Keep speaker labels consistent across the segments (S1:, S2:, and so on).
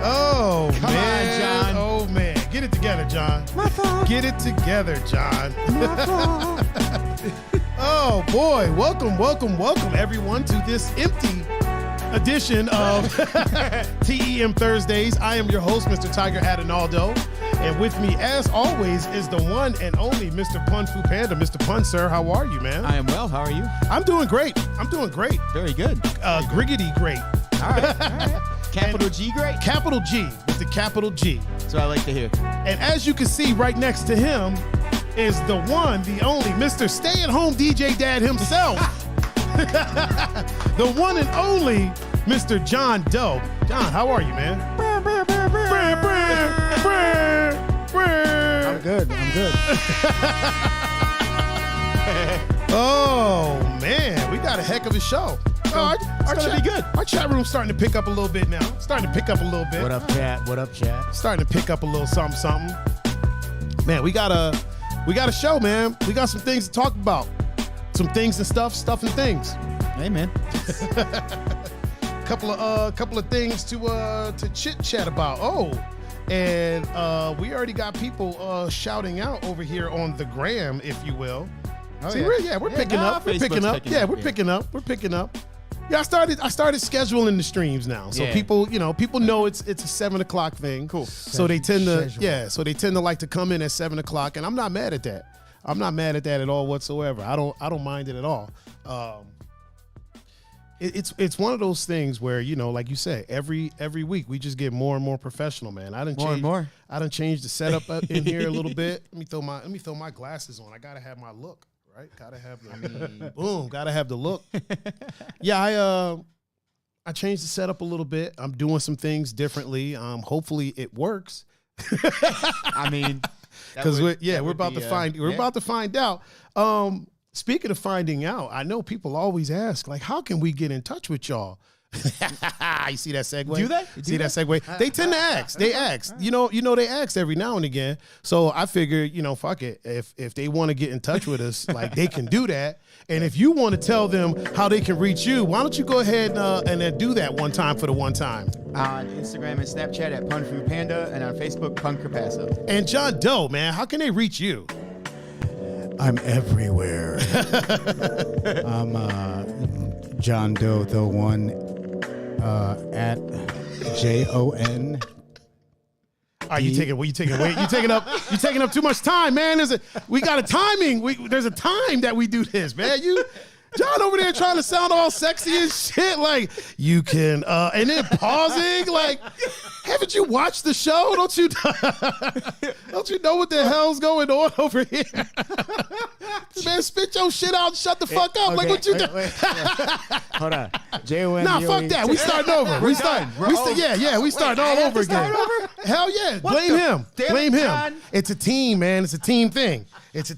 S1: Oh,
S2: Come
S1: man.
S2: on, John.
S1: Oh, man. Get it together, John.
S2: My fault.
S1: Get it together, John.
S2: My fault.
S1: Oh, boy. Welcome, everyone, to this empty edition of TEM Thursdays. I am your host, Mr. Tiger Adinaldo. And with me, as always, is the one and only Mr. Pun-Fu-Panda. Mr. Pun, sir, how are you, man?
S2: I am well. How are you?
S1: I'm doing great.
S2: Very good.
S1: Griggity great.
S2: All right. Capital G great?
S1: Capital G with the capital G.
S2: That's what I like to hear.
S1: And as you can see right next to him is the one, the only Mr. Stay-at-home DJ Dad himself. The one and only Mr. JonDoe. John, how are you, man?
S3: I'm good.
S1: Oh, man, we got a heck of a show. Our
S2: gonna be good.
S1: Our chat room's starting to pick up a little bit now. Starting to pick up a little bit.
S3: What up, chat?
S1: Starting to pick up a little something. Man, we got a show, man. We got some things to talk about. Some things and stuff and things.
S2: Hey, man.
S1: Couple of things to chit chat about. Oh, and we already got people shouting out over here on the gram, if you will.
S2: Oh,
S1: See,
S2: yeah.
S1: we're picking up. We're picking up. Yeah, we're picking up. We're picking up. Yeah, I started scheduling the streams now, so people know it's a 7 o'clock thing. Cool. So they tend to like to come in at 7 o'clock, and I'm not mad at that. I'm not mad at that at all whatsoever. I don't mind it at all. It's one of those things where, like you say, every week we just get more and more professional, man. I done changed the setup up in here a little bit. Let me throw my glasses on. I gotta have my look, right? Gotta have the look. Yeah, I changed the setup a little bit. I'm doing some things differently. Hopefully it works.
S2: I mean,
S1: because we're about to find out. Speaking of finding out, I know people always ask, like, how can we get in touch with y'all? You see that segue?
S2: Do they?
S1: See that segue? They tend to ask. They ask. They ask every now and again. So I figured, fuck it. If they want to get in touch with us, like, they can do that. And if you want to tell them how they can reach you, why don't you go ahead and do that one time for the one time?
S2: On Instagram and Snapchat at Pun-Fu-Panda, and on Facebook, Pun-Fu-Panda.
S1: And JonDoe, man, how can they reach you?
S3: I'm everywhere. I'm JonDoe, the one at JON.
S1: Are you taking up too much time, man. We got a timing. There's a time that we do this, man. John over there trying to sound all sexy and shit, like you can, and then pausing, like, haven't you watched the show? Don't you know what the hell's going on over here? Man, spit your shit out and shut the fuck up. Okay, like what you do?
S3: Hold on, J-O-N.
S1: Nah, fuck that. We starting over. We starting all over again. Hell yeah, blame him. Blame him.
S2: John.
S1: It's a team, man. It's a team thing.
S2: When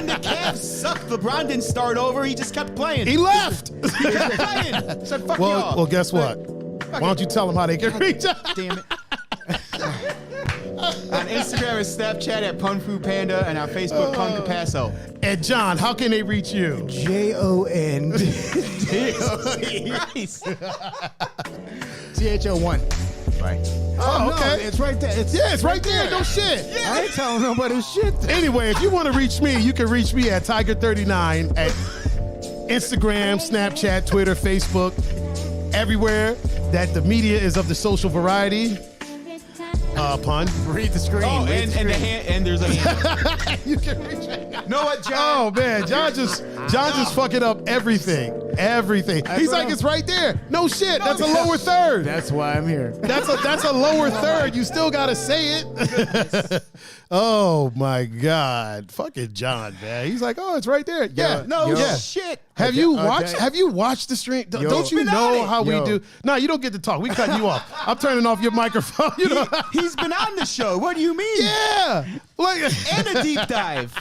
S2: the Cavs sucked, LeBron didn't start over. He just kept playing.
S1: He left.
S2: He kept playing. Said, fuck y'all.
S1: Well, guess what? Why don't you tell them how they can reach out?
S2: Damn it. On Instagram and Snapchat at Pun-Fu-Panda, and on Facebook, Pun-Fu-Paso.
S1: And John, how can they reach you?
S3: JON. CHO1. Right.
S1: Oh, okay.
S3: No, it's right there.
S1: It's right there. No shit.
S3: Yeah. I ain't telling nobody shit.
S1: Anyway, if you want to reach me, you can reach me at Tiger39 at Instagram, Snapchat, Twitter, Facebook, everywhere that the media is of the social variety. Pun.
S3: Read the screen.
S2: Oh, and there's a hand.
S1: You can reach me.
S2: Know what, John?
S1: Oh man, John just fucking up everything. He's like, it's right there. No shit. That's a lower third.
S3: That's why I'm here.
S1: That's a lower third. You still gotta say it. Oh my God. Fucking John, man. He's like, oh, it's right there. Yeah.
S2: Shit.
S1: Have you watched the stream? Don't you know how we do? No, you don't get to talk. We cutting you off. I'm turning off your microphone.
S2: He's been on the show. What do you mean?
S1: Yeah.
S2: And a deep dive.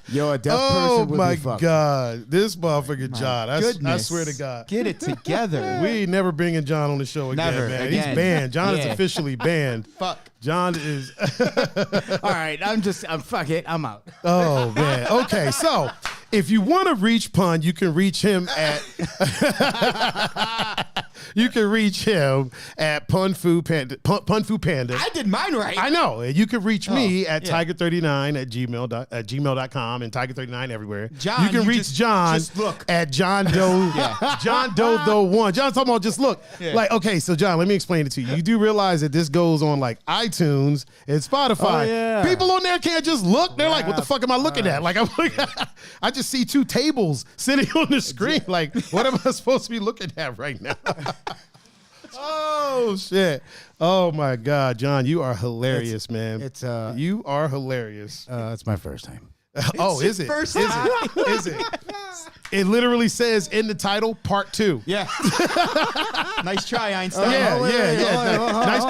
S3: Yo, a deaf person would
S1: my
S3: be fucked.
S1: God. This motherfucker John. I swear to God.
S2: Get it together.
S1: We ain't never bringing John on the show again,
S2: Never,
S1: man.
S2: again.
S1: He's banned. John is officially banned.
S2: Fuck.
S1: John is.
S3: All right, fuck it. I'm out.
S1: Oh, man. Okay, so If you want to reach Pun, you can reach him at Pun-Fu-Panda. Pun-Fu-Panda.
S2: I did mine right.
S1: I know. You can reach me at tiger39 at gmail.com and tiger39 everywhere.
S2: John,
S1: you can reach John
S2: just look.
S1: at JonDoe. JonDoe the one. John's talking about just look.
S2: Yeah.
S1: Like, okay, so John, let me explain it to you. You do realize that this goes on like iTunes and Spotify.
S3: Oh, yeah.
S1: People on there can't just look. They're like, what the fuck am I looking at? Like, I just see two tables sitting on the screen. Like, what am I supposed to be looking at right now? Oh shit! Oh my God, John, you are hilarious, man. You are hilarious.
S3: It's my first time.
S1: Is it?
S2: First
S1: Is
S2: time.
S1: it? Is it? It literally says in the title, Part 2.
S2: Yeah. Nice try, Einstein.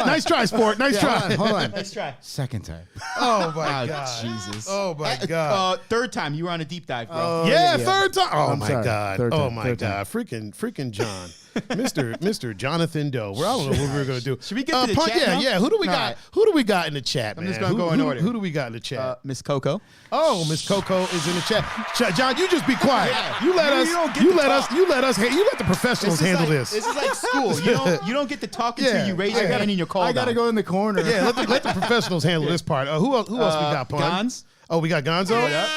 S1: Nice try, sport. Nice try.
S3: Hold on.
S2: Nice try.
S3: Second time.
S1: Oh my God.
S2: Jesus.
S1: Oh my God.
S2: Third time you were on a deep dive, bro.
S1: Third time. Oh
S3: I'm
S1: my
S3: sorry.
S1: God.
S3: Third
S1: Oh
S3: time.
S1: my
S3: Third
S1: God. Freaking John. Mr. Jonathan Doe. I don't know what we're gonna do.
S2: Should we get to the chat now?
S1: Yeah. Who do we got?
S2: right.
S1: Who do we got in the chat, man?
S2: just gonna go in order.
S1: Who do we got in the chat?
S2: Miss Coco.
S1: Oh, Miss Coco is in the chat. John, you just be quiet.
S2: Yeah.
S1: You let us.
S2: You don't get
S1: You
S2: to
S1: let
S2: talk.
S1: us. You let us. You let the professionals handle this.
S2: This is like school. You don't get to talk until
S1: Yeah.
S2: you raise your hand and you're called
S3: I gotta
S2: on.
S3: go in the corner.
S1: Yeah, let the professionals handle this part. Who else we got, Pun?
S2: Gons.
S1: Oh, we got Gonzo?
S2: What up?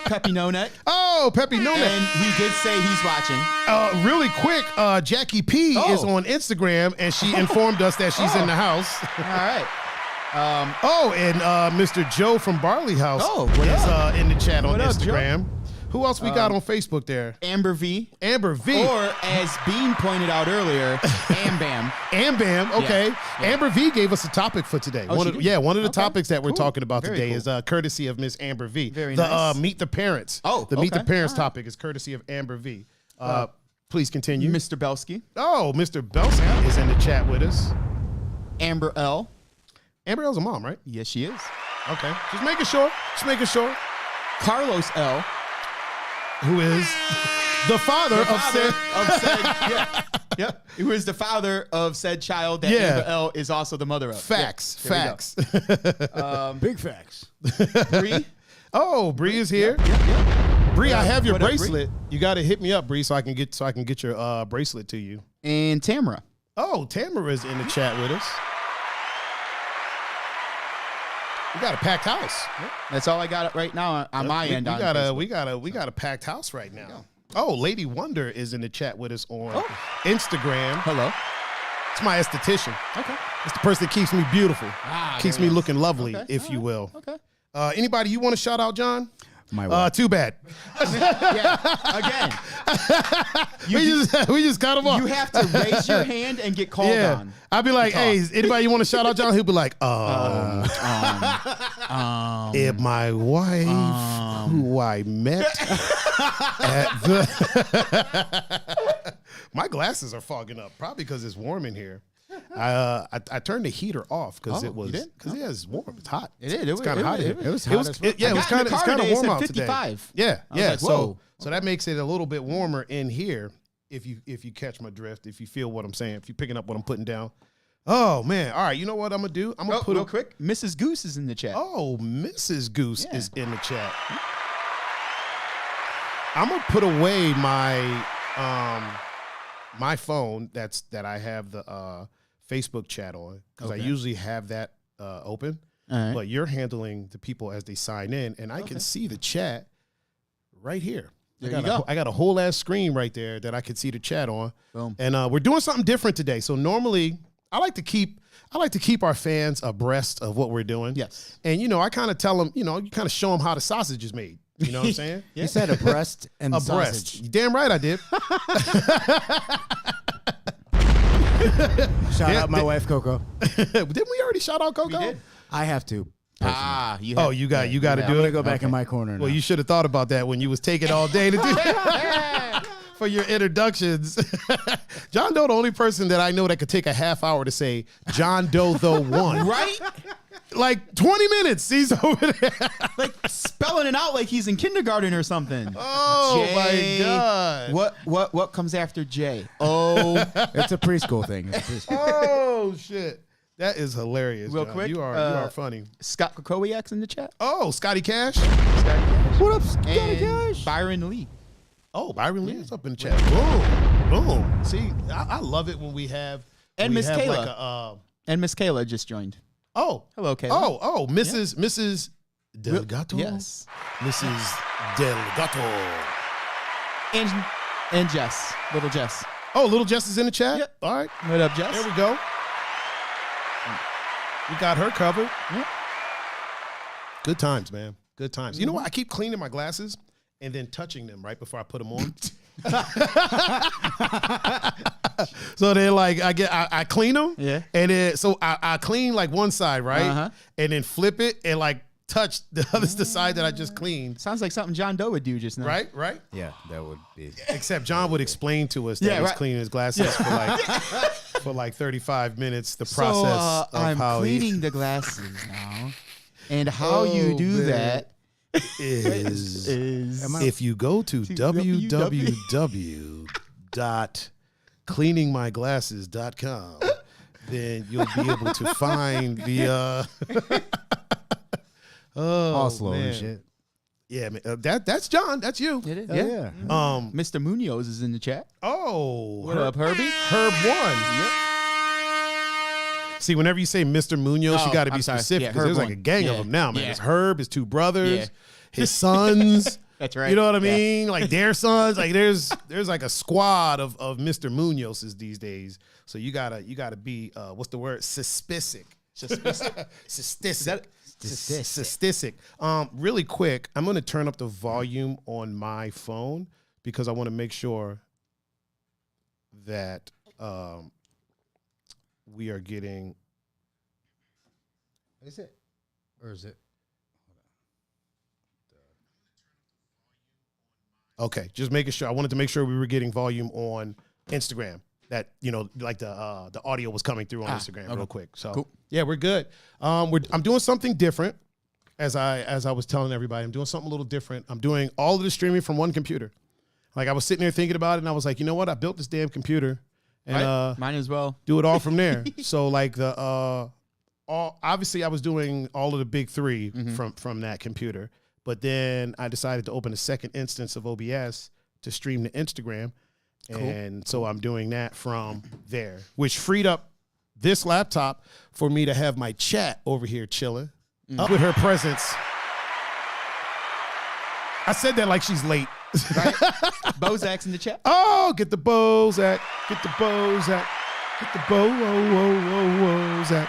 S2: Peppy No Neck.
S1: Oh, Peppy No Neck.
S2: And he did say he's watching.
S1: Really quick, Jackie P is on Instagram, and she informed us that she's in the house.
S2: All right.
S1: And Mr. Joe from Barley House
S2: what
S1: is
S2: up?
S1: in the chat on
S2: What up, Joe?
S1: Instagram. Who else we got on Facebook there?
S2: Amber V.
S1: Amber V.
S2: Or as Bean pointed out earlier, Am Bam.
S1: Am Bam, okay.
S2: Yeah.
S1: Amber V gave us a topic for today.
S2: Oh, she did?
S1: One of the
S2: Okay.
S1: topics that we're
S2: Cool.
S1: talking about
S2: Very
S1: today
S2: cool.
S1: is courtesy of Miss Amber V.
S2: Very
S1: the
S2: nice.
S1: Meet the Parents.
S2: Oh,
S1: the Meet the
S2: okay.
S1: Parents
S2: All right.
S1: topic is courtesy of Amber V. Please continue.
S2: Mr. Belsky.
S1: Oh, Mr. Belsky is in the chat with us.
S2: Amber L.
S1: Amber L's a mom, right?
S2: Yes, she is.
S1: Okay. Just making sure.
S2: Carlos L.
S1: Who is the father of said.
S2: Yep. Who is the father of said child that
S1: Yeah.
S2: Amber L is also the mother of.
S1: Facts.
S2: Yeah, there we
S1: Facts.
S3: Big facts.
S2: go. Bree.
S1: Oh, Bree is here.
S2: Yep.
S1: Bree, I have your
S2: What up, Bree?
S1: bracelet. You got to hit me up, Bree, so I can get your bracelet to you.
S2: And Tamara.
S1: Oh, Tamara's in the chat with us. We got a packed house.
S2: That's all I got right now on my end.
S1: We
S2: on
S1: got
S2: Facebook.
S1: a packed house right now. Oh, Lady Wonder is in the chat with us on Instagram.
S2: Hello.
S1: It's my esthetician.
S2: Okay.
S1: It's the person that keeps me beautiful, keeps
S2: there
S1: me
S2: it is.
S1: looking lovely,
S2: Okay.
S1: if you will.
S2: Okay.
S1: Anybody you want to shout out, John?
S3: My wife.
S1: Too bad.
S2: Yeah. Again.
S1: we just cut him off.
S2: You have to raise your hand and get called on.
S1: I'd be like, hey, is anybody you want to shout out, John? He'll be like, if my wife, who I met at the. My glasses are fogging up, probably because it's warm in here. I turned the heater off because it was it's warm. It's hot.
S2: It did.
S1: It's kind of hot in here.
S3: It was hot as fuck.
S1: It was kind of warm out
S2: 55.
S1: today. Yeah,
S2: was
S1: yeah.
S2: like,
S1: So
S2: whoa.
S1: that makes it a little bit warmer in here. If you catch my drift, if you feel what I'm saying, if you're picking up what I'm putting down. Oh man! All right, you know what I'm gonna do? I'm gonna put
S2: real quick. Mrs. Goose is in the chat.
S1: Oh, Mrs. Goose is in the chat. I'm gonna put away my my phone that I have the Facebook chat on because I usually have that open.
S2: All right.
S1: But you're handling the people as they sign in, and I can see the chat right here.
S2: There you go.
S1: I got a whole ass screen right there that I can see the chat on.
S2: Boom.
S1: And we're doing something different today. So normally I like to keep our fans abreast of what we're doing.
S2: Yes.
S1: And I kind of tell them, you kind of show them how the sausage is made. You know what I'm saying?
S3: You said a breast and
S1: A
S3: sausage.
S1: breast. You damn right I did.
S3: Shout out my wife Coco.
S1: Didn't we already shout out Coco?
S2: We did.
S3: I have to.
S2: You
S1: Oh, you got to
S3: I'm
S1: do
S3: gonna
S1: it.
S3: go back in my corner now.
S1: Well, you should have thought about that when you was taking all day to do for your introductions. JonDoe, the only person that I know that could take a half hour to say JonDoe the one.
S2: Right?
S1: Like 20 minutes. He's over there.
S2: Like spelling it out like he's in kindergarten or something.
S1: Oh
S2: J.
S1: my God.
S2: What comes after J? Oh.
S3: It's a preschool thing. It's a preschool.
S1: Oh shit. That is hilarious.
S2: Real
S1: John.
S2: quick,
S1: You are funny.
S2: Scott Kokowiak's in the chat.
S1: Oh, Scotty Cash.
S2: Scotty Cash.
S3: What up, Scotty
S2: And
S3: Cash?
S2: Byron Lee.
S1: Oh, Byron Lee is up in the chat. Boom, boom. See, I love it when we have
S2: And Miss Kayla.
S1: Like
S2: And Miss Kayla just joined.
S1: oh,
S2: Hello, Kayla.
S1: oh, Mrs. Delgato.
S2: Yes.
S1: Mrs. Delgato.
S2: And Jess. Little Jess.
S1: Oh, little Jess is in the chat.
S2: Yep.
S1: All right,
S2: What up, Jess?
S1: there we go. We got her covered.
S2: Yep.
S1: Good times, man. Good times. You know what? I keep cleaning my glasses and then touching them right before I put them on. So then, like, I clean them.
S2: Yeah.
S1: And then, so I clean like one side, right?
S2: Uh-huh.
S1: And then flip it and like touch the other the side that I just cleaned.
S2: Sounds like something JonDoe would do just now.
S1: Right? Right?
S3: Yeah, that would be.
S1: Except John would explain to us that
S2: Yeah,
S1: he's
S2: right.
S1: cleaning his glasses for like 35 minutes. The process
S2: So,
S1: of
S2: I'm
S1: how
S2: cleaning the glasses now. And how you
S1: Oh,
S2: do
S1: man.
S2: that
S1: is
S2: is
S1: if you go to www.cleaningmyglasses.com, then you'll be able to find the
S3: All slow
S1: man.
S3: and shit.
S1: Yeah, man, that's John. That's you.
S2: It is.
S3: Yeah.
S2: Mr. Munoz is in the chat.
S1: Oh,
S2: What up, Herbie?
S1: Herb one. See, whenever you say Mr. Munoz,
S2: Oh,
S1: you got to be
S2: I'm sorry.
S1: specific.
S2: Yeah,
S1: 'Cause there's
S2: Herb
S1: like a
S2: one.
S1: gang of
S2: Yeah.
S1: them now, man.
S2: Yeah.
S1: It's Herb, his two brothers,
S2: Yeah.
S1: his sons.
S2: That's right.
S1: You know what I
S2: Yeah.
S1: mean? Like their sons. Like there's like a squad of Mr. Munoz's these days. So you gotta be what's the word? Suspicious. Cystic. Cystic. Really quick, I'm gonna turn up the volume on my phone because I want to make sure that we are getting.
S3: Is it? Or is it?
S1: Okay, just making sure. I wanted to make sure we were getting volume on Instagram. That like the audio was coming through on Instagram real quick. So
S2: Cool.
S1: yeah, we're good. I'm doing something different. As I was telling everybody, I'm doing something a little different. I'm doing all of the streaming from one computer. Like I was sitting there thinking about it, and I was like, you know what? I built this damn computer, and
S2: Right? Mine as well.
S1: do it all from there. So like obviously I was doing all of the big three from that computer, but then I decided to open a second instance of OBS to stream to Instagram. And so I'm doing that from there, which freed up this laptop for me to have my chat over here chilling up with her presence. I said that like she's late.
S2: Right? Bozak's in the chat.
S1: Oh, get the Bozak. Get the Bozak. Get the Bozak.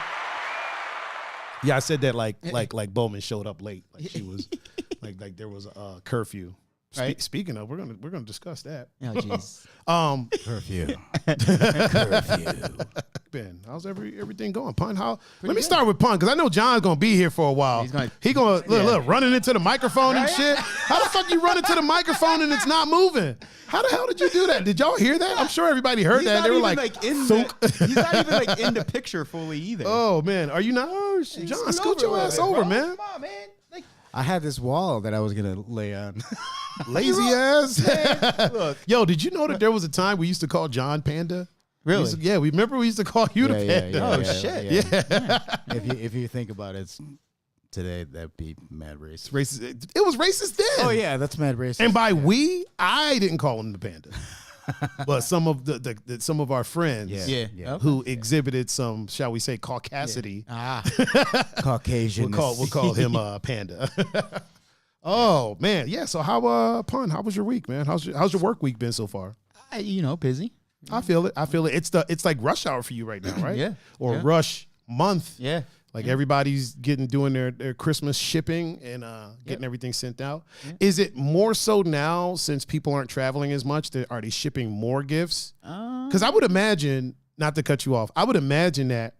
S1: Yeah, I said that like Bowman showed up late. Like she was like there was a curfew.
S2: Right.
S1: Speaking of, we're gonna discuss that.
S2: Oh, jeez.
S3: Curfew.
S1: Ben, how's everything going? Pun, let me start with Pun, because I know John's gonna be here for a while. He gonna look running into the microphone and shit. How the fuck you run into the microphone and it's not moving? How the hell did you do that? Did y'all hear that? I'm sure everybody heard that. They were like
S2: he's not even like in the picture fully either.
S1: oh man, are you not? Oh, John, scoot your ass over, man.
S2: Come on, man. Like,
S3: I had this wall that I was gonna lay on.
S1: Lazy ass.
S2: look.
S1: Yo, did you know that there was a time we used to call John Panda?
S2: Really?
S1: We remember we used to call you the Panda.
S2: shit.
S1: Yeah.
S3: If you think about it, today that'd be mad racist.
S1: Racist. It was racist then.
S3: Oh yeah, that's mad racist.
S1: And by we, I didn't call him the Panda, but some of some of our friends,
S3: Yeah.
S1: who exhibited some, shall we say, caucasity,
S3: Caucasian.
S1: we'll call him Panda. Oh man, yeah. So how Pun? How was your week, man? How's your work week been so far?
S2: Busy.
S1: I feel it. It's like rush hour for you right now, right?
S2: Yeah.
S1: Or
S2: Yeah.
S1: rush month.
S2: Yeah.
S1: Like everybody's doing their Christmas shipping and getting everything sent out. Is it more so now since people aren't traveling as much? Are they shipping more gifts? Because I would imagine, not to cut you off, I would imagine that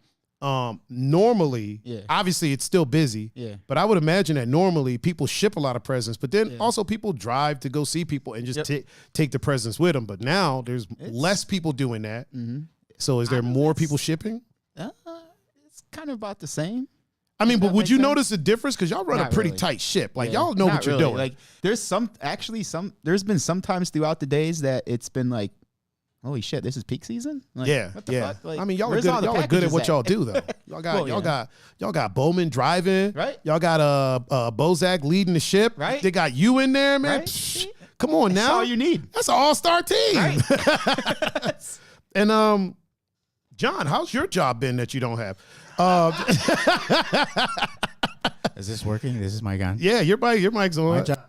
S1: normally, obviously it's still busy, but I would imagine that normally people ship a lot of presents, but then also people drive to go see people and just take the presents with them. But now there's less people doing that. So is there more people shipping?
S2: It's kind of about the same.
S1: I mean, but would
S2: makes
S1: you
S2: sense?
S1: notice a difference? Because y'all run a
S2: Not
S1: pretty
S2: really.
S1: tight ship. Like
S2: Yeah.
S1: y'all know
S2: Not
S1: what you're
S2: really.
S1: doing.
S2: Like there's been some times throughout the days that it's been like holy shit, this is peak season? Like,
S1: Yeah,
S2: what the
S1: yeah.
S2: fuck? Like,
S1: I mean, y'all are
S2: where's
S1: good.
S2: all the
S1: Y'all are good at
S2: packages
S1: what y'all do, though. Y'all got,
S2: Well,
S1: y'all got Bowman driving,
S2: Right.
S1: Y'all got Bozak leading the ship,
S2: Right.
S1: They got you in there, man.
S2: Right.
S1: Psh, come on now,
S2: That's all you need.
S1: That's an all-star team.
S2: Right.
S1: And John, how's your job been that you don't have?
S3: Is this working? This is my gun.
S1: Yeah, your mic's on.
S3: My job.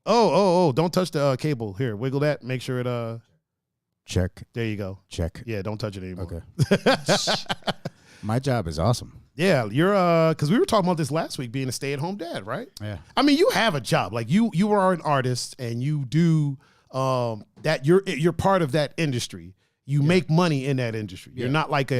S1: Oh! Don't touch the cable. Here, wiggle that. Make sure it.
S3: Check.
S1: There you go.
S3: Check.
S1: Yeah, don't touch it anymore.
S3: Okay. My job is awesome.
S1: Yeah, you're because we were talking about this last week, being a stay-at-home dad, right?
S3: Yeah.
S1: I mean, you have a job. Like you are an artist, and you do that. You're part of that industry. You make money in that industry. You're not like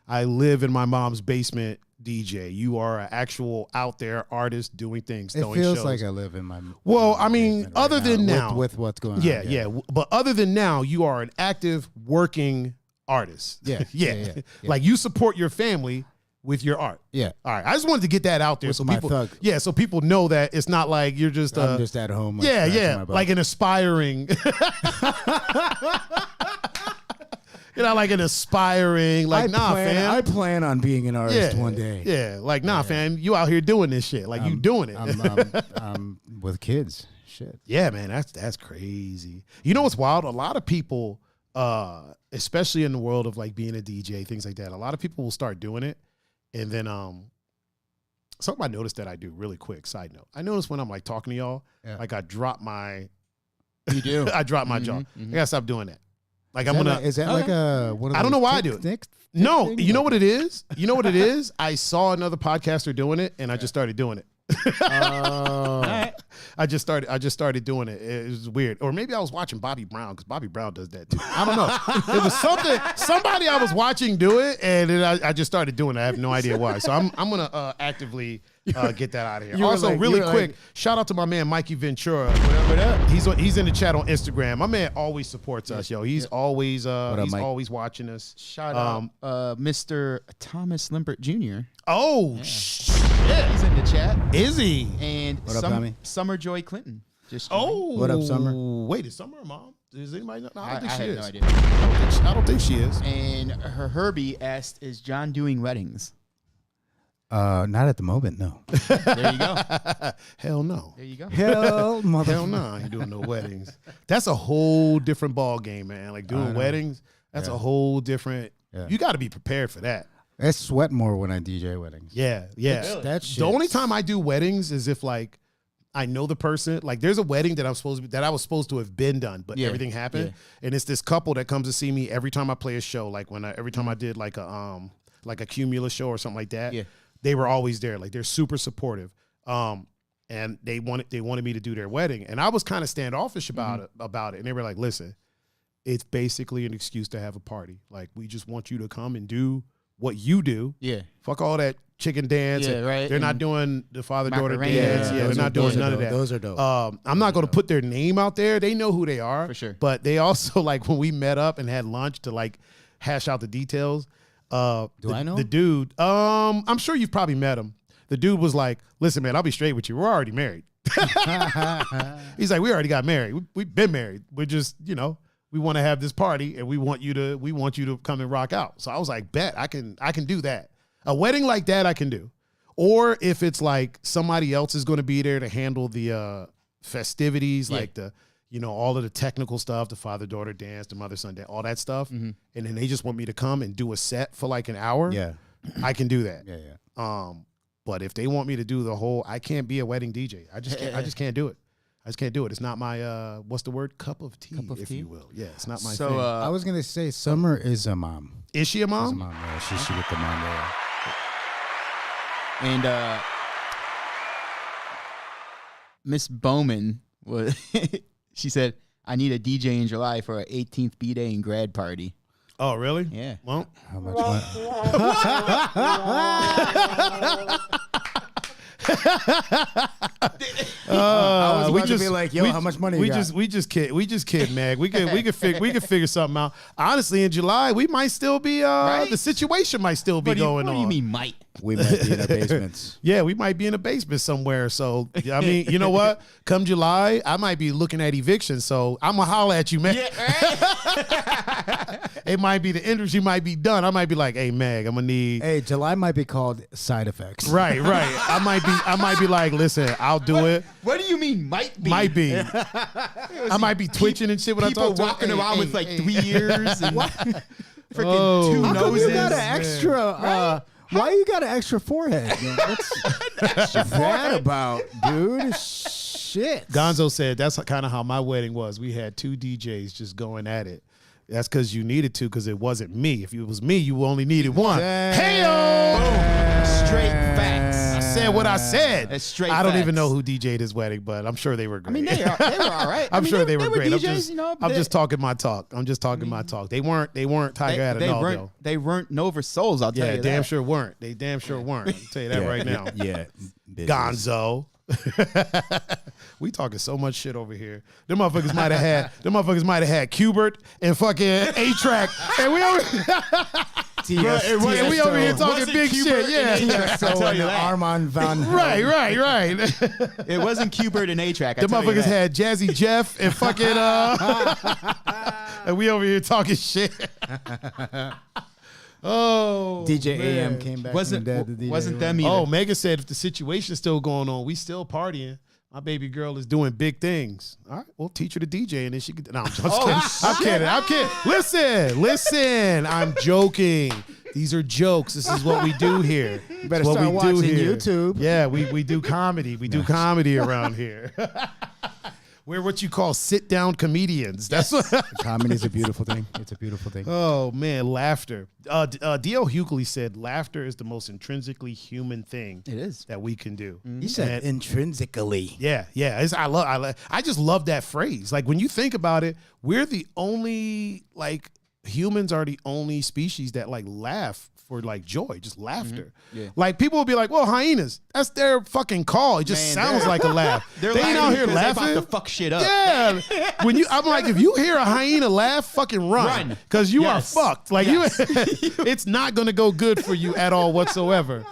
S1: I live in my mom's basement DJ. You are an actual out there artist doing things.
S3: It
S1: throwing
S3: feels
S1: shows.
S3: like I live in my.
S1: Well, I mean,
S3: basement right
S1: other than now,
S3: with what's going on.
S1: yeah. But other than now, you are an active working artist.
S3: Yeah.
S1: yeah. Like you support your family with your art.
S3: Yeah.
S1: All right. I just wanted to get that out there
S3: With
S1: so
S3: my
S1: people,
S3: thug.
S1: so people know that it's not like you're just,
S3: I'm just at home. Like, scratching my butt.
S1: like an aspiring. Like an aspiring, like fam.
S3: I plan on being an artist one day.
S1: Yeah, like fam. You out here doing this shit, like you doing it.
S3: I'm with kids. Shit.
S1: Yeah, man, that's crazy. You know what's wild? A lot of people, especially in the world of like being a DJ, things like that, a lot of people will start doing it. And then something I noticed that I do really quick, side note. I notice when I'm like talking to y'all, like I drop my
S2: You do.
S1: I drop my jaw. I gotta stop doing that. Like
S3: Is that like a one of
S1: I don't know
S3: those
S1: why I do it.
S3: tick
S1: No,
S3: things?
S1: you know what it is? You know what it is? I saw another podcaster doing it and I just started doing it. I just started doing it. It was weird. Or maybe I was watching Bobby Brown because Bobby Brown does that too. I don't know. It was somebody I was watching do it, and then I just started doing it. I have no idea why. So I'm gonna actively get that out of here. Also, really quick, shout out to my man Mikey Ventura.
S2: What up?
S1: He's in the chat on Instagram. My man always supports us, yo. He's always
S3: Mike?
S1: always watching us.
S2: Shout out Mr. Thomas Limpert Jr.
S1: Oh shit.
S2: He's in the chat.
S1: Is he?
S2: And
S3: What up, Tommy?
S2: Summer Joy Clinton. Just joined.
S1: Oh,
S3: What up, Summer?
S1: Wait, is Summer a mom? Does anybody know? No, I don't think she
S2: have
S1: is.
S2: no idea.
S1: I don't think she is.
S2: And her Herbie asked, "Is John doing weddings?"
S3: Not at the moment, no.
S2: There you go.
S1: Hell no.
S2: There you go.
S3: Hell,
S1: Hell no, I ain't doing no weddings. That's a whole different ball game, man. Like doing weddings, that's a whole different.
S3: Yeah.
S1: You got to be prepared for that.
S3: I sweat more when I DJ weddings.
S1: Yeah.
S3: That
S1: The only time I do weddings is if like I know the person. Like there's a wedding that I was supposed to have been done, but everything happened. And it's this couple that comes to see me every time I play a show. Like every time I did like a Cumulus show or something like that.
S2: Yeah.
S1: They were always there. Like they're super supportive. And they wanted me to do their wedding. And I was kind of standoffish about it. And they were like, listen, it's basically an excuse to have a party. Like we just want you to come and do what you do.
S2: Yeah.
S1: Fuck all that chicken dance.
S2: Yeah, right.
S1: They're not doing the father-daughter
S2: Macarena.
S1: dance. Yeah, they're not doing none of that.
S3: Those are dope.
S1: I'm not going to put their name out there. They know who they are.
S2: For sure.
S1: But they also, like, when we met up and had lunch to, like, hash out the details.
S3: Do I know
S1: the dude? I'm sure you've probably met him. The dude was like, listen, man, I'll be straight with you. We're already married. He's like, we already got married. We've been married. We're just, we want to have this party and we want you to come and rock out. So I was like, bet I can do that. A wedding like that I can do. Or if it's like somebody else is going to be there to handle the festivities, like the, all of the technical stuff, the father-daughter dance, the mother-son dance, all that stuff. And then they just want me to come and do a set for like an hour.
S3: Yeah.
S1: I can do that.
S3: Yeah.
S1: But if they want me to do the whole, I can't be a wedding DJ. I just can't do it. I just can't do it. It's not my what's the word? Cup of tea, if you will. Yeah, it's not my thing.
S3: I was gonna say Summer is a mom.
S1: Is she a mom?
S3: She's a mom, yeah. She with the mom there.
S2: And Miss Bowman was she said, I need a DJ in July for an 18th B-Day and grad party.
S1: Oh, really?
S2: Yeah.
S1: Well,
S3: How much money? I was about to be like, yo, how much money you got?
S1: We just kid, Mag. We could figure something out. Honestly, in July, we might still be
S2: Right?
S1: the situation might still be going on.
S2: What do you mean might?
S3: We might be in our basements.
S1: Yeah, we might be in a basement somewhere. So, I mean, you know what? Come July, I might be looking at eviction. So, I'm going to holler at you, man.
S2: Yeah, right?
S1: It might be, the industry might be done. I might be like, hey, Mag, I'm going to need.
S3: Hey, July might be called side effects.
S1: Right. I might be like, listen, I'll do it.
S2: What do you mean might be?
S1: Might be. I might be twitching and shit when I
S2: People
S1: talk to
S2: walking
S1: her.
S2: around with like 3 years and freaking
S1: Oh,
S2: 2
S3: How come
S2: noses.
S3: you got an extra? Why you got an extra forehead? What's that about, dude? Shit.
S1: Gonzo said that's kind of how my wedding was. We had 2 DJs just going at it. That's because you needed to, because it wasn't me. If it was me, you only needed one. Hey-o!
S2: Straight facts.
S1: I said what I said.
S2: That's straight
S1: I don't
S2: facts.
S1: even know who DJ'd his wedding, but I'm sure they were great.
S2: I mean, they were all right.
S1: I'm sure they were great.
S2: DJs,
S1: I'm just talking my talk. I'm just talking my talk. They weren't Tiger at all, though.
S2: They weren't Nova Souls, I'll tell you that.
S1: Damn sure weren't. They damn sure weren't. I'll tell you that right now.
S3: Yeah.
S1: Gonzo. We talking so much shit over here. Them motherfuckers might have had Qbert and fucking A-Track. And we over here talking big shit. Yeah.
S3: So Armand Van
S1: Right.
S2: It wasn't Qbert and A-Track.
S1: The motherfuckers had Jazzy Jeff and fucking and we over here talking shit. Oh,
S3: DJ
S1: man.
S3: AM came back.
S2: Wasn't them either.
S1: Oh, Megan said if the situation's still going on, we still partying. My baby girl is doing big things. All right, we'll teach her to DJ, and then she could. No, I'm just kidding. I'm kidding. Listen. I'm joking. These are jokes. This is what we do here.
S3: You better
S1: It's what
S3: start
S1: we
S3: watching
S1: do here.
S3: YouTube.
S1: Yeah, we do comedy. We do comedy around here. We're what you call sit-down comedians. That's what.
S3: Comedy is a beautiful thing. It's a beautiful thing.
S1: Oh man, laughter. D.L. Hughley said, "Laughter is the most intrinsically human thing
S2: It is.
S1: that we can do."
S3: You said intrinsically.
S1: Yeah. I just love that phrase. Like when you think about it, we're the only humans are the only species that laugh for joy, just laughter.
S2: Yeah.
S1: Like people will be like, well, hyenas, that's their fucking call. It just sounds like a laugh.
S2: They
S1: ain't out here
S2: They're
S1: laughing.
S2: about to fuck shit up.
S1: Yeah. I'm like, if you hear a hyena laugh, fucking run. Because you are fucked. Like it's not gonna go good for you at all whatsoever.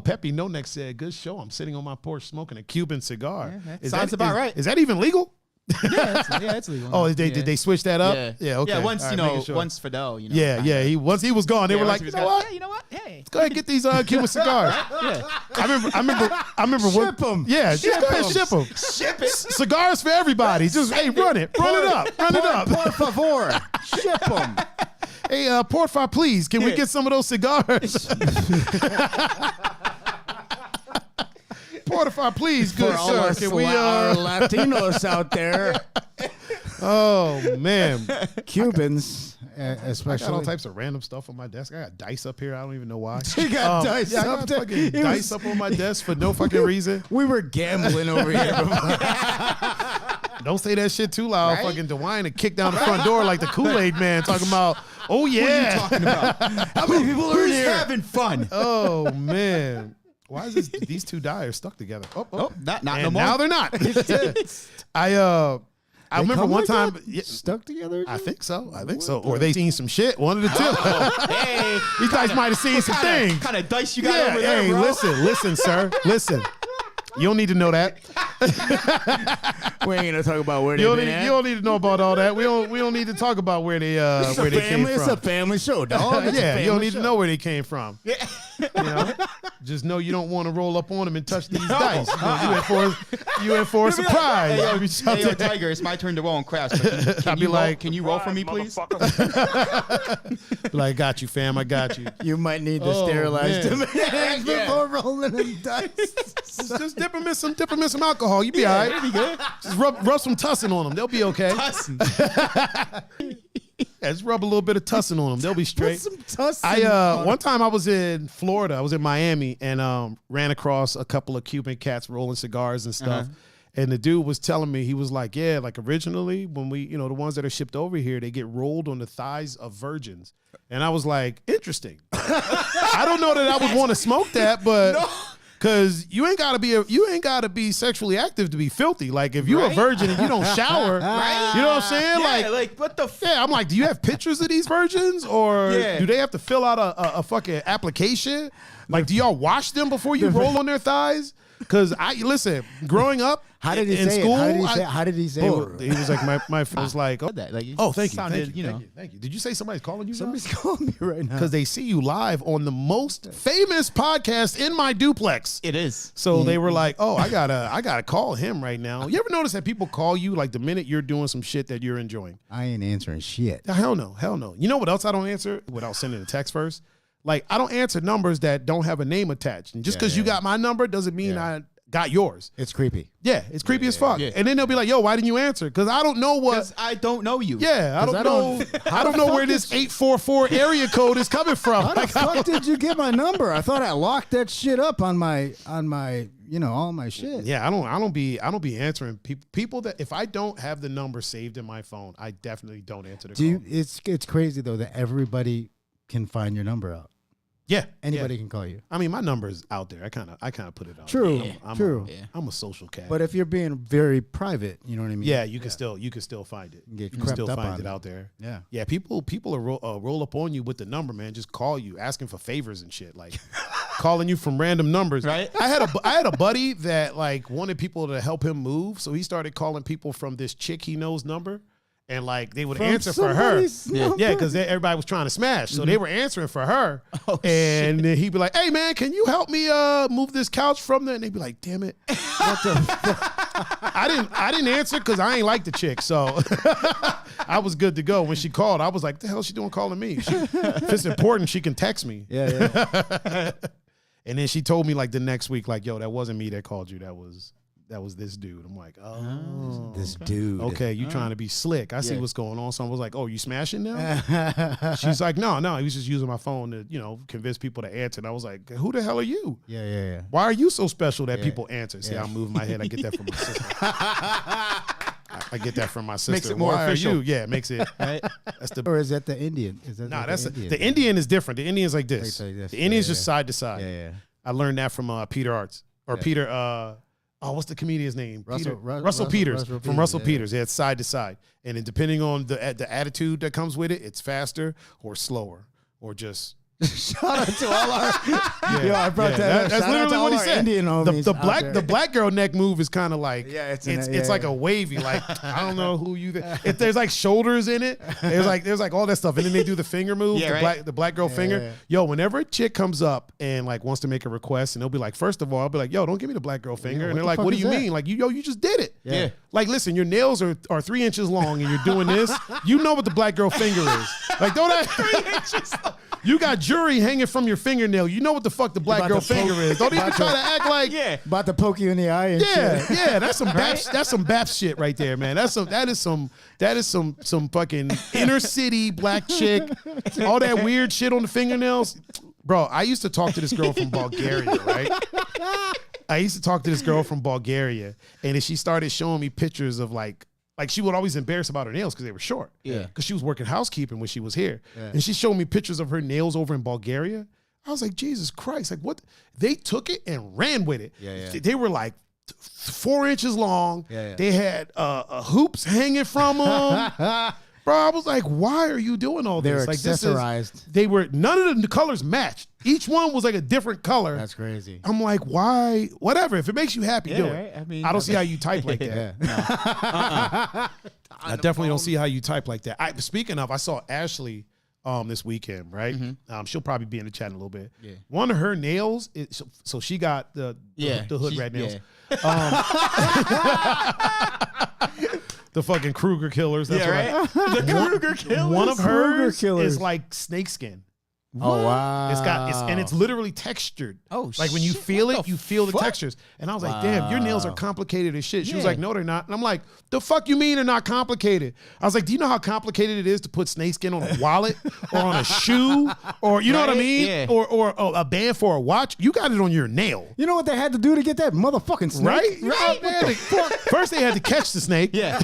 S1: Peppy No Neck said, good show. I'm sitting on my porch smoking a Cuban cigar.
S2: Sounds about right.
S1: Is that even legal?
S2: It's legal.
S1: Oh, did they switch that up? Yeah, okay.
S2: Yeah, once,
S1: All right,
S2: once Fidel,
S1: Once he was gone, they were like,
S2: once
S1: you
S2: he
S1: know
S2: was
S1: what?
S2: gone, you know what? Hey.
S1: Go ahead and get these Cuban cigars.
S2: Yeah.
S1: I remember
S3: Ship them.
S1: Yeah, just go ahead and ship them.
S2: Ship it.
S1: Cigars for everybody. Just run it up.
S3: Por favor. Ship them.
S1: Hey, porfa, please, can we get some of those cigars? Porfa, please, good
S3: For all
S1: sir.
S3: us
S1: Can we?
S3: our Latinos out there,
S1: Oh man,
S3: Cubans
S1: I
S3: especially.
S1: got all types of random stuff on my desk. I got dice up here. I don't even know why.
S3: You got dice
S1: I
S3: up
S1: got
S3: there.
S1: fucking dice up on my desk for no fucking reason.
S3: We were gambling over here.
S1: Don't say that shit too loud.
S2: Right?
S1: Fucking DeWine and kick down the front door like the Kool-Aid man talking about, oh yeah.
S2: Talking about. How many people are
S3: Who's
S2: here?
S3: having fun?
S1: Oh man. Why is these two dyers stuck together?
S2: Not no
S1: And
S2: more.
S1: now they're not. I remember one time.
S3: Stuck together?
S1: I think so. Or they seen some shit. One of the two.
S2: Hey,
S1: These guys might have seen some things.
S2: kind of dice you got over there,
S1: Hey,
S2: bro.
S1: listen, sir. Listen. You don't need to know that.
S3: We ain't gonna talk about where
S1: You
S3: they've
S1: don't,
S3: been
S1: need,
S3: at.
S1: you don't need to know about all that. We don't need to talk about where they came
S3: It's
S1: from.
S3: a family show, dog. It's a
S1: Yeah, you don't
S3: family
S1: need to
S3: show.
S1: know where they came from. You know? Just know you don't want to roll up on them and touch these dice. You in for a surprise.
S2: Hey, yo, Tiger, it's my turn to roll and crash.
S1: I'll be like,
S2: can you roll for me, please?
S1: like, got you, fam. I got you.
S3: You might need to
S1: Oh,
S3: sterilize
S1: man.
S3: them before rolling them dice.
S1: Just dip them in some alcohol. You be all right.
S2: Be good.
S1: Just rub some tussin on them. They'll be okay. Yeah, just rub a little bit of tussin on them. They'll be straight.
S3: Put some tussin.
S1: One time I was in Florida. I was in Miami and ran across a couple of Cuban cats rolling cigars and stuff. And the dude was telling me, he was like, yeah, like originally when we, the ones that are shipped over here, they get rolled on the thighs of virgins. And I was like, interesting. I don't know that I would want to smoke that, but Cause you ain't gotta be sexually active to be filthy. Like if you're a virgin and you don't shower,
S2: Right.
S1: you know what I'm saying?
S2: Yeah, like what the
S1: yeah, I'm like, do you have pictures of these virgins, or
S2: Yeah.
S1: do they have to fill out a fucking application? Like, do y'all wash them before you roll on their thighs? Cause listen, growing up,
S3: How did he
S1: in
S3: say
S1: school,
S3: it? How did he say
S1: bro,
S3: it?
S1: he was like, my friend was like,
S2: that? Like,
S1: oh, thank you,
S2: sounded,
S1: thank you, thank you. Did you say somebody's calling you?
S3: Somebody's calling me right now.
S1: Because they see you live on the most famous podcast in my duplex.
S2: It is.
S1: So they were like, "Oh, I gotta call him right now." You ever notice that people call you like the minute you're doing some shit that you're enjoying?
S3: I ain't answering shit.
S1: Hell no, hell no. You know what else I don't answer without sending a text first? Like I don't answer numbers that don't have a name attached. And just because you got my number doesn't mean I got yours.
S3: It's creepy.
S1: Yeah, it's creepy as fuck.
S2: Yeah.
S1: And then they'll be like, "Yo, why didn't you answer?" Because I don't know what.
S2: Because I don't know you.
S1: Yeah, I
S3: 'Cause
S1: don't know. I don't know where this 844 area code is coming from.
S3: How the fuck did you get my number? I thought I locked that shit up on my all my shit.
S1: Yeah, I don't be answering people that if I don't have the number saved in my phone, I definitely don't answer the call.
S3: It's crazy though that everybody can find your number out.
S1: Yeah,
S3: Anybody
S1: yeah.
S3: can call you.
S1: I mean, my number's out there. I kind of put it out.
S3: True,
S1: there.
S3: true.
S1: I'm a social cat.
S3: But if you're being very private, you know what I mean?
S1: yeah, you can still find it.
S3: Get
S1: You can
S3: crept
S1: still
S3: up
S1: find
S3: on
S1: it
S3: it.
S1: out there.
S3: Yeah.
S1: Yeah, people are roll up on you with the number, man. Just call you, asking for favors and shit, like calling you from random numbers.
S2: Right.
S1: I had a buddy that like wanted people to help him move, so he started calling people from this chick he knows number. And like they would
S3: From
S1: answer for her,
S3: somebody's number?
S1: yeah, because everybody was trying to smash, so they were answering for her.
S2: Oh,
S1: and then he'd be like, "Hey man, can you help me move this couch from there?" And they'd be like, "Damn it, what the?" I didn't answer because I ain't like the chick, so I was good to go. When she called, I was like, "The hell is she doing calling me? If it's important, she can text me."
S3: Yeah.
S1: And then she told me like the next week, like, "Yo, that wasn't me that called you. That was this dude." I'm like, "Oh,
S3: This dude.
S1: okay, you trying to be slick. I see what's going on." So I was like, "Oh, you smashing now?" She's like, no, he was just using my phone to, convince people to answer. And I was like, "Who the hell are you?
S3: Yeah.
S1: Why are you so special that people answer?" See, I'm moving my head. I get that from my sister. I get that from my sister.
S2: Makes it more
S1: Why
S2: official.
S1: Are you? Yeah, it makes it.
S2: Right?
S1: That's the.
S3: Or is that the Indian? Is that
S1: Nah,
S3: like
S1: that's
S3: the Indian?
S1: the Indian is different. The Indian's like this.
S3: Like this.
S1: The Indian's
S3: Yeah,
S1: just side to side.
S3: Yeah.
S1: I learned that from Peter Arts or Peter. What's the comedian's name? Russell Peters from Russell Peters. Yeah, it's side to side, and then depending on the attitude that comes with it, it's faster or slower or just.
S3: Shout out to all our. Yo, I brought that up.
S1: That's
S3: Shout out
S1: literally
S3: to all
S1: what he
S3: our
S1: said.
S3: Indian homies
S1: The
S3: out there.
S1: black girl neck move is kind of like
S3: it's
S1: like a wavy, like I don't know who you. If there's like shoulders in it, there's like all that stuff, and then they do the finger move, the black girl finger.
S3: yeah.
S1: Yo, whenever a chick comes up and like wants to make a request, and they'll be like, first of all, I'll be like, "Yo, don't give me the black girl finger," and
S3: what
S1: they're
S3: the
S1: like,
S3: fuck
S1: "What do
S3: is
S1: you
S3: that?
S1: mean? Like you just did it."
S2: Yeah.
S1: Like, listen, your nails are 3 inches long, and you're doing this. You know what the black girl finger is. Like, don't I? 3 inches. You got jewelry hanging from your fingernail. You know what the fuck the black
S3: About
S1: girl
S3: to poke-
S1: finger is. Don't even try to act like.
S3: About to poke you in the eye and
S1: Yeah,
S3: shit.
S1: yeah, that's some that's some Baps shit right there, man. That is some fucking inner city black chick. All that weird shit on the fingernails. Bro, I used to talk to this girl from Bulgaria, right? I used to talk to this girl from Bulgaria, and then she started showing me pictures of like she would always embarrass about her nails because they were short.
S2: Yeah.
S1: Because she was working housekeeping when she was here. And she showed me pictures of her nails over in Bulgaria. I was like, Jesus Christ, like what? They took it and ran with it.
S3: Yeah.
S1: They were like 4 inches long.
S3: Yeah.
S1: They had hoops hanging from them. Bro, I was like, why are you doing all
S3: They're
S1: this? Like
S3: accessorized.
S1: none of the colors matched. Each one was like a different color.
S3: That's crazy.
S1: I'm like, why? Whatever. If it makes you happy, do
S2: right?
S1: it.
S2: I mean,
S1: I don't see how you type like that.
S3: Yeah.
S1: I definitely don't see how you type like that. Speaking of, I saw Ashley this weekend, right? She'll probably be in the chat in a little bit.
S2: Yeah.
S1: One of her nails, so she got the hood rat nails. The fucking Kruger killers. That's
S2: The Kruger killers.
S1: One of hers
S3: killers.
S1: is like snakeskin.
S3: Oh wow.
S1: It's literally textured.
S2: Oh,
S1: like when you
S2: shit,
S1: feel
S2: what
S1: it,
S2: the
S1: you feel the
S2: fuck?
S1: textures. And I was like, damn, your nails are complicated as shit. She was
S2: Yeah.
S1: like, no, they're not. And I'm like, the fuck you mean they're not complicated? I was like, do you know how complicated it is to put snakeskin on a wallet or on a shoe or you know what I
S2: Right?
S1: mean?
S2: Yeah.
S1: Or a band for a watch? You got it on your nail.
S3: You know what they had to do to get that motherfucking snake?
S1: Right? First they had to catch the snake.
S2: Yeah.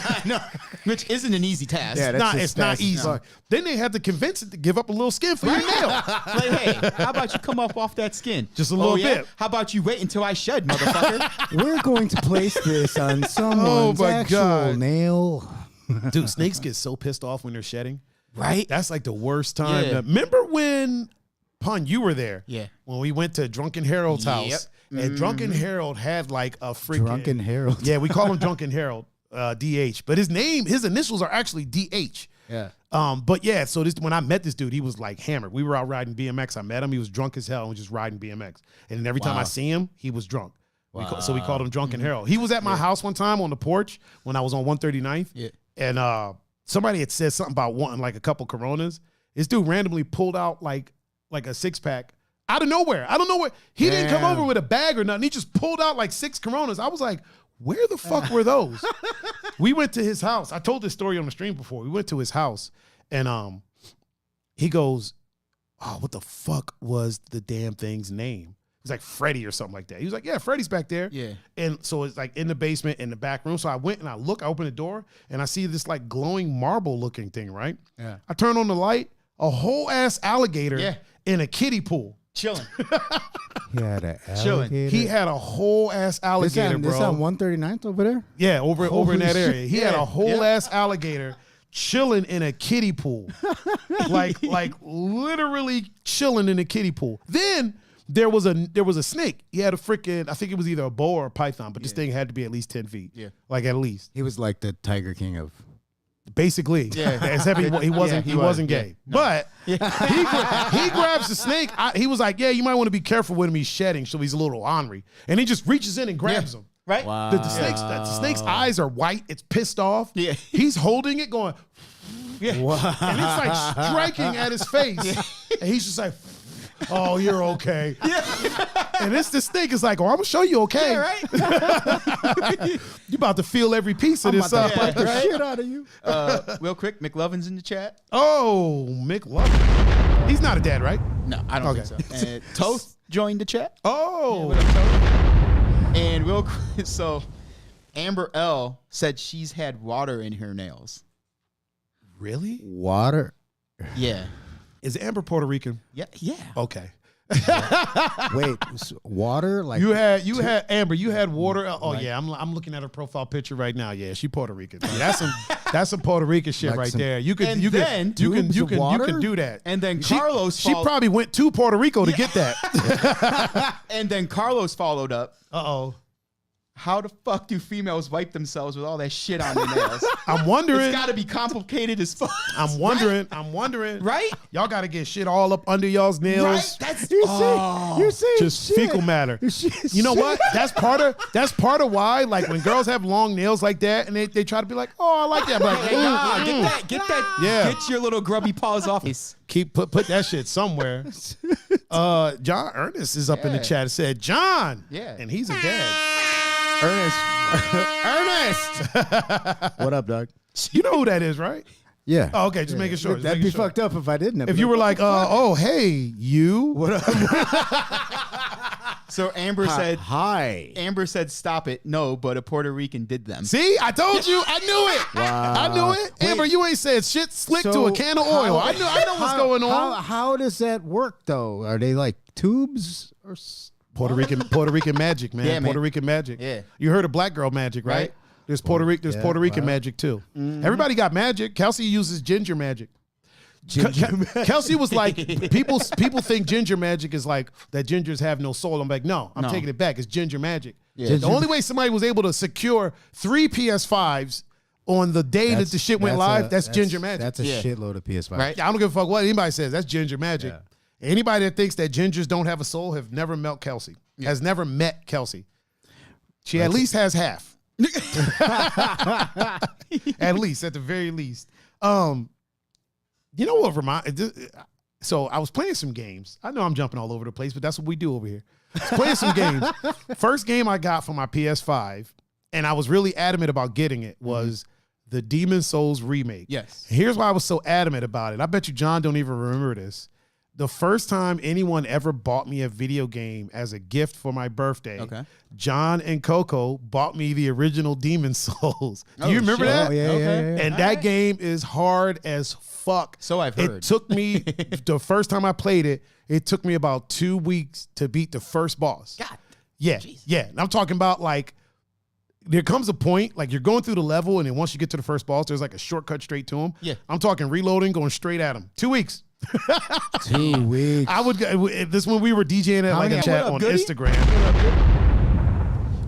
S2: Which isn't an easy task.
S3: Yeah,
S1: It's not easy.
S3: fuck.
S1: Then they had to convince it to give up a little skin for your nail.
S2: Like, hey, how about you come up off that skin?
S1: Just a little bit.
S2: How about you wait until I shed, motherfucker?
S3: We're going to place this on someone's
S1: my
S3: actual
S1: God.
S3: nail.
S1: Dude, snakes get so pissed off when they're shedding.
S2: Right?
S1: That's like the worst time.
S2: Yeah.
S1: Remember when, Pun, you were there?
S2: Yeah.
S1: When we went to Drunken Harold's
S2: Yep.
S1: house. And Drunken Harold had like a freaking...
S3: Drunken Harold.
S1: Yeah, we call him Drunken Harold, DH. But his initials are actually DH.
S3: Yeah.
S1: But yeah, so when I met this dude, he was like hammered. We were out riding BMX. I met him. He was drunk as hell and was just riding BMX. And then every time I see him, he was drunk. So we called him Drunken Harold. He was at my house one time on the porch when I was on 139th.
S2: Yeah.
S1: And somebody had said something about wanting like a couple Coronas. This dude randomly pulled out like a 6-pack out of nowhere. I don't know where. He didn't come over with a bag or nothing. He just pulled out like 6 Coronas. I was like, where the fuck were those? We went to his house. I told this story on the stream before. We went to his house and he goes, oh, what the fuck was the damn thing's name? It was like Freddie or something like that. He was like, yeah, Freddie's back there.
S2: Yeah.
S1: And so it's like in the basement, in the back room. So I went and I opened the door and I see this like glowing marble looking thing, right?
S3: Yeah.
S1: I turn on the light, a whole ass alligator
S2: Yeah.
S1: in a kiddie pool.
S2: Chilling.
S3: He had an
S2: Chilling.
S3: alligator.
S1: He had a whole ass alligator,
S3: This
S1: bro.
S3: on 139th over there?
S1: Yeah, over in
S3: Holy
S1: that
S3: shit.
S1: area. He had a whole ass alligator chilling in a kiddie pool. like literally chilling in a kiddie pool. Then there was a snake. He had a freaking, I think it was either a boa or a python, but this thing had to be at least 10 feet.
S2: Yeah.
S1: Like at least.
S3: He was like the Tiger King of...
S1: Basically.
S2: Yeah.
S1: Except he wasn't
S2: he was.
S1: gay.
S2: Yeah.
S1: But he grabs the snake. He was like, yeah, you might want to be careful with him. He's shedding, so he's a little ornery. And he just reaches in and grabs him.
S2: Right?
S3: Wow.
S1: The snake's eyes are white. It's pissed off.
S2: Yeah.
S1: He's holding it going,
S2: Yeah.
S3: Wow.
S1: and it's like striking at his face. And he's just like, oh, you're okay. And the snake is like, oh, I'm going to show you okay.
S2: Yeah, right?
S1: You about to feel every piece of
S3: I'm
S1: this.
S3: about to bite the
S2: right?
S3: shit out of you.
S2: Real quick, McLovin's in the chat.
S1: Oh, McLovin. He's not a dad, right?
S2: No, I don't think so. And Toast joined the chat.
S1: Oh.
S2: What up, Toast? And real quick, so Amber L said she's had water in her nails.
S1: Really?
S3: Water.
S2: Yeah.
S1: Is Amber Puerto Rican?
S2: Yeah. Yeah.
S1: Okay.
S3: Wait, water? Like
S1: You had Amber. You had water. Oh yeah, I'm looking at her profile picture right now. Yeah, she Puerto Rican. Yeah, that's some Puerto Rican shit
S3: Like
S1: right
S3: some-
S1: there. You can
S2: And
S1: you
S2: then
S1: can do that.
S2: And then
S1: She-
S2: Carlos
S1: she probably went to Puerto Rico to get that.
S2: and then Carlos followed up.
S1: Uh-oh.
S2: How the fuck do females wipe themselves with all that shit on their nails?
S1: I'm wondering.
S2: It's got to be complicated as fuck.
S1: I'm wondering.
S2: Right?
S1: Y'all got to get shit all up under y'all's nails.
S2: Right? That's
S3: you see,
S1: Just
S3: shit.
S1: fecal matter. You know what? That's part of why, like when girls have long nails like that and they try to be like, oh, I like that. I'm like,
S2: Hey, nah, get that.
S1: Yeah.
S2: Get your little grubby paws off.
S1: put that shit somewhere. John Ernest is up in the
S2: Yeah.
S1: chat. It said, John.
S2: Yeah.
S1: And he's a dad.
S3: Ernest. What up, dog?
S1: You know who that is, right?
S3: Yeah.
S1: Oh, okay, just making sure. just
S3: That'd
S1: making
S3: be
S1: sure.
S3: fucked up if I didn't.
S1: If you were like, oh, hey, you.
S3: what up?
S2: So Amber said,
S3: Hi.
S2: Amber said, stop it. No, but a Puerto Rican did them.
S1: See, I told you. I knew it.
S3: Wow.
S1: I knew it. Amber, you ain't said shit slick to a can of oil. I know what's going on.
S3: How does that work, though? Are they like tubes or?
S1: Puerto Rican magic, man.
S2: Yeah, man.
S1: Puerto Rican magic.
S2: Yeah.
S1: You heard of black girl magic, right?
S2: Right.
S1: There's Puerto Rican magic too. Everybody got magic. Kelsey uses ginger magic. Kelsey was like, people think ginger magic is like that gingers have no soul. I'm like, no, I'm taking it back. It's ginger magic.
S2: Yeah.
S1: The only way somebody was able to secure 3 PS5s on the day that the shit went live, that's ginger magic.
S3: That's a
S2: Yeah.
S3: shitload of PS5.
S2: Right?
S1: I don't give a fuck what anybody says. That's ginger magic.
S3: Yeah.
S1: Anybody that thinks that gingers don't have a soul have never met Kelsey. Has never met Kelsey. She at least has half. At least, at the very least. You know what so I was playing some games. I know I'm jumping all over the place, but that's what we do over here. Playing some games. First game I got for my PS5, and I was really adamant about getting it, was the Demon Souls remake.
S2: Yes.
S1: Here's why I was so adamant about it. I bet you John don't even remember this. the first time anyone ever bought me a video game as a gift for my birthday,
S2: Okay.
S1: John and Coco bought me the original Demon Souls. Do you remember
S2: shit.
S1: that?
S3: Oh, yeah.
S1: And that game is hard as fuck.
S2: So I've heard.
S1: It took me, the first time I played it, it took me about 2 weeks to beat the first boss.
S2: God.
S1: Yeah, yeah. And I'm talking about like, there comes a point, like you're going through the level, and then once you get to the first boss, there's like a shortcut straight to him.
S2: Yeah.
S1: I'm talking reloading, going straight at him. 2 weeks.
S3: 2 weeks.
S1: I would, this when we were DJing at like a chat on
S2: Goody?
S1: Instagram.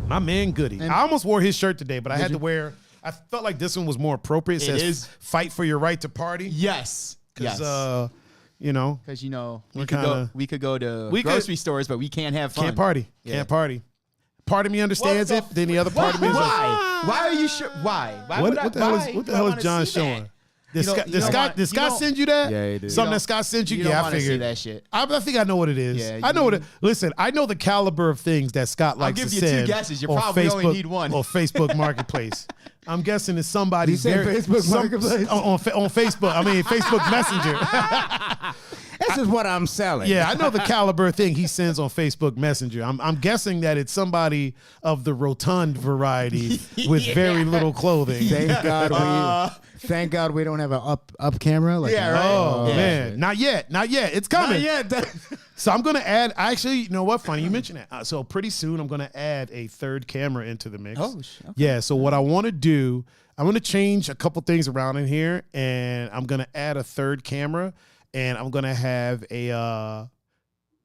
S1: My man Goody. I almost wore his shirt today, but I had to wear, I felt like this one was more appropriate. It says,
S2: is.
S1: fight for your right to party.
S2: Yes.
S1: Because,
S2: Yes.
S1: You know,
S2: Because, you know,
S1: We're
S2: we could go to
S1: we could-
S2: grocery stores, but we can't have fun.
S1: can't party.
S2: Yeah.
S1: Can't party. Part of me understands it, then the other part of me is like,
S2: Why? Why are you sure? Why? Why
S1: what,
S2: would I,
S1: what the hell
S2: why
S1: is, what the
S2: would I
S1: hell is
S2: wanna
S1: John
S2: see that?
S1: showing? Did
S2: You don't-
S1: Scott,
S2: you
S1: did
S2: don't
S1: Scott,
S2: want-
S1: did
S2: you
S1: Scott
S2: don't-
S1: send you that?
S3: Yeah, he did.
S1: Something
S2: You
S1: that Scott sent you?
S2: You
S1: Yeah,
S2: don't
S1: I
S2: want to see
S1: figured.
S2: that shit.
S1: I think I know what it is.
S2: Yeah,
S1: I know what
S2: you-
S1: it. Listen, I know the caliber of things that Scott likes
S2: give
S1: to
S2: you two
S1: send.
S2: guesses. You
S1: on
S2: probably only
S1: Facebook-
S2: need one.
S1: Or Facebook Marketplace. I'm guessing it's somebody.
S3: You say Facebook Marketplace?
S1: on Facebook. I mean Facebook Messenger.
S3: This is what I'm selling.
S1: Yeah, I know the caliber thing he sends on Facebook Messenger. I'm guessing that it's somebody of the rotund variety with very little clothing.
S3: Thank God we don't have an up camera. Like,
S2: Yeah, right.
S1: Oh
S2: Yeah.
S1: man, not yet. It's coming.
S3: Not yet.
S1: So I'm gonna add. Actually, you know what? Funny you mentioned that. So pretty soon I'm gonna add a third camera into the mix.
S2: Oh, okay.
S1: Yeah. So what I want to do, I'm gonna change a couple things around in here, and I'm gonna add a third camera, and I'm gonna have a.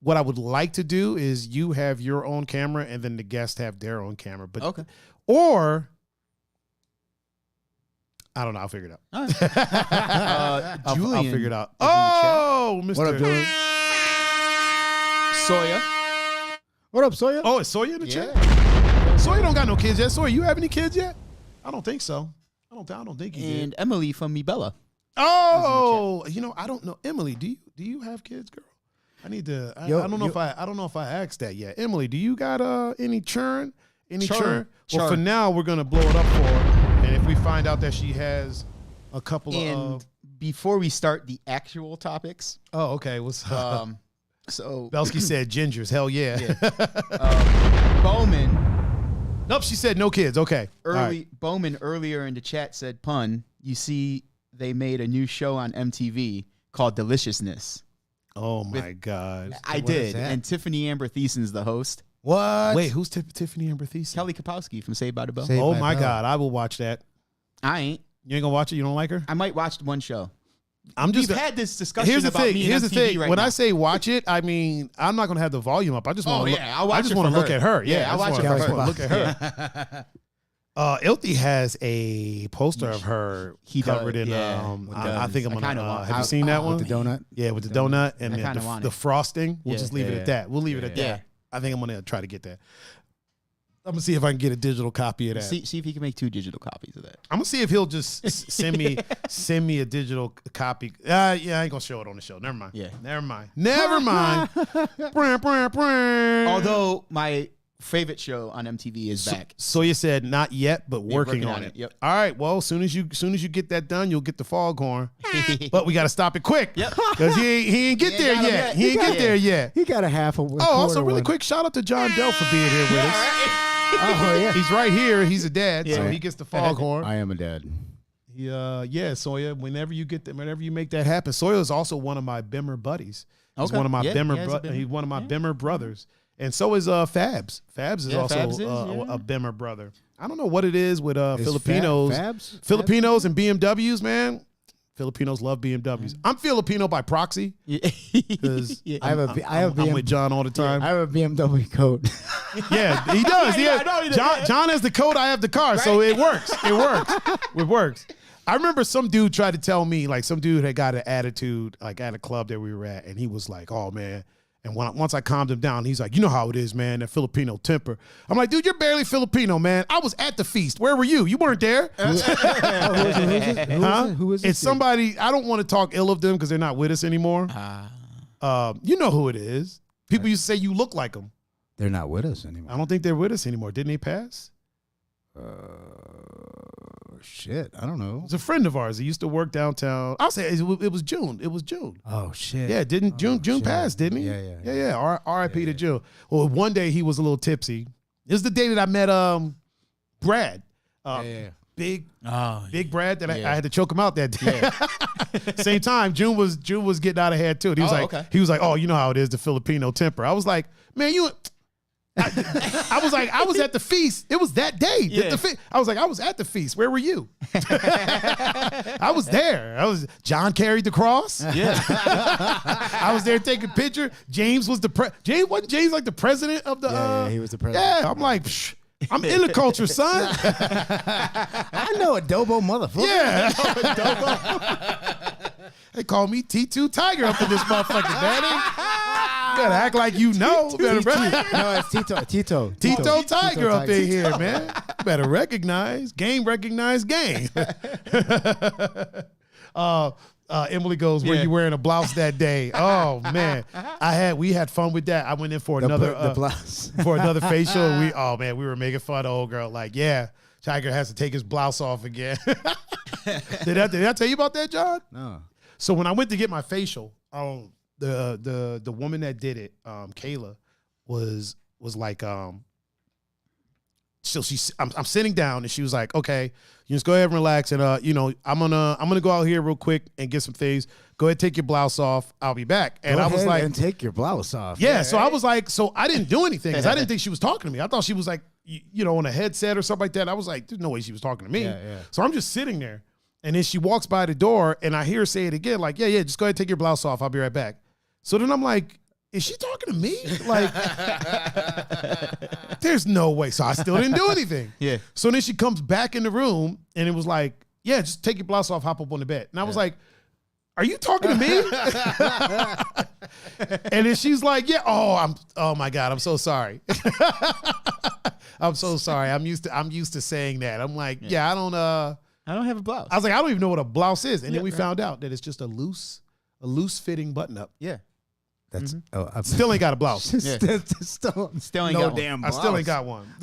S1: What I would like to do is you have your own camera, and then the guests have their own camera. But
S2: Okay.
S1: or I don't know. I'll figure it out.
S2: All right.
S1: I'll
S2: Julian
S1: figure it out.
S2: is in the chat.
S1: Oh, Mr.
S3: What up, Julian?
S2: Sawyer.
S3: What up, Sawyer?
S1: Oh, is Sawyer in the chat?
S2: Yeah.
S1: Sawyer don't got no kids yet. Sawyer, you have any kids yet? I don't think so. I don't think you
S2: And
S1: did.
S2: Emily from Me Bella.
S1: Oh, you know, I don't know. Emily, do you have kids, girl? I need to. I don't know if I asked that yet. Emily, do you got any churn? Any churn? Well, for now, we're gonna blow it up for her, and if we find out that she has a couple
S2: And
S1: of.
S2: before we start the actual topics,
S1: Oh, okay. What's up?
S2: so
S1: Belsky said gingers. Hell yeah.
S2: Bowman
S1: Nope, she said no kids. Okay. All right.
S2: Bowman earlier in the chat said, "Pun, you see, they made a new show on MTV called Deliciousness."
S1: Oh my God.
S2: I
S3: What is
S2: did,
S3: that?
S2: and Tiffany Amber Thiessen's the host.
S3: What?
S1: Wait, who's Tiffany Amber Thiessen?
S2: Kelly Kapowski from Saved by the Bell.
S3: Saved
S1: Oh
S3: by
S1: my
S3: Bell.
S1: God, I will watch that.
S2: I ain't.
S1: You ain't gonna watch it? You don't like her?
S2: I might watch one show.
S1: I'm just.
S2: We've had this discussion
S1: Here's the
S2: about
S1: thing.
S2: me
S1: Here's
S2: and
S1: the
S2: MTV
S1: thing.
S2: right
S1: When
S2: now.
S1: I say watch it, I mean I'm not gonna have the volume up. I just want to.
S2: I'll watch
S1: I just
S2: it
S1: want
S2: for
S1: to look
S2: her.
S1: at her.
S2: Yeah, I'll watch it for her.
S1: Look at her. Ilty has a poster of her
S2: He
S1: covered
S2: does,
S1: in.
S2: yeah.
S1: I think I'm
S2: I
S1: gonna.
S2: kinda want-
S1: Have you seen that one?
S3: With the donut?
S1: Yeah, with the donut and
S2: I
S1: then
S2: kinda want
S1: the
S2: it.
S1: frosting. We'll
S2: Yeah,
S1: just leave it
S3: yeah,
S1: at that. We'll leave it at
S2: yeah.
S1: that. I think I'm gonna try to get that. I'm gonna see if I can get a digital copy of that.
S2: See if he can make 2 digital copies of that.
S1: I'm gonna see if he'll just send me a digital copy. Yeah, I ain't gonna show it on the show. Never mind.
S2: Yeah.
S1: Never mind. Brr, brr, brr.
S2: Although my favorite show on MTV is back.
S1: So you said not yet, but working on it.
S2: Yep.
S1: All right. Well, as soon as you get that done, you'll get the foghorn. But we got to stop it quick.
S2: Yep.
S1: Because he ain't get there
S2: got him
S1: yet.
S2: yet.
S1: He ain't
S2: Yeah.
S1: get there yet.
S3: He got a half a
S1: Oh, also really quick shout out to JonDoe for being here with us.
S3: Oh, yeah.
S1: He's right here. He's a dad, so
S2: Yeah.
S1: he gets the foghorn.
S3: I am a dad.
S1: Yeah, Sawyer. Whenever you make that happen, Sawyer is also one of my Bimmer buddies. He's
S2: Okay.
S1: one of my
S2: Yeah,
S1: Bimmer.
S2: he has a Bimmer.
S1: He's one of my Bimmer brothers, and so is Fabs. Fabs is
S2: Yeah,
S1: also
S2: Fabs is, yeah.
S1: a Bimmer brother. I don't know what it is with Filipinos,
S3: Fabs?
S1: Filipinos and BMWs, man. Filipinos love BMWs. I'm Filipino by proxy because I'm with John all the time.
S3: I have a BMW coat.
S1: Yeah, he does.
S2: Yeah, I know he does.
S1: John has the code, I have the car, so it works. It works. I remember some dude tried to tell me, like some dude had got an attitude, like at a club that we were at, and he was like, "Oh man." And once I calmed him down, he's like, "You know how it is, man, that Filipino temper." I'm like, "Dude, you're barely Filipino, man. I was at the feast. Where were you? You weren't there."
S3: Who is it?
S1: It's somebody, I don't want to talk ill of them because they're not with us anymore. You know who it is. People used to say you look like them.
S3: They're not with us anymore.
S1: I don't think they're with us anymore. Didn't they pass?
S3: shit. I don't know.
S1: It's a friend of ours. He used to work downtown. I'll say it was June. It was June.
S3: Oh shit.
S1: Yeah, didn't June
S3: shit.
S1: passed, didn't he?
S3: Yeah.
S1: R.I.P. to June. Well, one day he was a little tipsy. This is the day that I met Brad. Big Brad that I had to choke him out that day. Yeah. Same time, June was getting out of hand too. And he was like, oh, you know how it is, the Filipino temper. I was like, man, I was like, I was at the feast. It was that day.
S2: Yeah.
S1: I was like, I was at the feast. Where were you? I was there. John carried the cross.
S2: Yeah.
S1: I was there taking a picture. James was wasn't James like the president of the
S3: Yeah, he was the president.
S1: Yeah, I'm like, psh, I'm in the culture, son.
S3: I know adobo motherfucker.
S1: Yeah. They call me T2 Tiger up in this motherfucker, daddy. Better act like you know. Better
S3: No, it's Tito.
S1: Tito Tiger up in here, man. Better recognize game. Emily goes, were you wearing a blouse that day? Oh man, we had fun with that. I went in for another
S3: blouse
S1: for another facial. And we were making fun of the old girl. Like, yeah, Tiger has to take his blouse off again. Did I tell you about that, John?
S3: No.
S1: So when I went to get my facial, the woman that did it, Kayla, was like, so I'm sitting down and she was like, okay, you just go ahead and relax and I'm gonna go out here real quick and get some things. Go ahead, take your blouse off. I'll be back. And I was like,
S3: and take your blouse off.
S1: Yeah. So I was like, so I didn't do anything because I didn't think she was talking to me. I thought she was like, on a headset or something like that. I was like, there's no way she was talking to me.
S3: Yeah.
S1: So I'm just sitting there. And then she walks by the door and I hear her say it again, like, yeah, just go ahead, take your blouse off. I'll be right back. So then I'm like, is she talking to me? Like, there's no way. So I still didn't do anything.
S2: Yeah.
S1: So then she comes back in the room and it was like, yeah, just take your blouse off, hop up on the bed. And I was like, are you talking to me? And then she's like, yeah, oh my God, I'm so sorry. I'm so sorry. I'm used to saying that. I'm like, I don't
S2: have a blouse.
S1: I was like, I don't even know what a blouse is. And then we found out that it's just a loose fitting button up.
S2: Yeah.
S3: That's
S1: Still ain't got a blouse.
S2: Still ain't
S3: no
S2: got
S3: damn
S2: one.
S3: blouse.
S1: I still ain't got one.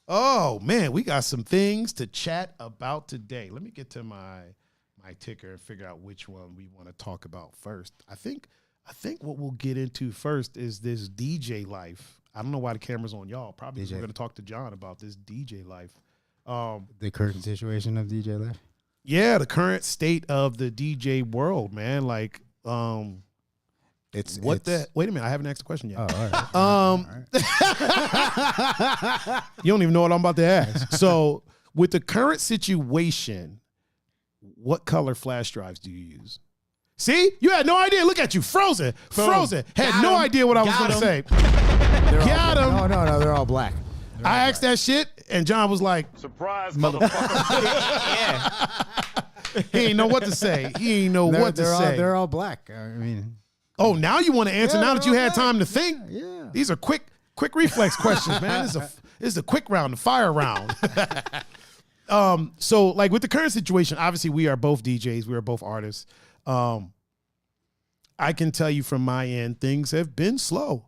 S1: Oh man, we got some things to chat about today. Let me get to my ticker and figure out which one we want to talk about first. I think what we'll get into first is this DJ life. I don't know why the camera's on y'all. Probably we're going to talk to John about this DJ life.
S3: The current situation of DJ life.
S1: Yeah, the current state of the DJ world, man. Like, wait a minute, I haven't asked the question yet.
S3: Oh, all right.
S1: You don't even know what I'm about to ask. So, with the current situation, what color flash drives do you use? See, you had no idea. Look at you, frozen. Had no idea what I was going to say. Got him.
S3: No, they're all black.
S1: I asked that shit, and John was like,
S4: surprise, motherfucker.
S1: He ain't know what to say. He ain't know what to say.
S3: They're all black. I mean,
S1: oh, now you want to answer now that you had time to think?
S3: Yeah.
S1: These are quick reflex questions, man. This is a quick round, the fire round. So like with the current situation, obviously we are both DJs, we are both artists. I can tell you from my end, things have been slow.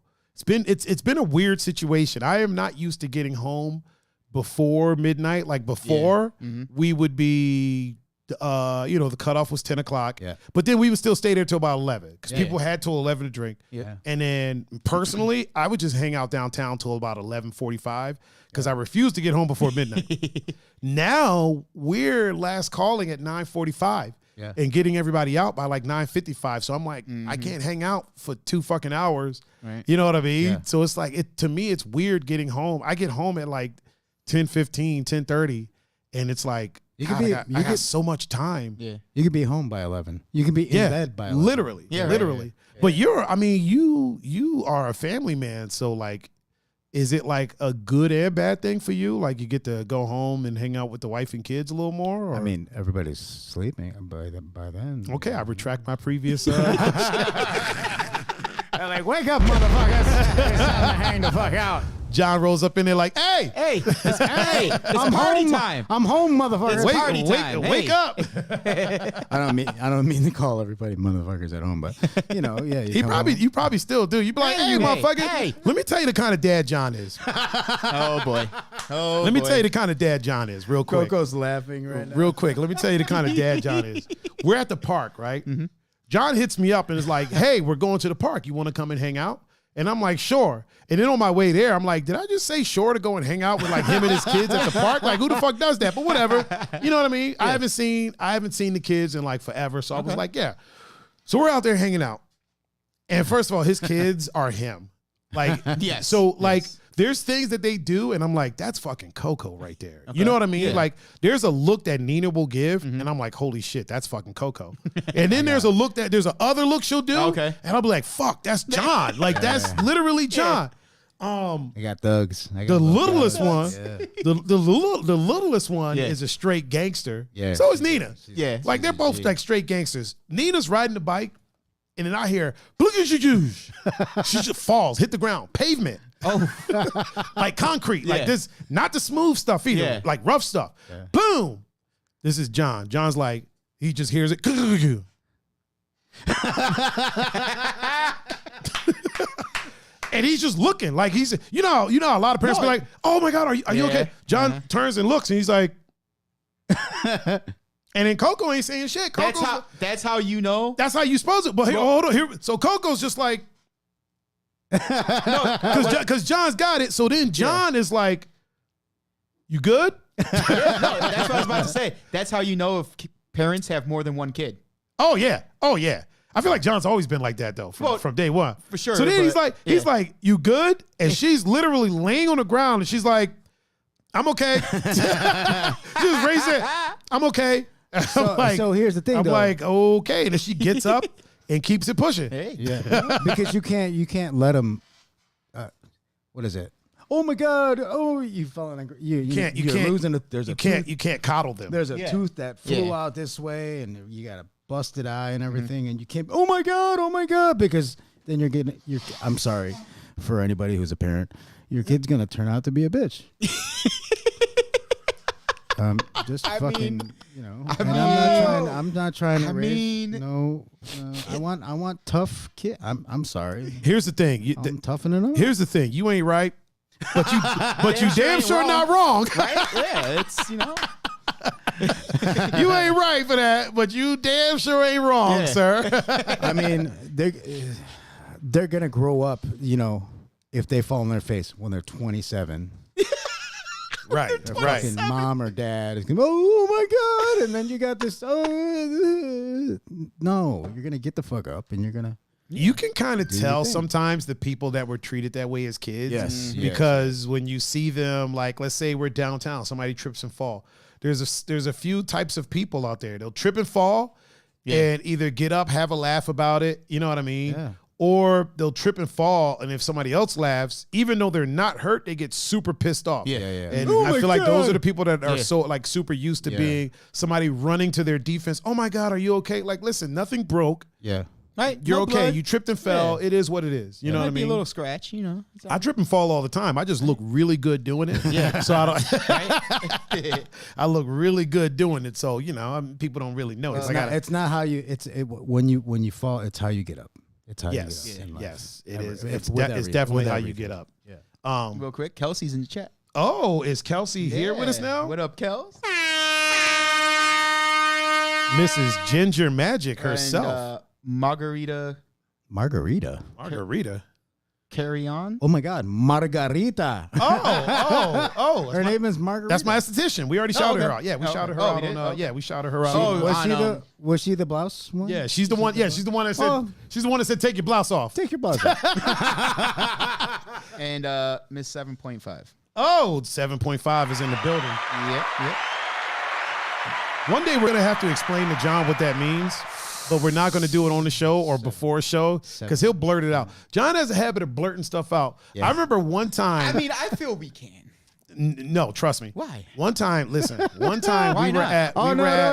S1: It's been a weird situation. I am not used to getting home before midnight. Like before, we would be, the cutoff was 10 o'clock.
S3: Yeah.
S1: But then we would still stay there till about 11 because people had till 11 to drink.
S3: Yeah.
S1: And then personally, I would just hang out downtown till about 11:45 because I refused to get home before midnight. Now we're last calling at 9:45.
S3: Yeah.
S1: And getting everybody out by like 9:55. So I'm like, I can't hang out for 2 fucking hours.
S2: Right.
S1: You know what I mean?
S3: Yeah.
S1: So it's like, to me, it's weird getting home. I get home at like 10:15, 10:30, and it's like, I got so much time.
S2: Yeah.
S3: you can be home by 11. You can be in bed by 11.
S1: Literally.
S2: Yeah,
S1: literally.
S3: right.
S1: But you are a family man. So like, is it like a good and bad thing for you? Like you get to go home and hang out with the wife and kids a little more? Or?
S3: I mean, everybody's sleeping by then.
S1: Okay, I retract my previous.
S3: They're like, wake up, motherfuckers. It's time to hang the fuck out.
S1: John rolls up in there like, hey,
S2: Hey, it's
S3: I'm
S2: party
S3: home.
S2: time.
S3: I'm home, motherfucker.
S2: It's party time.
S1: wake
S2: Hey.
S1: up.
S3: I don't mean to call everybody motherfuckers at home, but you know, yeah.
S1: You probably still do. You be like, hey, motherfucker,
S2: hey.
S1: let me tell you the kind of dad John is.
S2: Oh boy. Oh.
S1: Let me tell you the kind of dad John is, real quick.
S3: Coco's laughing right now.
S1: Real quick. Let me tell you the kind of dad John is. We're at the park, right?
S2: Mm-hmm.
S1: John hits me up and is like, hey, we're going to the park. You want to come and hang out? And I'm like, sure. And then on my way there, I'm like, did I just say sure to go and hang out with like him and his kids at the park? Like, who the fuck does that? But whatever. You know what I mean? Yeah. I haven't seen the kids in like forever. So I was like, yeah. So we're out there hanging out. And first of all, his kids are him. Like,
S2: Yes.
S1: So like, there's things that they do, and I'm like, that's fucking Coco right there. You know what I mean?
S2: Yeah.
S1: Like, there's a look that Nina will give, and I'm like, holy shit, that's fucking Coco. And then there's a other look she'll do,
S2: Okay.
S1: and I'll be like, fuck, that's John. Like, that's literally John.
S3: I got thugs.
S1: The littlest one,
S3: Yeah.
S1: the littlest one is a straight gangster.
S3: Yeah.
S1: So is Nina.
S2: Yeah.
S1: Like, they're both like straight gangsters. Nina's riding the bike, and then I hear, she just falls, hit the ground, pavement. Oh, like concrete, like this, not the smooth stuff either,
S2: Yeah.
S1: like rough stuff. Yeah. Boom. This is John. John's like, he just hears it. And he's just looking like he's, you know, a lot of parents be like, oh my God, are you okay? John turns and looks and he's like, and then Coco ain't saying shit.
S2: That's how you know.
S1: That's how you supposed to. But here, hold on. Here, so Coco's just like, no, because John's got it. So then John is like, you good?
S2: No, that's what I was about to say. That's how you know if parents have more than one kid.
S1: Oh yeah. I feel like John's always been like that though, from day one.
S2: For sure.
S1: So then he's like, you good? And she's literally laying on the ground and she's like, I'm okay. Just raise it. I'm okay.
S3: So here's the thing,
S1: I'm
S3: though.
S1: like, okay. And then she gets up and keeps it pushing.
S2: Hey.
S3: Yeah, because you can't let them. What is it? Oh my God! Oh, you falling. You're losing. You
S1: can't coddle them.
S3: There's a tooth that flew out this way, and you got a busted eye and everything, and you can't. Oh my God! Because then I'm sorry for anybody who's a parent. Your kid's gonna turn out to be a bitch. I'm not trying to raise. No, I want tough kid. I'm sorry.
S1: Here's the thing.
S3: I'm toughening up.
S1: Here's the thing. You ain't right, but you damn sure not wrong.
S2: Right? Yeah, it's, you know.
S1: You ain't right for that, but you damn sure ain't wrong, sir.
S3: I mean, they're gonna grow up, you know, if they fall on their face when they're 27.
S1: Right.
S3: Their fucking mom or dad is going, oh my God, and then you got this. No, you're gonna get the fuck up, and you're gonna.
S1: You can kind of tell sometimes the people that were treated that way as kids.
S3: Yes.
S1: Because when you see them, like, let's say we're downtown, somebody trips and fall. There's a few types of people out there. They'll trip and fall and either get up, have a laugh about it. You know what I mean?
S3: Yeah.
S1: Or they'll trip and fall, and if somebody else laughs, even though they're not hurt, they get super pissed off.
S3: Yeah.
S1: And I feel like those are the people that are so like super used to being somebody running to their defense. Oh my God, are you okay? Like, listen, nothing broke.
S3: Yeah.
S2: Right?
S1: You're
S2: No
S1: okay.
S2: blood.
S1: You tripped and fell. It is what it is. You know what I
S2: Might be
S1: mean?
S2: a little scratch, you know.
S1: I trip and fall all the time. I just look really good doing it. Yeah. So I don't. I look really good doing it. So people don't really know.
S3: It's not how you. When you fall. It's how you get up. It's how
S1: yes,
S3: you get up in life.
S1: yes, it is.
S3: It's
S1: It's definitely how you
S3: everything.
S1: get up.
S3: Yeah.
S2: Real quick, Kelsey's in the chat.
S1: Oh, is Kelsey here with us now?
S2: What up, Kels?
S1: Mrs. Ginger Magic herself.
S2: And, Margarita Carry On.
S3: Oh my God, Margarita.
S1: Oh.
S3: Her name is Margarita.
S1: That's my esthetician. We already shouted her out. Yeah, we shouted her out.
S2: we did?
S1: Yeah, we shouted her out.
S3: Was she the blouse one?
S1: Yeah, she's the one. Yeah, she's the one that said. She's the one that said, "Take your blouse off."
S3: Take your blouse off.
S2: And Miss 7.5.
S1: Oh, 7.5 is in the building.
S2: Yep.
S1: One day we're gonna have to explain to John what that means, but we're not gonna do it on the show or before a show because he'll blurt it out. John has a habit of blurting stuff out. Yeah. I remember one time.
S2: I mean, I feel we can.
S1: No, trust me.
S2: Why?
S1: One time, listen. One time
S2: Why
S1: we were
S2: not?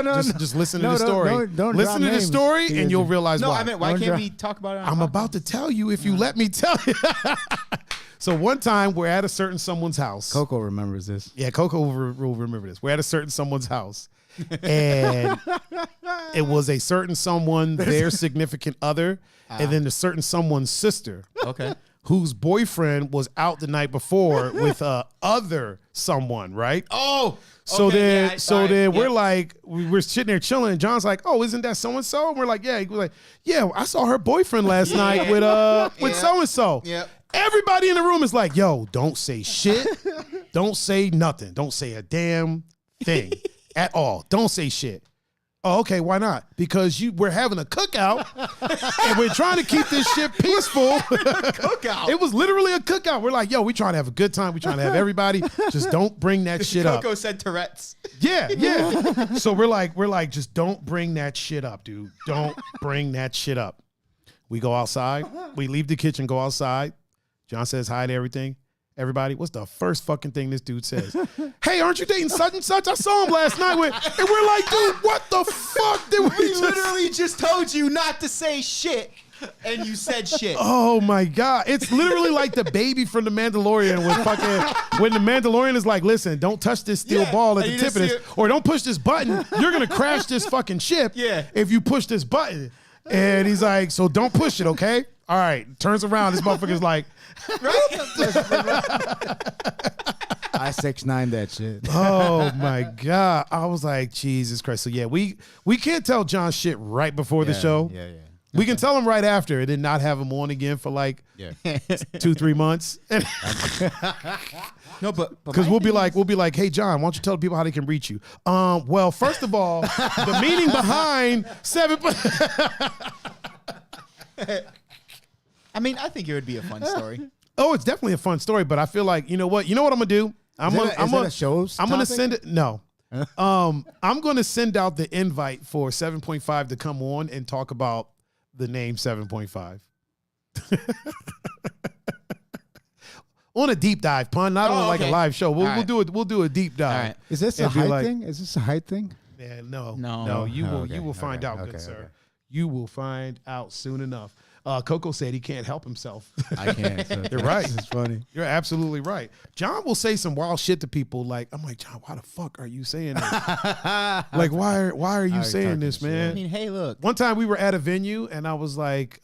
S1: at. Just listen to the story.
S3: Don't
S1: listen to the
S3: names.
S1: story, and you'll realize
S2: No,
S1: why.
S2: I mean, why can't we talk about it?
S1: I'm about to tell you if you let me tell you. So one time we're at a certain someone's house.
S3: Coco remembers this.
S1: Yeah, Coco will remember this. We're at a certain someone's house, and it was a certain someone, their significant other, and then a certain someone's sister.
S2: Okay.
S1: Whose boyfriend was out the night before with other someone, right?
S2: Oh.
S1: So
S2: okay,
S1: then we're like, we're sitting there chilling, and John's like, "Oh, isn't that so and so?" And we're like, "Yeah." He was like, "Yeah, I saw her boyfriend last night with so and so."
S2: Yep.
S1: Everybody in the room is like, "Yo, don't say shit. Don't say nothing. Don't say a damn thing at all. Don't say shit." Oh, okay, why not? Because we're having a cookout and we're trying to keep this shit peaceful.
S2: Cookout.
S1: It was literally a cookout. We're like, yo, we trying to have a good time. We trying to have everybody. Just don't bring that shit up.
S2: Coco said Tourette's.
S1: Yeah. So we're like, just don't bring that shit up, dude. Don't bring that shit up. We go outside. We leave the kitchen, go outside. John says hi to everybody. What's the first fucking thing this dude says? Hey, aren't you dating such and such? I saw him last night. And we're like, dude, what the fuck did we
S2: Literally just told you not to say shit, and you said shit.
S1: Oh my God. It's literally like the baby from The Mandalorian when the Mandalorian is like, listen, don't touch this steel ball at the tip of this, or don't push this button. You're going to crash this fucking ship if you push this button. And he's like, so don't push it, okay? All right. Turns around. This motherfucker's like,
S3: I 6'9" that shit.
S1: oh my God. I was like, Jesus Christ. So yeah, we can't tell John shit right before the show.
S3: Yeah.
S1: We can tell him right after and then not have him on again for like 2-3 months.
S2: No, but
S1: because we'll be like, hey John, why don't you tell the people how they can reach you? Well, first of all, the meaning behind 7.
S2: I mean, I think it would be a fun story.
S1: Oh, it's definitely a fun story, but I feel like you know what I'm gonna do. I'm gonna send it. No, I'm gonna send out the invite for 7.5 to come on and talk about the name 7.5. On a deep dive, Pun, not on like a live show. We'll do a deep dive.
S2: All right.
S3: Is this a height thing? Is this a height thing?
S1: Yeah, no.
S2: No.
S1: You will find out, good sir. You will find out soon enough. Coco said he can't help himself.
S3: I can't. So
S1: You're right.
S3: It's funny.
S1: You're absolutely right. John will say some wild shit to people. Like, I'm like, John, why the fuck are you saying this? Like, why are you saying this, man?
S2: I mean, hey, look.
S1: One time we were at a venue and I was like,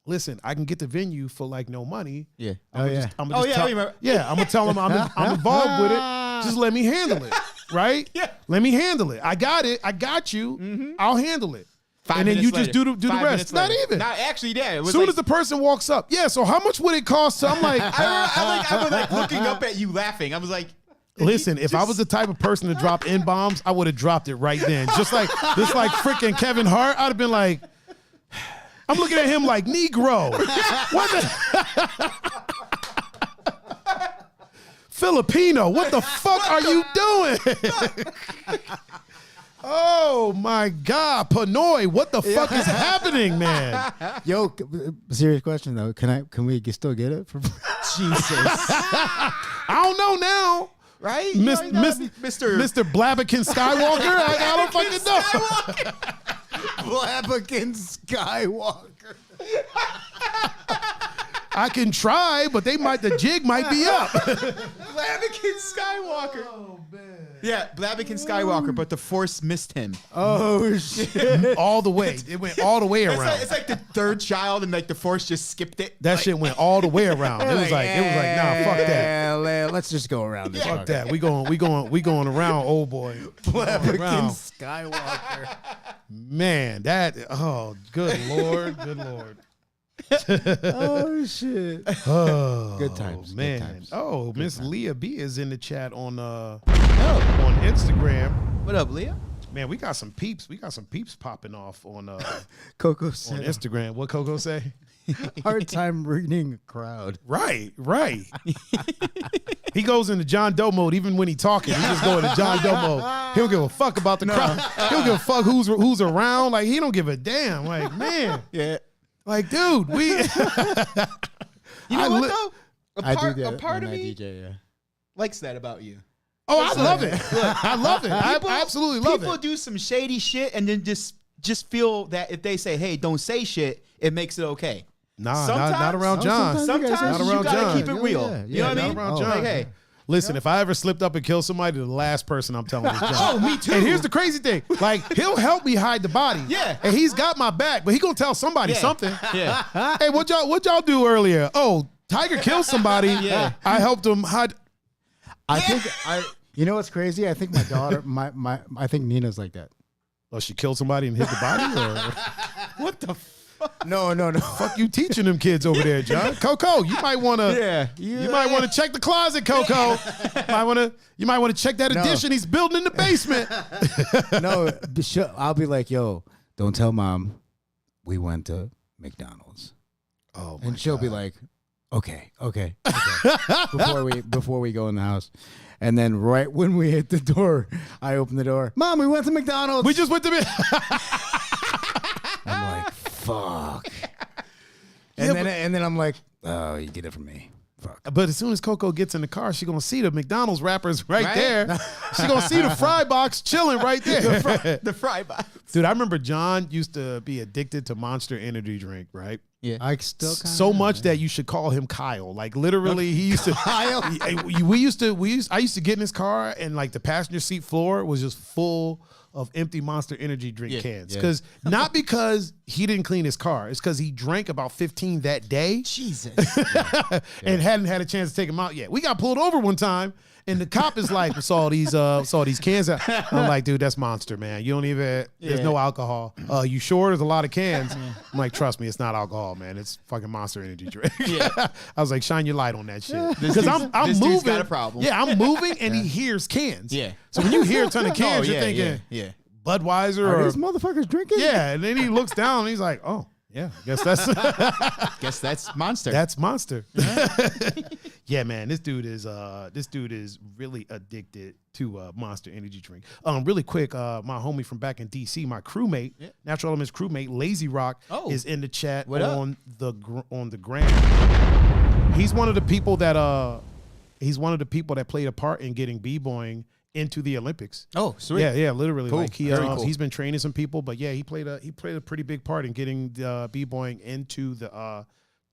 S1: listen, I can get the venue for like no money.
S2: Yeah.
S1: I'm gonna tell them I'm involved with it. Just let me handle it. Right?
S2: Yeah.
S1: Let me handle it. I got it. I got you.
S2: Mm-hmm.
S1: I'll handle it.
S2: 5
S1: and then
S2: minutes
S1: you just
S2: later.
S1: do the rest. Not even.
S2: Not actually, yeah. It was
S1: As soon
S2: like,
S1: as the person walks up, yeah. So how much would it cost? So I'm like,
S2: I was like looking up at you laughing. I was like,
S1: listen, if I was the type of person to drop N-bombs, I would have dropped it right then. Just like freaking Kevin Hart, I'd have been like, I'm looking at him like, Negro. What the? Filipino, what the fuck are you doing? Oh my God, Pinoy, what the fuck is happening, man?
S3: Yo, serious question though. Can we still get it?
S2: Jesus.
S1: I don't know now.
S2: Right?
S1: Mr. Blaviken Skywalker? I don't fucking know.
S3: Blaviken Skywalker.
S1: I can try, but the jig might be up.
S2: Blaviken Skywalker.
S1: Oh, man.
S2: Yeah, Blaviken Skywalker, but the Force missed him.
S3: Oh, shit.
S1: All the way. It went all the way around.
S2: It's like the third child and like the Force just skipped it.
S1: That shit went all the way around. It was like, nah, fuck that.
S3: Yeah, let's just go around this.
S1: Fuck that. We going around, old boy.
S3: Blaviken Skywalker.
S1: Man, good Lord. Good Lord.
S3: Oh shit!
S1: Oh,
S3: good times,
S1: man.
S3: Good times.
S1: Oh, Miss Leah B is in the chat on Instagram.
S2: What up, Leah?
S1: Man, we got some peeps. We got some peeps popping off on
S3: Coco
S1: on
S3: said,
S1: Instagram. What Coco say?
S3: hard time reading a crowd.
S1: Right. He goes into JonDoe mode even when he talking. He just go into JonDoe mode. He don't give a fuck about the crowd. He don't give a fuck who's around. Like he don't give a damn. Like man.
S3: Yeah.
S1: Like, dude, we.
S2: You know what though?
S3: I do that
S2: a part
S3: when
S2: of
S3: I
S2: me
S3: DJ, yeah.
S2: likes that about you.
S1: Oh, I love it. I love it. I absolutely love it.
S2: People do some shady shit and then just feel that if they say, "Hey, don't say shit," it makes it okay.
S1: Nah,
S5: Sometimes-
S1: not around
S3: Oh,
S1: John.
S3: sometimes you guys-
S5: Sometimes
S1: Not
S5: you
S1: around
S5: gotta
S1: John.
S5: keep it real.
S3: Yeah,
S5: You know what I
S1: not
S5: mean?
S1: around
S5: Oh,
S1: John.
S5: like, hey,
S1: Listen, if I ever slipped up and killed somebody, the last person I'm telling is John.
S5: Oh, me too.
S1: And here's the crazy thing. Like, he'll help me hide the body.
S5: Yeah.
S1: And he's got my back, but he gonna tell somebody
S5: Yeah.
S1: something.
S5: yeah.
S1: Hey, what y'all do earlier? Oh, Tiger killed somebody.
S5: Yeah.
S1: I helped him hide.
S3: You know what's crazy? I think my daughter, I think Nina's like that.
S1: Oh, she killed somebody and hid the body? Or
S5: What the fuck?
S3: No.
S1: fuck you teaching them kids over there, John? Coco, you might wanna you might want to check the closet, Coco. You might want to check that addition he's building in the basement.
S3: No, I'll be like, yo, don't tell mom we went to McDonald's.
S1: Oh, my
S3: And she'll be like, okay. before we go in the house. And then right when we hit the door, I open the door. Mom, we went to McDonald's.
S1: we just went to
S3: I'm like, fuck. And then I'm like, oh, you get it from me. Fuck.
S1: But as soon as Coco gets in the car, she gonna see the McDonald's wrappers right,
S5: Right?
S1: there. She gonna see the fry box chilling right there.
S5: The fry box.
S1: Dude, I remember John used to be addicted to Monster Energy drink, right?
S5: Yeah.
S3: I still kinda
S1: So much that you should call him Kyle. Like literally, he used to.
S3: Kyle?
S1: I used to get in his car and like the passenger seat floor was just full of empty Monster Energy drink cans. Because not because he didn't clean his car, it's because he drank about 15 that day.
S5: Jesus.
S1: And hadn't had a chance to take them out yet. We got pulled over one time, and the cop is like, saw these cans out. I'm like, dude, that's Monster, man. You don't even. There's no alcohol. You sure? There's a lot of cans. I'm like, trust me, it's not alcohol, man. It's fucking Monster Energy drink. I was like, shine your light on that shit, because I'm
S5: this
S1: moving.
S5: dude's got a problem.
S1: Yeah, I'm moving, and he hears cans.
S5: Yeah.
S1: So when you hear a ton of cans, you're thinking
S5: yeah.
S1: Budweiser
S3: Are
S1: or
S3: these motherfuckers drinking?
S1: yeah, and then he looks down, and he's like, oh. Yeah, I guess that's
S5: Guess that's Monster.
S1: That's Monster. Yeah, man, this dude is really addicted to Monster Energy drink. Really quick, my homie from back in DC, my crewmate, Natural Elements crewmate, Lazy Rock, is in the chat on the gram. He's one of the people that played a part in getting b-boying into the Olympics.
S5: Oh, sweet.
S1: Yeah, literally.
S5: Cool.
S1: Like
S5: Very cool.
S1: he's been training some people, but yeah, he played a pretty big part in getting the b-boying into the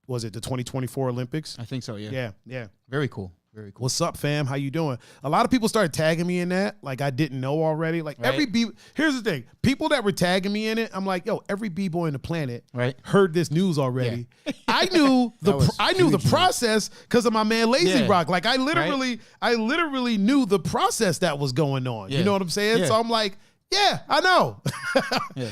S1: was it the 2024 Olympics?
S5: I think so, yeah.
S1: Yeah.
S5: Very cool. Very cool.
S1: What's up, fam? How you doing? A lot of people started tagging me in that, like I didn't know already. Like
S5: Right.
S1: here's the thing: people that were tagging me in it, I'm like, yo, every b-boy in the planet heard this news already. I knew the process because of my man Lazy Rock. Like I literally knew the process that was going on. You know what I'm saying?
S5: Yeah.
S1: So I'm like, yeah, I know.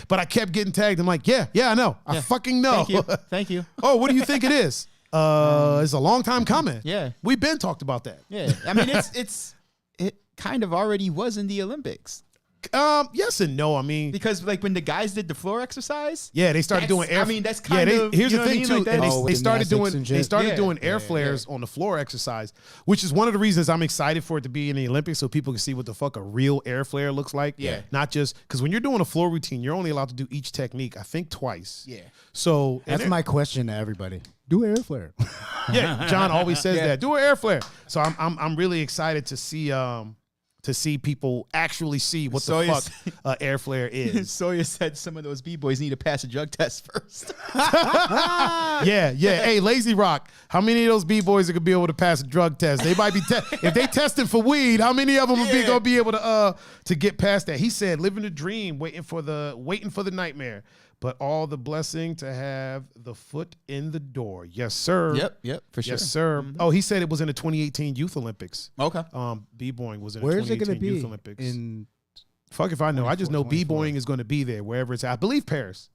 S1: But I kept getting tagged. I'm like, yeah, I know. I fucking know.
S5: Thank you.
S1: Oh, what do you think it is? It's a long time coming.
S5: Yeah.
S1: We've been talked about that.
S5: Yeah. I mean, it kind of already was in the Olympics.
S1: Yes and no. I mean,
S5: Because like when the guys did the floor exercise,
S1: yeah, they started doing air.
S5: I mean, that's kind of.
S1: Here's
S5: you
S1: the
S5: know
S1: thing
S5: what I mean?
S1: too.
S5: Like
S1: And
S5: that-
S3: Oh,
S1: they
S3: with
S1: started
S3: gymnastics
S1: doing
S3: and shit.
S1: they started
S5: Yeah.
S1: doing air flares on the floor exercise, which is one of the reasons I'm excited for it to be in the Olympics, so people can see what the fuck a real air flare looks like.
S5: Yeah.
S1: Not just because when you're doing a floor routine, you're only allowed to do each technique, I think, twice.
S5: Yeah.
S1: So
S3: That's my question to everybody. Do air flare.
S1: yeah. John always says that. Do an air flare. So I'm really excited to see people actually see what
S5: So
S1: the
S5: is-
S1: fuck air flare is.
S5: Sawyer said some of those b-boys need to pass a drug test first.
S1: Yeah. Hey, Lazy Rock, how many of those b-boys are gonna be able to pass a drug test? They might be if they tested for weed. How many of them are gonna be able to get past that? He said, living the dream, waiting for the nightmare, but all the blessing to have the foot in the door. Yes, sir.
S5: Yep, for sure.
S1: Yes, sir. Oh, he said it was in the 2018 Youth Olympics.
S5: Okay.
S1: B-boying was in the
S3: Where's it
S1: 2018
S3: going to be?
S1: Youth Olympics.
S3: In
S1: Fuck if I know. I just know
S3: 24.
S1: b-boying is going to be there wherever it's at. I believe Paris.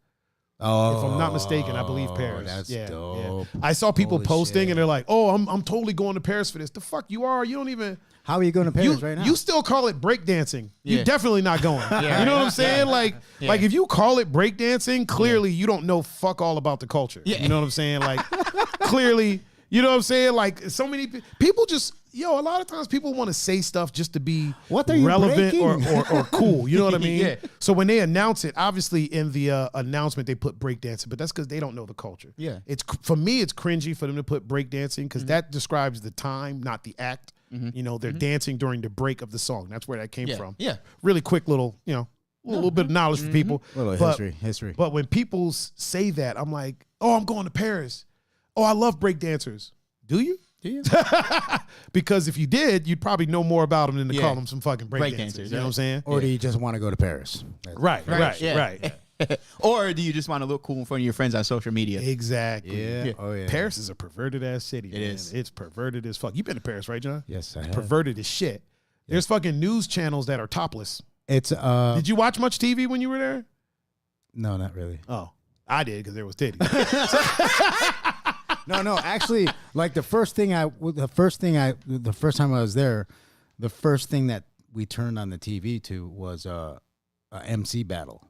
S3: Oh,
S1: If I'm not mistaken, I believe Paris.
S3: That's
S1: yeah,
S3: dope.
S1: Yeah. I saw people
S3: Holy
S1: posting
S3: shit.
S1: and they're like, "Oh, I'm totally going to Paris for this." The fuck you are? You don't even.
S3: How are you going to Paris
S1: You,
S3: right now?
S1: you still call it breakdancing.
S5: Yeah.
S1: You're definitely not going. You know what I'm saying? Like if you call it breakdancing, clearly you don't know fuck all about the culture.
S5: Yeah.
S1: You know what I'm saying? Like clearly, you know what I'm saying? Like so many people just a lot of times people want to say stuff just to be
S3: What are you
S1: relevant or
S3: breaking?
S1: cool. You know what I mean?
S5: Yeah.
S1: So when they announce it, obviously in the announcement they put breakdancing, but that's because they don't know the culture.
S5: Yeah.
S1: It's for me, it's cringy for them to put breakdancing because that describes the time, not the act. You know, they're dancing during the break of the song. That's where that came from.
S5: Yeah.
S1: Really quick little, little bit of knowledge for people.
S3: Little
S1: But-
S3: history.
S1: But when people say that, I'm like, oh, I'm going to Paris. Oh, I love break dancers. Do you?
S2: Do you?
S1: Because if you did, you'd probably know more about them than to
S2: Yeah.
S1: call them some fucking break
S2: Break
S1: dancers.
S2: dancers,
S1: You know what I'm saying?
S3: Or do you just want to go to Paris?
S1: Right.
S2: yeah. Or do you just want to look cool in front of your friends on social media?
S1: Exactly.
S3: Yeah. Oh, yeah.
S1: Paris is a perverted ass city.
S2: It is.
S1: It's perverted as fuck. You been to Paris, right, John?
S3: Yes, I have.
S1: Perverted as shit. There's fucking news channels that are topless.
S3: It's
S1: Did you watch much TV when you were there?
S3: no, not really.
S1: Oh, I did because there was titties.
S3: No, actually, like the first time I was there, the first thing that we turned on the TV to was a MC battle.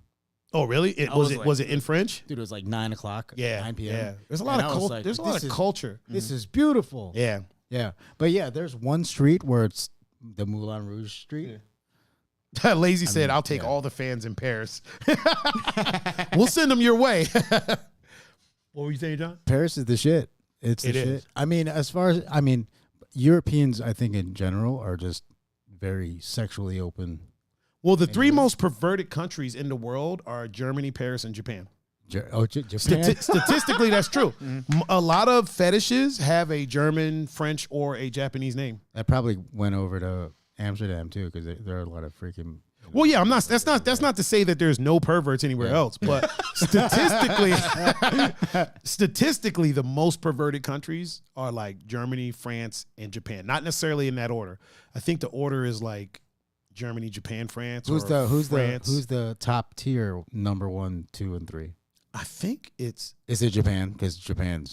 S1: Oh, really? It
S3: I
S1: was
S3: was
S1: it
S3: like-
S1: was it in French?
S3: Dude, it was like 9 o'clock.
S1: Yeah,
S3: 9 p.m.
S1: Yeah. There's a lot
S3: And I was
S1: of
S3: like,
S1: there's a lot
S3: this
S1: of
S3: is-
S1: culture.
S3: This is beautiful.
S1: Yeah.
S3: Yeah. But yeah, there's one street where it's the Moulin Rouge street.
S1: Lazy said, "I'll take
S3: yeah.
S1: all the fans in Paris. We'll send them your way." What were you saying, John?
S3: Paris is the shit. It's the
S1: It
S3: shit.
S1: is.
S3: I mean, as far as Europeans, I think in general are just very sexually open.
S1: Well, the three most perverted countries in the world are Germany, Paris, and Japan.
S3: Japan.
S1: Statistically, that's true. A lot of fetishes have a German, French, or a Japanese name.
S3: That probably went over to Amsterdam too, because there are a lot of freaking.
S1: Well, yeah, I'm not. That's not to say that there's no perverts anywhere else, but statistically, the most perverted countries are like Germany, France, and Japan. Not necessarily in that order. I think the order is like Germany, Japan, France.
S3: Who's
S1: or France.
S3: the top tier number 1, 2, and 3?
S1: I think it's
S3: Is it Japan? Because
S1: Japan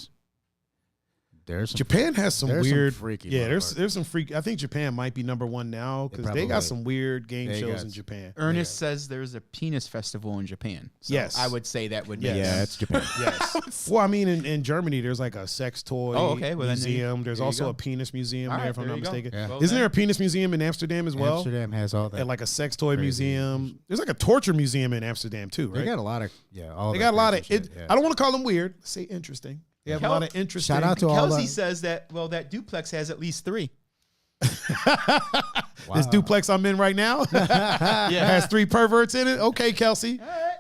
S1: has some
S3: there's some
S1: weird
S3: freaky
S1: there's some freak. I think Japan might be number 1 now because they got
S3: probably-
S1: some weird game
S3: they
S1: shows
S3: got-
S1: in Japan.
S2: Ernest says there's a penis festival in Japan. So
S1: Yes.
S2: I would say that would
S1: Yes.
S2: make
S3: Yeah,
S2: sense.
S3: it's Japan.
S1: Yes. Well, I mean, in Germany, there's like a sex toy
S2: Oh, okay. Well, then
S1: museum. There's
S2: there you
S1: also
S2: go.
S1: a penis museum
S2: All
S1: there,
S2: right,
S1: if I'm
S2: there
S1: not
S2: you go.
S1: mistaken.
S3: Yeah.
S2: Well,
S1: Isn't there a
S2: then-
S1: penis museum in Amsterdam as well?
S3: Amsterdam has all that.
S1: And like a sex toy
S3: Crazy.
S1: museum. There's like a torture museum in Amsterdam too,
S3: They
S1: right?
S3: got a lot of all.
S1: They
S3: that
S1: got a lot of
S3: crazy
S1: it.
S3: shit, yeah.
S1: I don't want to call them weird. Let's say interesting. They have a lot of interesting.
S3: Shout out to all
S2: Kelsey
S3: the
S2: says that that duplex has at least 3.
S1: This duplex I'm in right now has 3 perverts in it. Okay, Kelsey.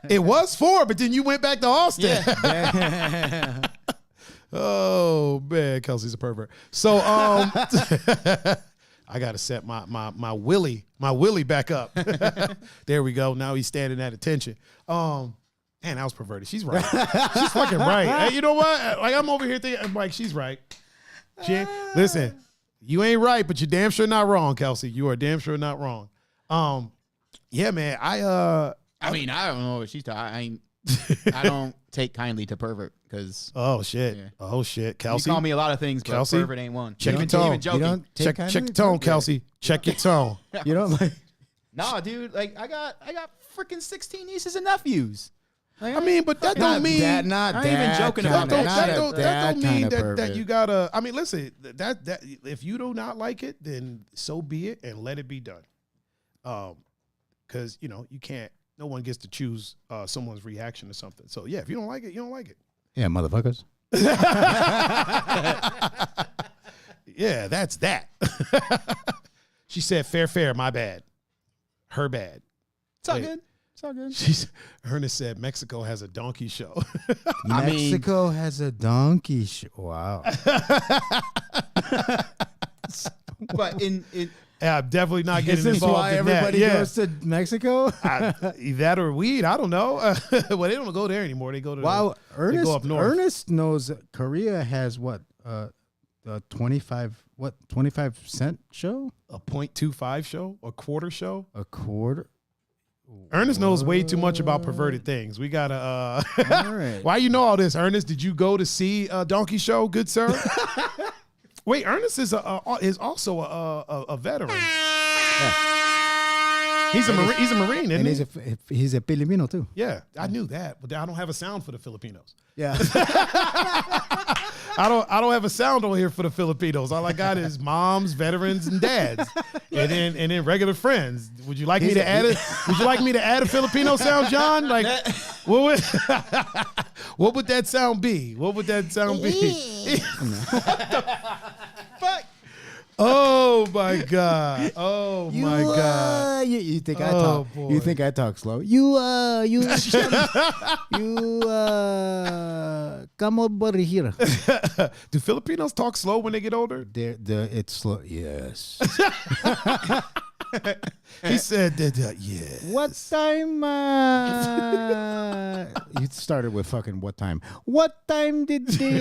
S1: It was 4, but then you went back to Austin. Oh man, Kelsey's a pervert. So I gotta set my willy back up. There we go. Now he's standing at attention. Man, that was perverted. She's right. She's fucking right. Hey, you know what? Like I'm over here thinking, I'm like, she's right. Listen, you ain't right, but you're damn sure not wrong, Kelsey. You are damn sure not wrong. Yeah, man.
S2: I mean, I don't know what she's talking. I don't take kindly to pervert because
S1: Oh shit.
S2: Yeah.
S1: Oh shit.
S2: you
S1: Kelsey.
S2: call me a lot of things, but
S1: Kelsey?
S2: pervert ain't one.
S1: Check your
S2: Even
S1: tone.
S2: joking.
S3: You don't take
S1: Check
S3: kindly
S1: the
S3: to
S1: tone,
S3: it?
S1: Kelsey. Check your tone.
S3: You don't like.
S2: Nah, dude. Like I got freaking 16 nieces and nephews. Like,
S1: I mean, but that don't mean
S3: that. Not
S2: I ain't even
S3: that
S2: joking
S3: kind
S2: about
S3: of-
S2: that.
S3: not a-
S1: that don't mean
S3: kind of
S1: that
S3: pervert.
S1: you gotta. I mean, listen. That if you do not like it, then so be it, and let it be done. Because you can't. No one gets to choose someone's reaction to something. So yeah, if you don't like it, you don't like it.
S3: Yeah, motherfuckers.
S1: Yeah, that's that. She said, "Fair, my bad, her bad."
S2: it's all
S1: Wait.
S2: good. It's all good.
S1: Ernest said Mexico has a donkey show.
S2: I mean-
S3: Mexico has a donkey show. Wow.
S2: But in
S1: Yeah, I'm definitely not
S3: Is
S1: getting
S3: this
S1: involved
S3: why
S1: in
S3: everybody
S1: that. Yeah.
S3: goes to Mexico?
S1: That or weed, I don't know. Well, they don't go there anymore. They go to
S3: Wow,
S1: they go up north.
S3: Ernest knows Korea has what? The 25-cent show?
S1: A 0.25 show, a quarter show.
S3: A quarter?
S1: Ernest knows way too much about perverted things. We gotta.
S3: All right.
S1: Why you know all this, Ernest? Did you go to see a donkey show, good sir? Wait, Ernest is also a veteran. He's a marine. He's a marine, isn't
S3: And
S1: he?
S3: he's a Filipino too.
S1: Yeah, I knew that, but I don't have a sound for the Filipinos.
S3: Yeah.
S1: I don't have a sound on here for the Filipinos. All I got is moms, veterans, and dads, and then regular friends. Would you like me to add it? Would you like me to add a Filipino sound, John? Like, what would that sound be? What would that sound be?
S2: fuck.
S1: Oh my god! Oh my god!
S3: You think I
S1: Oh,
S3: talk?
S1: boy.
S3: You think I talk slow? You come over here.
S1: Do Filipinos talk slow when they get older?
S3: It's slow. Yes.
S1: He said that, yeah.
S3: What time? You started with fucking what time? What time did they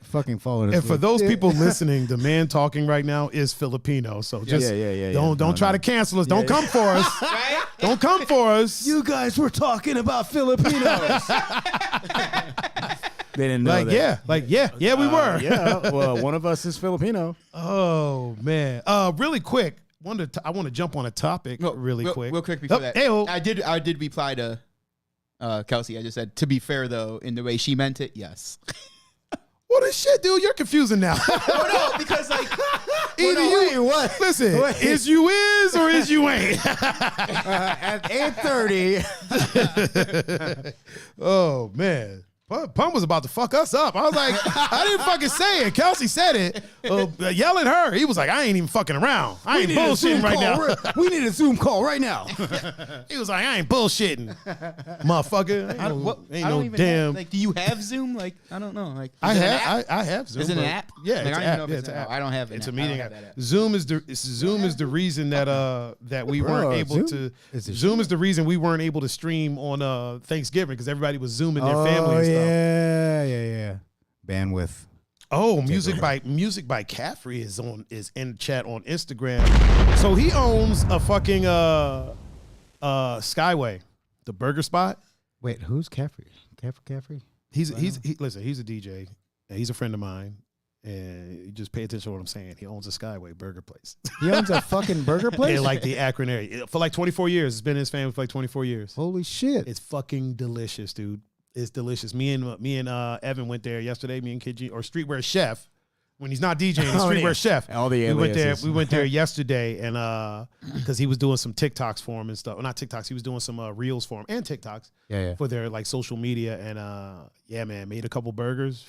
S3: fucking fall asleep?
S1: And for those people listening, the man talking right now is Filipino. So just don't try to cancel us. Don't come for us. Don't come for us.
S3: You guys were talking about Filipinos. They didn't know that.
S1: Yeah, we were.
S3: Yeah, well, one of us is Filipino.
S1: Oh man. Really quick. I want to jump on a topic real quick
S2: before that.
S1: Hey-o.
S2: I did reply to Kelsey. I just said, to be fair though, in the way she meant it, yes.
S1: What the shit, dude? You're confusing now.
S2: Oh no, because like
S3: What?
S1: Listen, is you is or is you ain't?
S3: At 8:30.
S1: Oh man. Pun was about to fuck us up. I was like, I didn't fucking say it. Kelsey said it. Yell at her. He was like, I ain't even fucking around. I ain't bullshitting right now.
S3: We need a Zoom call right now.
S1: He was like, I ain't bullshitting, motherfucker. Ain't no damn.
S2: Like, do you have Zoom? Like, I don't know. Like,
S1: I have Zoom.
S2: Is it an app?
S1: Yeah,
S2: Like,
S1: it's
S2: I
S1: an
S2: don't
S1: app.
S2: know if
S1: Yeah,
S2: it's
S1: it's an app.
S2: I don't have it.
S1: It's a meeting app. Zoom is the reason that we weren't able to. Zoom is the reason we weren't able to stream on Thanksgiving because everybody was zooming their family and stuff.
S3: Yeah. Bandwidth.
S1: Oh, music by Caffrey is in chat on Instagram. So he owns a fucking Skyway, the burger spot.
S3: Wait, who's Caffrey? Caffrey?
S1: Listen, he's a DJ. And he's a friend of mine. And you just pay attention to what I'm saying. He owns a Skyway burger place.
S3: He owns a fucking burger place?
S1: Yeah, like the Akron area. For like 24 years. It's been in his family for like 24 years.
S3: Holy shit.
S1: It's fucking delicious, dude. It's delicious. Me and Evan went there yesterday. Me and Kid G, or Streetwear Chef, when he's not DJing, Streetwear Chef.
S3: All the
S1: we went there yesterday, and because he was doing some TikToks for him and stuff. Well, not TikToks. He was doing some reels for him and TikToks.
S3: Yeah.
S1: For their like social media, and yeah, man, made a couple burgers.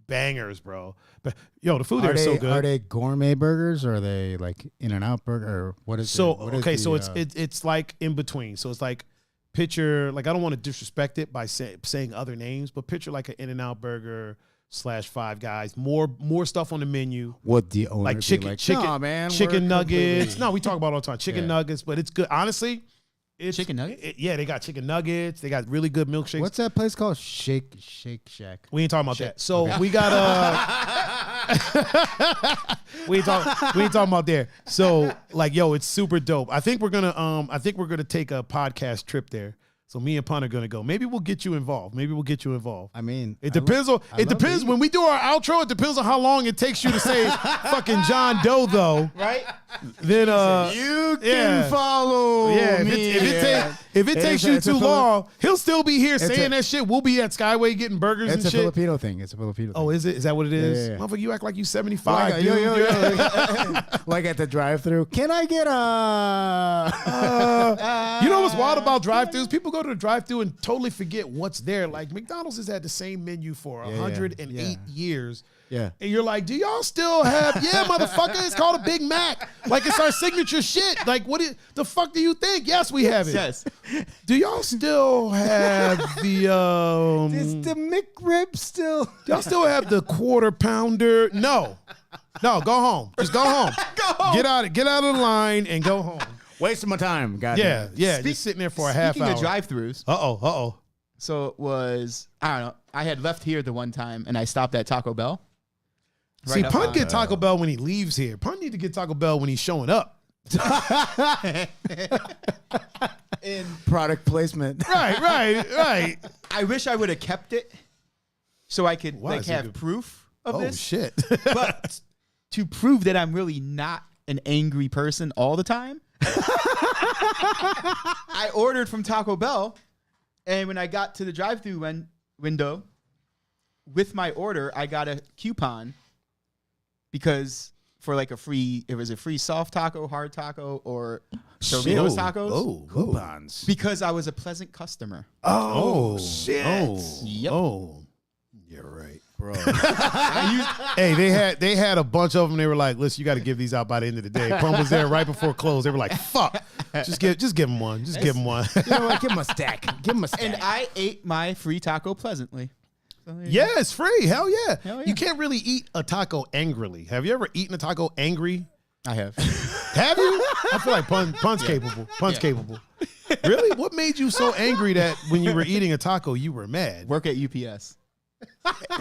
S1: Bangers, bro. But yo, the food there is so good.
S3: Are they gourmet burgers or are they like In-N-Out burger or what is
S1: so?
S3: What
S1: Okay,
S3: is
S1: so
S3: the,
S1: it's like in between. So it's like picture, like I don't want to disrespect it by saying other names, but picture like an In-N-Out burger / Five Guys. More stuff on the menu.
S3: What the owner
S1: Like chicken,
S3: nah, man,
S1: chicken
S3: we're
S1: nuggets.
S3: completely-
S1: No, we talk about it all the time. Chicken nuggets, but it's good. Honestly, it's
S2: Chicken nuggets?
S1: Yeah, they got chicken nuggets. They got really good milkshakes.
S3: What's that place called? Shake Shack.
S1: We ain't talking about that. So we got we ain't talking about there. So like, yo, it's super dope. I think we're gonna take a podcast trip there. So me and Pun are gonna go. Maybe we'll get you involved.
S3: I mean,
S1: It depends when we do our outro. It depends on how long it takes you to say fucking JonDoe though.
S2: right?
S1: Then
S3: you can follow me.
S1: If it takes you
S3: it's a
S1: too long, he'll still be here saying
S3: a-
S1: that shit. We'll be at Skyway getting burgers
S3: It's
S1: and
S3: a
S1: shit.
S3: Filipino thing. It's a Filipino thing.
S1: Oh, is it? Is that what it is?
S3: Yeah.
S1: Motherfucker, you act like you 75,
S3: Like,
S1: dude.
S3: yo. Like at the drive-thru. Can I get a?
S1: You know what's wild about drive-thrus? People go to the drive-thru and totally forget what's there. Like McDonald's has had the same menu for 108 years.
S3: Yeah.
S1: And you're like, do y'all still have, motherfucker, it's called a Big Mac. Like, it's our signature shit. Like, the fuck do you think? Yes, we have it.
S2: Yes.
S1: Do y'all still have the,
S3: Is the McRib still?
S1: y'all still have the quarter pounder? No, go home. Just go home. Get out of the line and go home.
S3: Wasting my time, goddamn.
S1: Yeah, just sitting there for a half
S2: Speaking
S1: hour.
S2: of drive-thrus,
S1: Uh-oh.
S2: so it was, I don't know, I had left here the one time and I stopped at Taco Bell.
S1: See,
S2: Right
S1: Pun
S2: up
S1: get Taco Bell when he leaves here. Pun need to get Taco Bell when he's showing up.
S2: And
S3: Product placement.
S1: Right.
S2: I wish I would have kept it so I could
S1: Why?
S2: like
S1: Is it
S2: have
S1: good?
S2: proof of
S1: Oh,
S2: this.
S1: shit.
S2: But to prove that I'm really not an angry person all the time, I ordered from Taco Bell, and when I got to the drive-thru window, with my order, I got a coupon because for like it was a free soft taco, hard taco, or Doritos tacos.
S1: Oh,
S3: Coupons.
S2: Because I was a pleasant customer.
S1: Oh, shit.
S2: Yep.
S1: Oh, you're right.
S3: bro.
S1: Hey, they had a bunch of them. They were like, "Listen, you got to give these out by the end of the day." Pun was there right before close. They were like, "Fuck, just give him one. Just give him one."
S3: You know what? Give him a stack. Give him a stack.
S2: And I ate my free taco pleasantly. So there you
S1: Yeah, it's free. Hell yeah.
S2: Hell yeah.
S1: You can't really eat a taco angrily. Have you ever eaten a taco angry?
S2: go. I have.
S1: Have you? I feel like Pun's capable. Pun's capable. Really? What made you so angry that when you were eating a taco, you were mad?
S2: Work at UPS.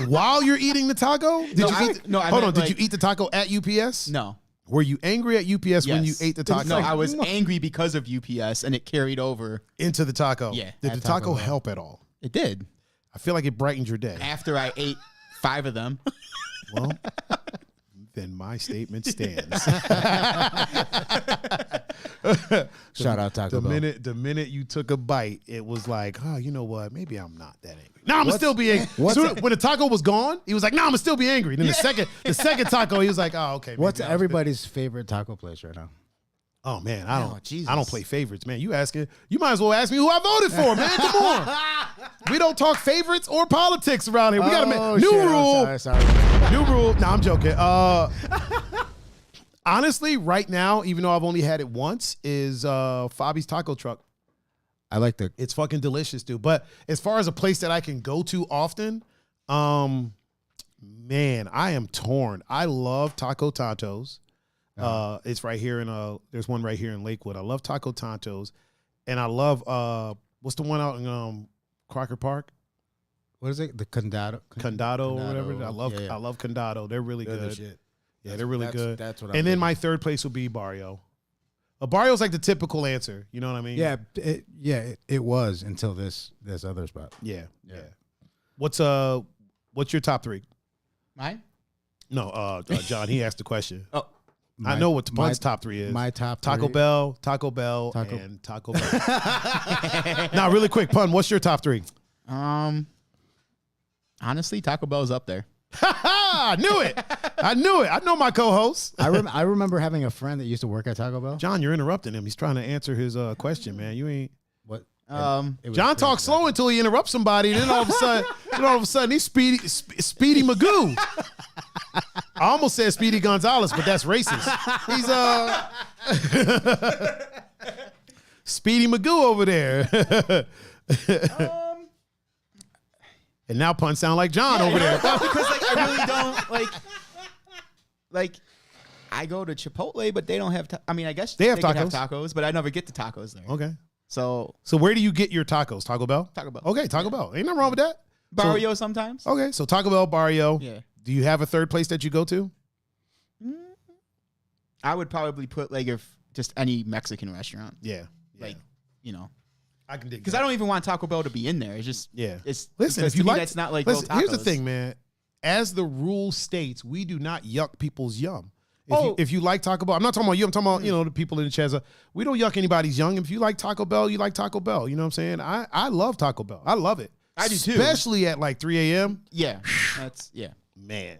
S1: While you're eating the taco? Did
S2: No,
S1: you
S2: I-
S1: eat?
S2: no, I
S1: hold
S2: meant,
S1: on. Did
S2: like-
S1: you eat the taco at UPS?
S2: No.
S1: Were you angry at UPS when you
S2: Yes.
S1: ate the taco?
S2: No, I was angry because of UPS, and it carried over.
S1: Into the taco.
S2: Yeah,
S1: Did the
S3: at Taco
S1: taco
S3: Bell.
S1: help at all?
S2: It did.
S1: I feel like it brightened your day.
S2: After I ate 5 of them.
S1: Well, then my statement stands.
S3: Shout out Taco Bell.
S1: The minute you took a bite, it was like, oh, you know what? Maybe I'm not that angry. No, I'm gonna still be angry. When the taco was gone, he was like, no, I'm gonna still be angry. Then the second taco, he was like, oh, okay.
S3: What's
S1: maybe
S3: everybody's favorite taco place right now?
S1: Oh man, I
S3: Oh, Jesus.
S1: don't play favorites, man. You might as well ask me who I voted for, man. Come on. We don't talk favorites or politics around here. We gotta make new rule.
S3: Sorry.
S1: New rule. No, I'm joking. Honestly, right now, even though I've only had it once, is Fabi's Taco Truck.
S3: I like the
S1: It's fucking delicious, dude. But as far as a place that I can go to often, man, I am torn. I love Taco Tonto's. It's right here in there's one right here in Lakewood. I love Taco Tonto's, and I love what's the one out in Crocker Park?
S3: what is it? The Condado.
S1: Condado or whatever. I love
S3: Yeah.
S1: I love Condado. They're really
S3: They're the
S1: good.
S3: shit.
S1: Yeah, they're really good.
S3: That's what.
S1: And then my third place will be Barrio. Barrio's like the typical answer. You know what I mean?
S3: it was until this other spot.
S1: Yeah. What's your top 3?
S2: Mine?
S1: No, John, he asked the question.
S2: Oh.
S1: I know what Pun's top 3 is.
S3: My top
S1: Taco
S3: 3.
S1: Bell, and Taco Bell. Now, really quick, Pun, what's your top 3?
S2: Honestly, Taco Bell's up there.
S1: I knew it. I know my co-host.
S3: I remember having a friend that used to work at Taco Bell.
S1: John, you're interrupting him. He's trying to answer his question, man. You ain't.
S3: What?
S2: It
S3: was
S1: John
S3: pretty
S1: talks
S3: bad.
S1: slow until he interrupts somebody, and then all of a sudden, he's Speedy Magoo. I almost said Speedy Gonzalez, but that's racist. He's Speedy Magoo over there. And now Pun sound like John over there.
S2: Because I really don't like. I go to Chipotle, but they don't have. I mean, I guess
S1: They have
S2: could
S1: tacos.
S2: but I never get the tacos there.
S1: Okay.
S2: So
S1: So where do you get your tacos? Taco Bell?
S2: Taco Bell.
S1: Okay, Taco Bell. Ain't nothing wrong with that.
S2: Barrio sometimes.
S1: Okay, so Taco Bell, Barrio.
S2: Yeah.
S1: Do you have a third place that you go to?
S2: I would probably put if just any Mexican restaurant,
S1: Yeah.
S2: I
S1: can dig
S2: because I don't even want Taco Bell to be in there. It's just It's
S1: Listen,
S2: because
S1: if you
S2: to me,
S1: like,
S2: that's not like
S1: listen,
S2: real tacos.
S1: here's the thing, man. As the rule states, we do not yuck people's yum. If you like Taco Bell, I'm not talking about you. I'm talking about the people in the chat. We don't yuck anybody's yum. If you like Taco Bell, you like Taco Bell. You know what I'm saying? I love Taco Bell. I love it.
S2: I do too.
S1: Especially at 3 a.m.
S2: Yeah, yeah.
S1: Man,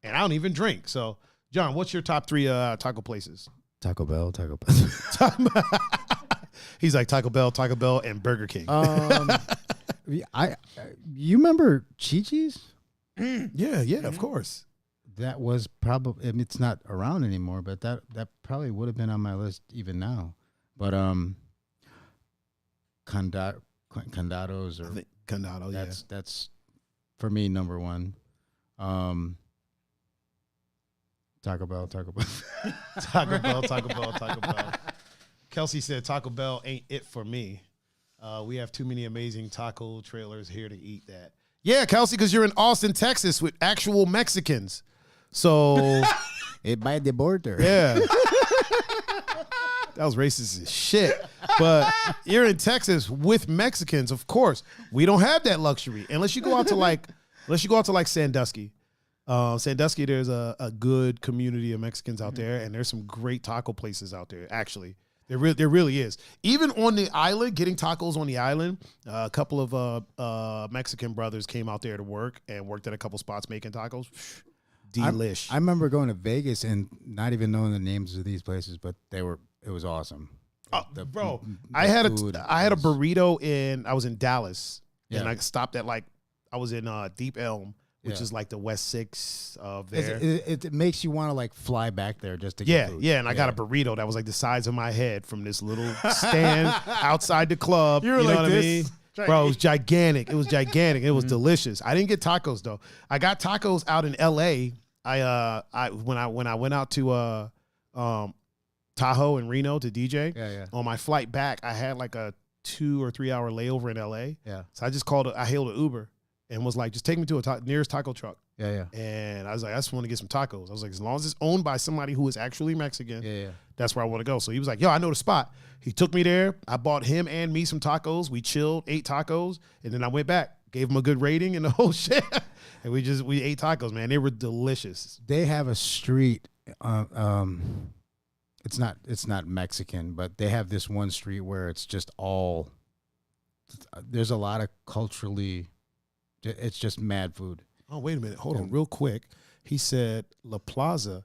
S1: and I don't even drink. So, John, what's your top 3 taco places?
S3: Taco Bell.
S1: He's like Taco Bell, and Burger King.
S3: You remember Chi-Chi's?
S1: Yeah, of course.
S3: That was probably. I mean, it's not around anymore, but that probably would have been on my list even now. But Condados or
S1: Condado,
S3: that's for me number 1. Taco Bell.
S1: Taco Bell. Kelsey said Taco Bell ain't it for me. We have too many amazing taco trailers here to eat that. Yeah, Kelsey, because you're in Austin, Texas with actual Mexicans. So,
S3: It by the border.
S1: yeah. That was racist as shit. But you're in Texas with Mexicans, of course. We don't have that luxury. Unless you go out to Sandusky. Sandusky, there's a good community of Mexicans out there, and there's some great taco places out there, actually. There really is. Even on the island, getting tacos on the island, a couple of Mexican brothers came out there to work and worked at a couple spots making tacos. Delish.
S3: I remember going to Vegas and not even knowing the names of these places, but it was awesome.
S1: I had a
S3: was-
S1: burrito I was in Dallas, and
S3: Yeah.
S1: I stopped at I was in Deep Elm which
S3: Yeah.
S1: is like the West 6 of
S3: It's-
S1: there.
S3: It makes you want to like fly back there just to
S1: Yeah,
S3: get food.
S1: yeah, and I got a burrito that was like the size of my head from this little stand outside the club.
S3: You were
S1: know
S3: like
S1: what
S3: this.
S1: I mean? Bro, it was gigantic. It was gigantic. It was delicious. I didn't get tacos though. I got tacos out in L.A. When I went out to Tahoe and Reno to DJ.
S3: Yeah.
S1: On my flight back, I had like a 2 or 3 hour layover in L.A.
S3: Yeah.
S1: So I hailed an Uber and was like, just take me to a nearest taco truck.
S3: Yeah.
S1: And I was like, I just want to get some tacos. I was like, as long as it's owned by somebody who is actually Mexican,
S3: Yeah.
S1: that's where I want to go. So he was like, yo, I know the spot. He took me there. I bought him and me some tacos. We chilled, ate tacos, and then I went back, gave him a good rating and the whole shit. And we ate tacos, man. They were delicious.
S3: They have a street. It's not Mexican, but they have this one street where it's just all. There's a lot of culturally. It's just mad food.
S1: Oh, wait a minute. Hold on real quick. He said La Plaza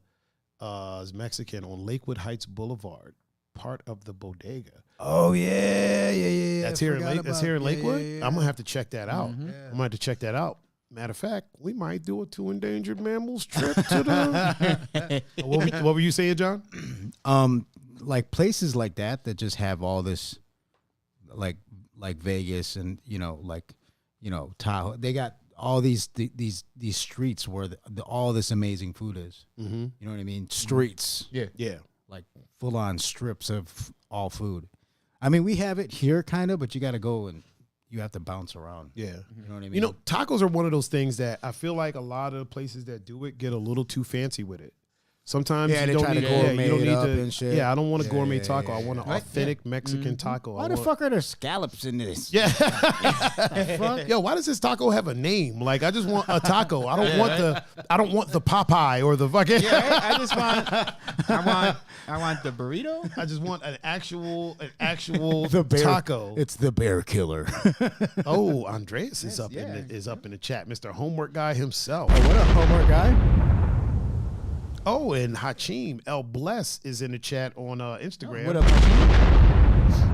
S1: is Mexican on Lakewood Heights Boulevard, part of the bodega.
S3: Oh yeah.
S1: That's here in Lakewood?
S3: Yeah.
S1: I'm going to have to check that out.
S2: Mhm.
S3: Yeah.
S1: I'm going to have to check that out. Matter of fact, we might do a 2 endangered mammals trip to the. What were you saying, John?
S3: Like places like that just have all this, like Vegas and Tahoe. They got all these streets where all this amazing food is.
S1: Mm-hmm.
S3: You know what I mean? Streets,
S1: Yeah.
S3: like full on strips of all food. I mean, we have it here, kind of, but you got to go and you have to bounce around.
S1: Yeah.
S3: You know what I mean?
S1: You know, tacos are one of those things that I feel like a lot of the places that do it get a little too fancy with it. Sometimes
S3: Yeah,
S1: you
S3: they
S1: don't
S3: try to
S1: need,
S3: gourmet
S1: you don't
S3: it
S1: need
S3: up
S1: to.
S3: and shit.
S1: Yeah, I don't want a
S3: Yeah,
S1: gourmet
S3: yeah,
S1: taco. I
S3: yeah,
S1: want an
S3: yeah.
S1: authentic Mexican taco.
S3: Why the fuck are there scallops in this?
S1: Yeah. Yo, why does this taco have a name? Like, I just want a taco. I don't want the Popeye or the fucking.
S2: Yeah, right? I want the burrito.
S1: I just want an actual
S3: The bear,
S1: taco.
S3: It's the bear killer.
S1: Oh, Andreas is up
S2: yeah.
S1: in the chat. Mr. Homework Guy himself.
S3: What up, homework guy?
S1: Oh, and Hachim El Bless is in the chat on Instagram.
S3: What up, Hachim?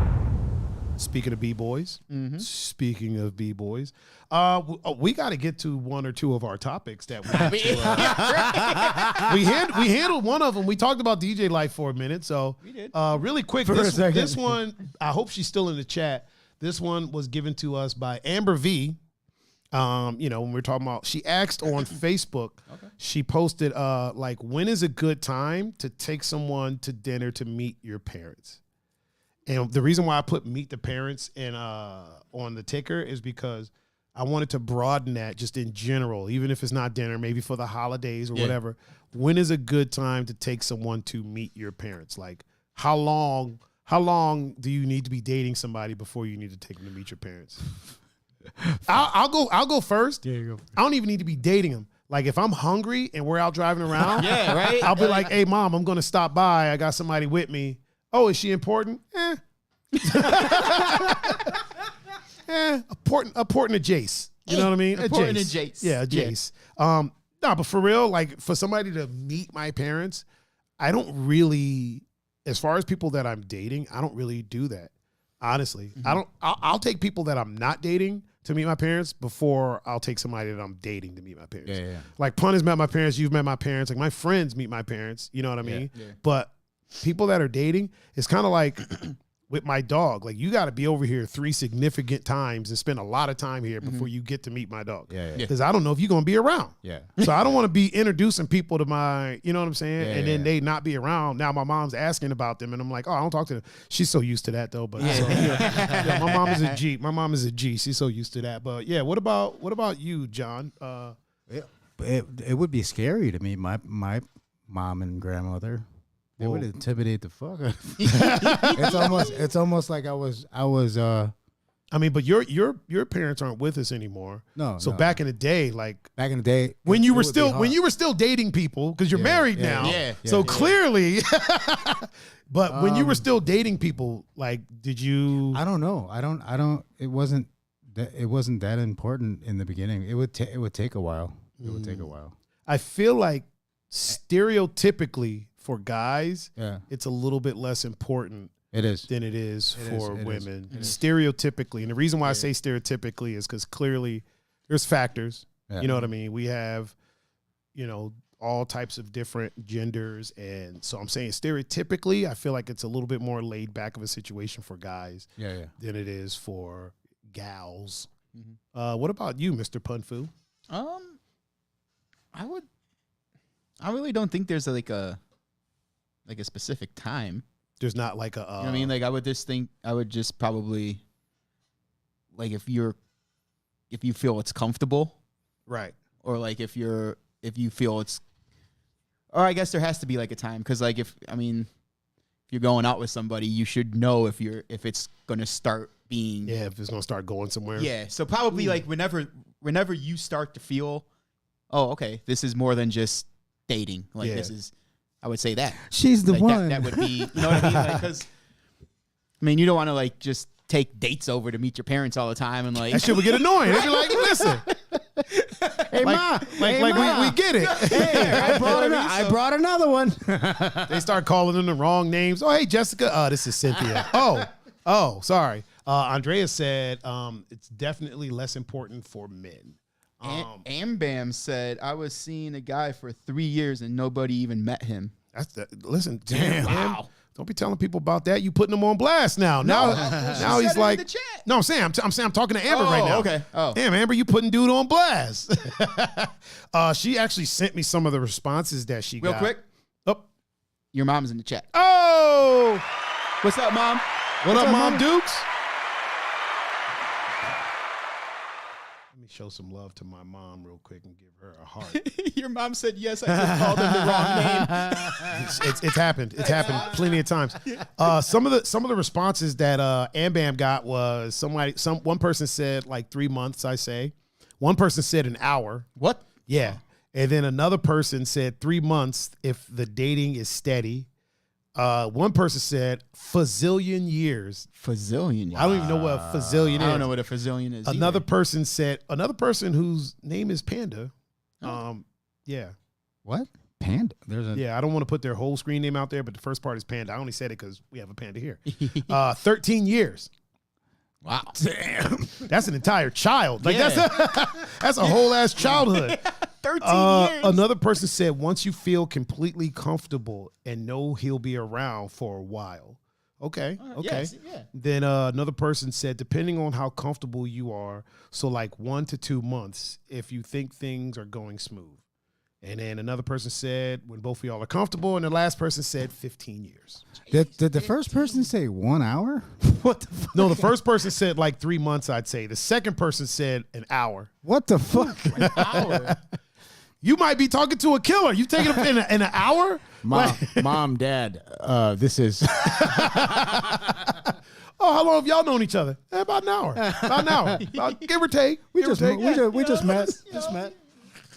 S1: Speaking of B-boys,
S2: Mm-hmm.
S1: speaking of B-boys, we got to get to one or two of our topics that we handled one of them. We talked about DJ life for a minute, so
S2: We did.
S1: really quick.
S3: For a second.
S1: This one, I hope she's still in the chat. This one was given to us by Amber V. When we're talking about, she asked on Facebook.
S2: Okay.
S1: She posted like, when is a good time to take someone to dinner to meet your parents? And the reason why I put meet the parents in on the ticker is because I wanted to broaden that just in general, even if it's not dinner, maybe for the holidays or whatever. When is a good time to take someone to meet your parents? Like, how long do you need to be dating somebody before you need to take them to meet your parents? I'll go first.
S3: There you go.
S1: I don't even need to be dating them. Like, if I'm hungry and we're out driving around,
S2: Yeah, right.
S1: I'll be like, hey, Mom, I'm going to stop by. I got somebody with me. Oh, is she important? Important to Jace. You know what I mean?
S2: Important to Jace.
S1: Yeah, Jace. No, but for real, like, for somebody to meet my parents, I don't really, as far as people that I'm dating, I don't really do that. Honestly, I'll take people that I'm not dating to meet my parents before I'll take somebody that I'm dating to meet my parents.
S3: Yeah.
S1: Like, Pun has met my parents, you've met my parents, like my friends meet my parents, you know what I mean?
S2: Yeah.
S1: But people that are dating, it's kind of like with my dog. Like, you got to be over here 3 significant times and spend a lot of time here before you get to meet my dog.
S3: Yeah.
S1: Because I don't know if you're going to be around.
S3: Yeah.
S1: So I don't want to be introducing people to my, you know what I'm saying?
S3: Yeah,
S1: and then
S3: yeah.
S1: they not be around. Now my mom's asking about them and I'm like, oh, I don't talk to them. She's so used to that though. But yeah, my mom is a G. My mom is a G. She's so used to that. But yeah, what about you, John?
S3: It would be scary to meet my mom and grandmother. They would intimidate the fuck out of me. It's almost like I was
S1: I mean, but your parents aren't with us anymore.
S3: No.
S1: So
S3: no.
S1: back in the day, like
S3: back in the day
S1: when you
S3: it
S1: were
S3: would be
S1: still
S3: hard.
S1: dating people, because you're married now.
S2: Yeah.
S1: So
S3: Yeah.
S1: clearly, but when you were still dating people, like, did you?
S3: I don't know. I don't. It wasn't that important in the beginning. It would take a while. It would take a while.
S1: I feel like stereotypically for guys,
S3: Yeah,
S1: it's a little bit less important
S3: it is.
S1: than it is for
S3: it is.
S1: women.
S3: It is.
S1: Stereotypically, and the reason why I say stereotypically is because clearly there's factors.
S3: Yeah.
S1: You know what I mean? We have, all types of different genders. And so I'm saying stereotypically, I feel like it's a little bit more laid back of a situation for guys than it is for gals.
S2: Mm-hmm.
S1: What about you, Mr. Pun-Fu?
S2: I really don't think there's like a specific time.
S1: There's not like a.
S2: You know what I mean? Like I would just probably, like if you feel it's comfortable,
S1: right?
S2: Or like if you feel it's, or I guess there has to be like a time, because like if you're going out with somebody, you should know if it's gonna start being,
S1: if it's gonna start going somewhere.
S2: Yeah. So probably like whenever you start to feel, oh, okay, this is more than just dating. Like this is, I would say that
S3: she's the
S2: like
S3: one.
S2: that would be, you know what I mean? Like, because you don't want to like just take dates over to meet your parents all the time and like
S1: That shit would get annoying. They'd be like, listen.
S3: Hey, Ma.
S1: We get it.
S3: Hey, I brought another one.
S1: They start calling them the wrong names. Oh, hey, Jessica. This is Cynthia. Oh, sorry. Andrea said it's definitely less important for men.
S2: Ambam said, I was seeing a guy for 3 years and nobody even met him.
S1: Listen,
S3: Damn.
S1: wow. Don't be telling people about that. You putting them on blast now. Now he's like, no, I'm saying I'm talking to Amber right now.
S2: Okay. Oh,
S1: damn, Amber, you putting dude on blast. She actually sent me some of the responses that she got.
S2: real quick.
S1: Oh,
S2: Your mom's in the chat.
S1: oh,
S2: What's up, Mom?
S1: what up, Mom Dukes? Let me show some love to my mom real quick and give her a heart.
S2: Your mom said yes. I just called him the wrong name.
S1: It's happened. It's happened plenty of times. Some of the responses that Ambam got was one person said like 3 months. I say, one person said an hour.
S2: What?
S1: Yeah, and then another person said 3 months if the dating is steady. One person said fazillion years.
S2: Fazillion.
S1: I don't even know what a fazillion is.
S2: I don't know what a fazillion is.
S1: Another
S2: either.
S1: person said, another person whose name is Panda. Yeah.
S3: What? Panda?
S1: Yeah, I don't want to put their whole screen name out there, but the first part is Panda. I only said it because we have a panda here. 13 years.
S2: Wow.
S1: Damn. That's an entire child. Like that's a whole ass childhood.
S2: 13 years.
S1: Another person said, once you feel completely comfortable and know he'll be around for a while. Okay.
S2: Yes, yeah.
S1: Then another person said, depending on how comfortable you are, so like 1 to 2 months if you think things are going smooth. And then another person said, when both of y'all are comfortable. And the last person said 15 years.
S3: Did the first person say 1 hour? What the fuck?
S1: No, the first person said like 3 months, I'd say. The second person said an hour.
S3: What the fuck?
S2: An hour.
S1: You might be talking to a killer. You taking it in an hour?
S3: Mom, Dad, this is...
S1: Oh, how long have y'all known each other? About an hour. About, give or take.
S3: We just met.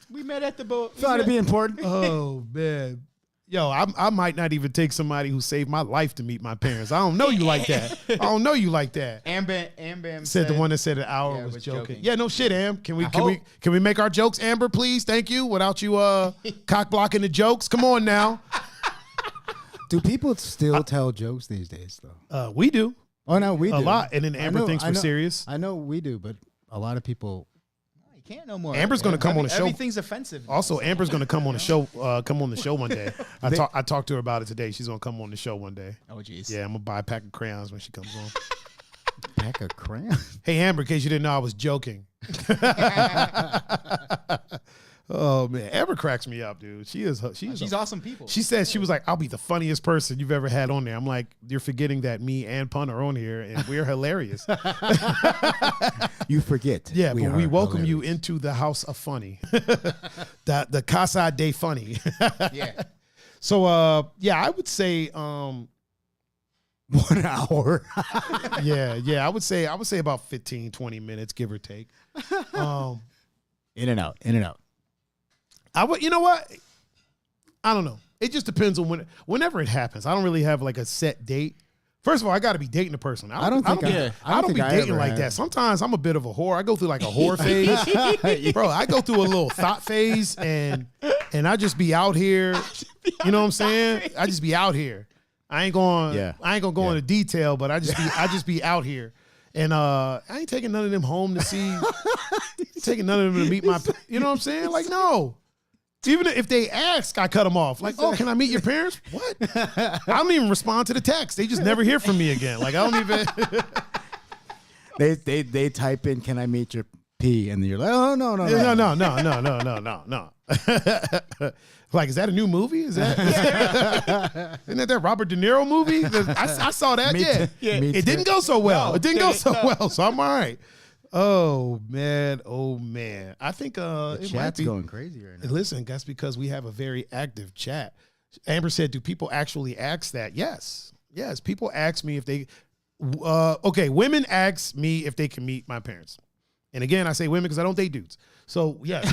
S2: We met at the boat.
S3: Thought it'd be important.
S1: Oh, man. Yo, I might not even take somebody who saved my life to meet my parents. I don't know you like that.
S2: Ambam
S1: Said the one that said an hour was joking. Yeah, no shit, Am. Can we make our jokes, Amber, please? Thank you. Without you cock blocking the jokes. Come on now.
S3: Do people still tell jokes these days, though?
S1: We do.
S3: Oh, no, we do.
S1: A lot. And then Amber thinks we're serious.
S3: I know we do, but a lot of people...
S2: You can't no more.
S1: Amber's going to come on the show.
S2: Everything's offensive.
S1: Also, Amber's going to come on the show. Come on the show one day. I talked to her about it today. She's going to come on the show one day.
S2: Oh, jeez.
S1: Yeah, I'm going to buy a pack of crayons when she comes on.
S3: Pack of crayons?
S1: Hey, Amber, in case you didn't know, I was joking. Oh, man. Amber cracks me up, dude. She's
S2: awesome people.
S1: She said, she was like, I'll be the funniest person you've ever had on there. I'm like, you're forgetting that me and Pun are on here, and we're hilarious.
S3: You forget.
S1: Yeah, but we welcome you into the house of funny. the Casa de Funny.
S2: Yeah.
S1: So, I would say
S3: 1 hour.
S1: yeah, I would say about 15, 20 minutes, give or take.
S3: In and out.
S1: You know what? I don't know. It just depends on whenever it happens. I don't really have like a set date. First of all, I got to be dating a person. I don't be dating like that. Sometimes I'm a bit of a whore. I go through like a whore phase. Bro, I go through a little thought phase and I just be out here. You know what I'm saying? I just be out here. I ain't gonna go into detail, but I just be out here. And I ain't taking none of them home to see. Taking none of them to meet my. You know what I'm saying? Like, no. Even if they ask, I cut them off. Like, oh, can I meet your parents? What? I don't even respond to the text. They just never hear from me again. Like, I don't even.
S3: They type in, "Can I meet your P?" And you're like, "Oh no."
S1: No. Like, is that a new movie? Isn't that that Robert De Niro movie? I saw that. Yeah.
S3: Me
S1: It
S3: too.
S1: didn't go so well.
S2: No,
S1: It didn't go
S2: did it?
S1: so
S2: No.
S1: well. So I'm all right. Oh man. I think it might
S3: Chat's
S1: be
S3: going crazy right now.
S1: Listen, that's because we have a very active chat. Amber said, do people actually ask that? Yes. People ask me if they, okay, women ask me if they can meet my parents. And again, I say women because I don't date dudes. So yes,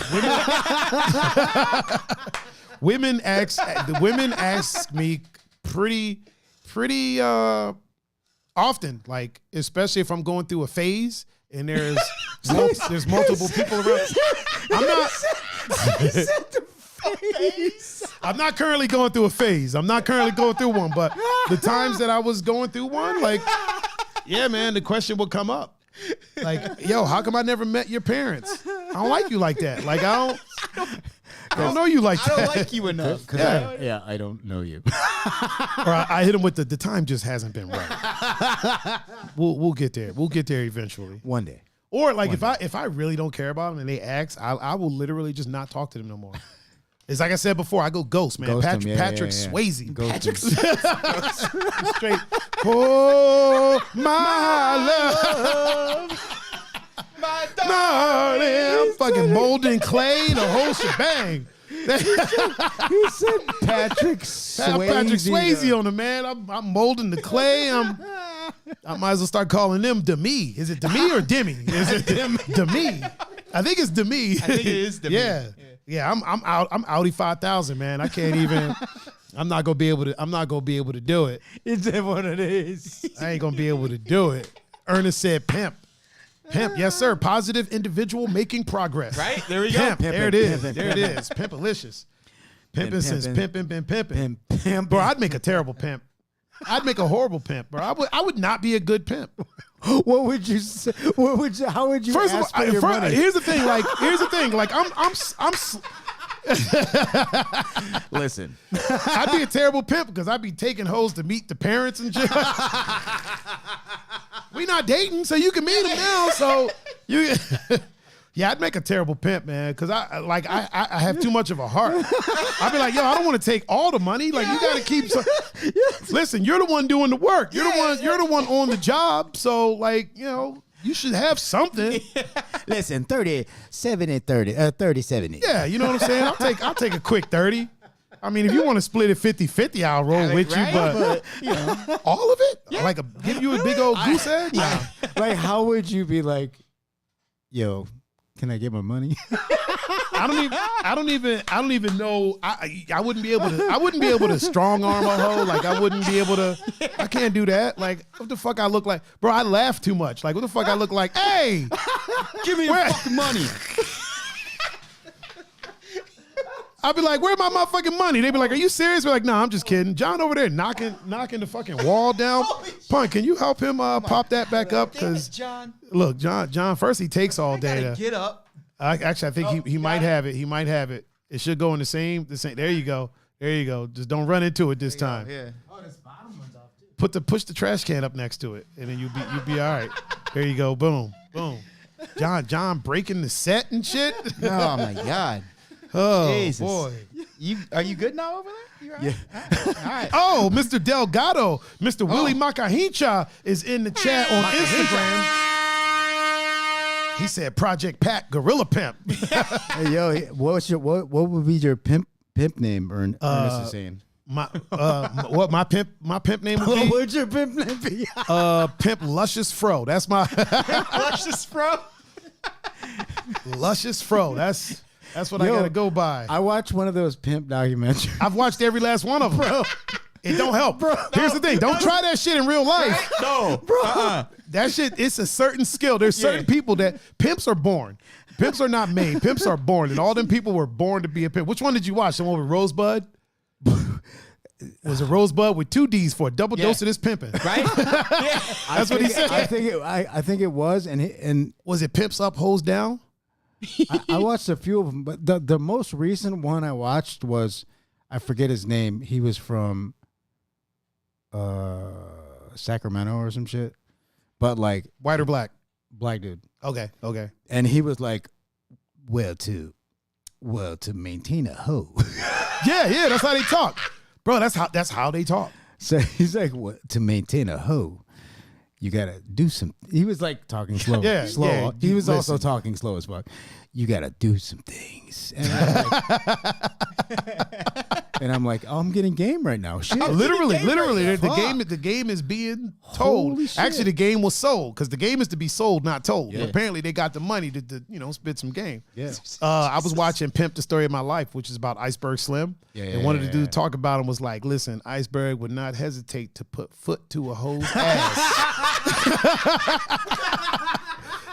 S1: women ask me pretty often, like, especially if I'm going through a phase and there's multiple people around. I'm not currently going through a phase. I'm not currently going through one, but the times that I was going through one, like, yeah, man, the question would come up. Like, yo, how come I never met your parents? I don't like you like that. Like, I don't know you like that.
S2: I don't like you enough.
S3: I don't know you.
S1: Or I hit him with the time just hasn't been right. We'll get there. We'll get there eventually.
S3: One day.
S1: Or like if I really don't care about them and they ask, I will literally just not talk to them no more. It's like I said before, I go ghost, man.
S3: Ghost
S1: Patrick,
S3: him,
S1: Patrick
S3: yeah.
S1: Swayze.
S3: Ghost
S1: Patrick
S3: him.
S1: straight. Oh my love.
S2: My
S1: No, I'm fucking molding clay, the whole shebang.
S3: He said Patrick Swayze.
S1: Patrick Swayze on the man. I'm molding the clay. I might as well start calling them Demi. Is it Demi or Demi? Is it Demi? I think it's Demi.
S2: I think it is Demi.
S1: Yeah. I'm out. I'm Audi 5000, man. I can't even. I'm not gonna be able to do it.
S3: It's one of these.
S1: I ain't gonna be able to do it. Ernest said, "Pimp, yes sir. Positive individual making progress.
S2: Right? There we go.
S1: Pimp. There it is.
S3: Pimpin',
S1: There it is. Pimpalicious. Pimping since pimping been pimping.
S3: Pimp.
S1: Bro, I'd make a terrible pimp. I'd make a horrible pimp, bro. I would not be a good pimp.
S3: What would you say? How would you
S1: First of all,
S3: ask for your money?
S1: here's the thing. Like
S3: Listen.
S1: I'd be a terrible pimp because I'd be taking hoes to meet the parents and shit. We not dating, so you can meet them now. So you, yeah, I'd make a terrible pimp, man, because I have too much of a heart. I'd be like, yo, I don't want to take all the money. Like, you got to keep some. Listen, you're the one doing the work. You're the one on the job. So, like, you know, you should have something.
S3: Listen, 37 and 30, 30-70.
S1: Yeah, you know what I'm saying? I'll take a quick 30. I mean, if you want to split it 50-50, I'll roll with you, but you know, all of it? Yeah. Like give you a big old goose egg? Nah.
S3: Like, how would you be like, yo, can I get my money?
S1: I don't even know. I wouldn't be able to strong arm a hoe. Like, I can't do that. Like, what the fuck I look like? Bro, I laugh too much. Like, what the fuck I look like? Hey,
S3: Give me your fucking money.
S1: I'd be like, where my motherfucking money? They'd be like, are you serious? We're like, nah, I'm just kidding. John over there knocking the fucking wall down. Pun, can you help him pop that back up? Because
S2: John.
S1: look, John first he takes all day.
S2: Get up.
S1: Actually, I think he might have it. He might have it. It should go in the same. There you go. Just don't run into it this time.
S2: Yeah.
S3: Oh, this bottom one's off too.
S1: Push the trash can up next to it, and then you'll be all right. There you go. Boom. John breaking the set and shit.
S2: Oh my God.
S1: Oh
S2: Jesus.
S1: boy.
S2: Are you good now over there? You all right?
S3: Yeah.
S2: All right.
S1: Oh, Mr. Delgado, Mr. Willie Makahincha is in the chat on Instagram. He said, "Project Pat, Gorilla Pimp."
S3: Hey, yo, what would be your pimp name? Ernest is saying.
S1: What my pimp name would be?
S3: What's your pimp name be?
S1: Pimp Luscious Fro. That's my
S2: Luscious bro.
S1: Luscious Fro. That's what I gotta go by.
S3: I watched one of those pimp documentaries.
S1: I've watched every last one of them. Bro. It don't help. Bro, here's the thing. Don't try that shit in real life.
S2: No. Bro.
S1: That shit, it's a certain skill. There's certain people that pimps are born. Pimps are not made. Pimps are born. And all them people were born to be a pimp. Which one did you watch? The one with Rosebud? was a rosebud with 2 D's for a double dose of this pimping.
S2: Right? Yeah.
S1: That's what he said.
S3: I think it was, and
S1: Was it pimps up, hoes down?
S3: I watched a few of them, but the most recent one I watched was, I forget his name. He was from Sacramento or some shit, but like
S1: White or black?
S3: black dude,
S1: Okay.
S3: and he was like, well, to maintain a hoe.
S1: Yeah, that's how they talk. Bro, that's how they talk.
S3: So he's like, what, to maintain a hoe, you gotta do some. He was like talking slow.
S1: Yeah,
S3: slow.
S1: yeah,
S3: He was also
S1: listen.
S3: talking slow as fuck. You gotta do some things, and I'm like, oh, I'm getting game right now. Shit.
S1: Literally, the
S3: Fuck.
S1: game is being told.
S3: Holy shit.
S1: Actually, the game was sold because the game is to be sold, not told.
S3: Yeah.
S1: But apparently, they got the money to spit some game.
S3: Yeah.
S1: I was watching Pimp the Story of My Life, which is about Iceberg Slim.
S3: Yeah,
S1: and one of the dudes talk about him was like, listen, Iceberg would not hesitate to put foot to a hoe's ass.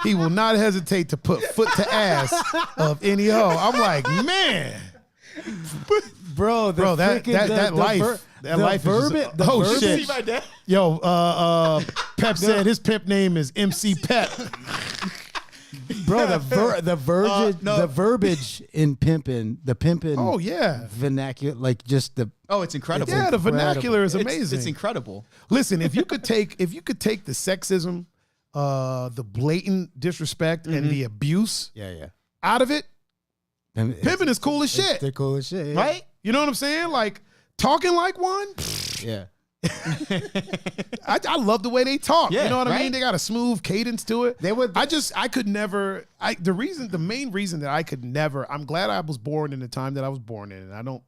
S1: He will not hesitate to put foot to ass of any hoe. I'm like, man.
S3: Bro,
S1: that life is
S3: verbiage.
S1: just, oh shit.
S2: See my dad?
S1: Yo, Pep said his pimp name is MC Pep.
S3: Bro, the verbiage in pimping, the pimping.
S1: Oh yeah.
S3: Vernacular, like just the.
S2: Oh, it's incredible.
S1: Yeah, the vernacular is
S2: It's-
S1: amazing.
S2: It's incredible.
S1: Listen, if you could take the sexism, the blatant disrespect, and the abuse
S3: Yeah.
S1: out of it,
S3: Pimping
S1: pimping is cool as shit.
S3: They're cool as shit, yeah.
S1: Right? You know what I'm saying? Like talking like one.
S3: Yeah.
S1: I love the way they talk.
S2: Yeah,
S1: you know what I mean?
S2: right?
S1: They got a smooth cadence to it.
S3: They would-
S1: I could never. The main reason that I could never. I'm glad I was born in the time that I was born in, and I don't.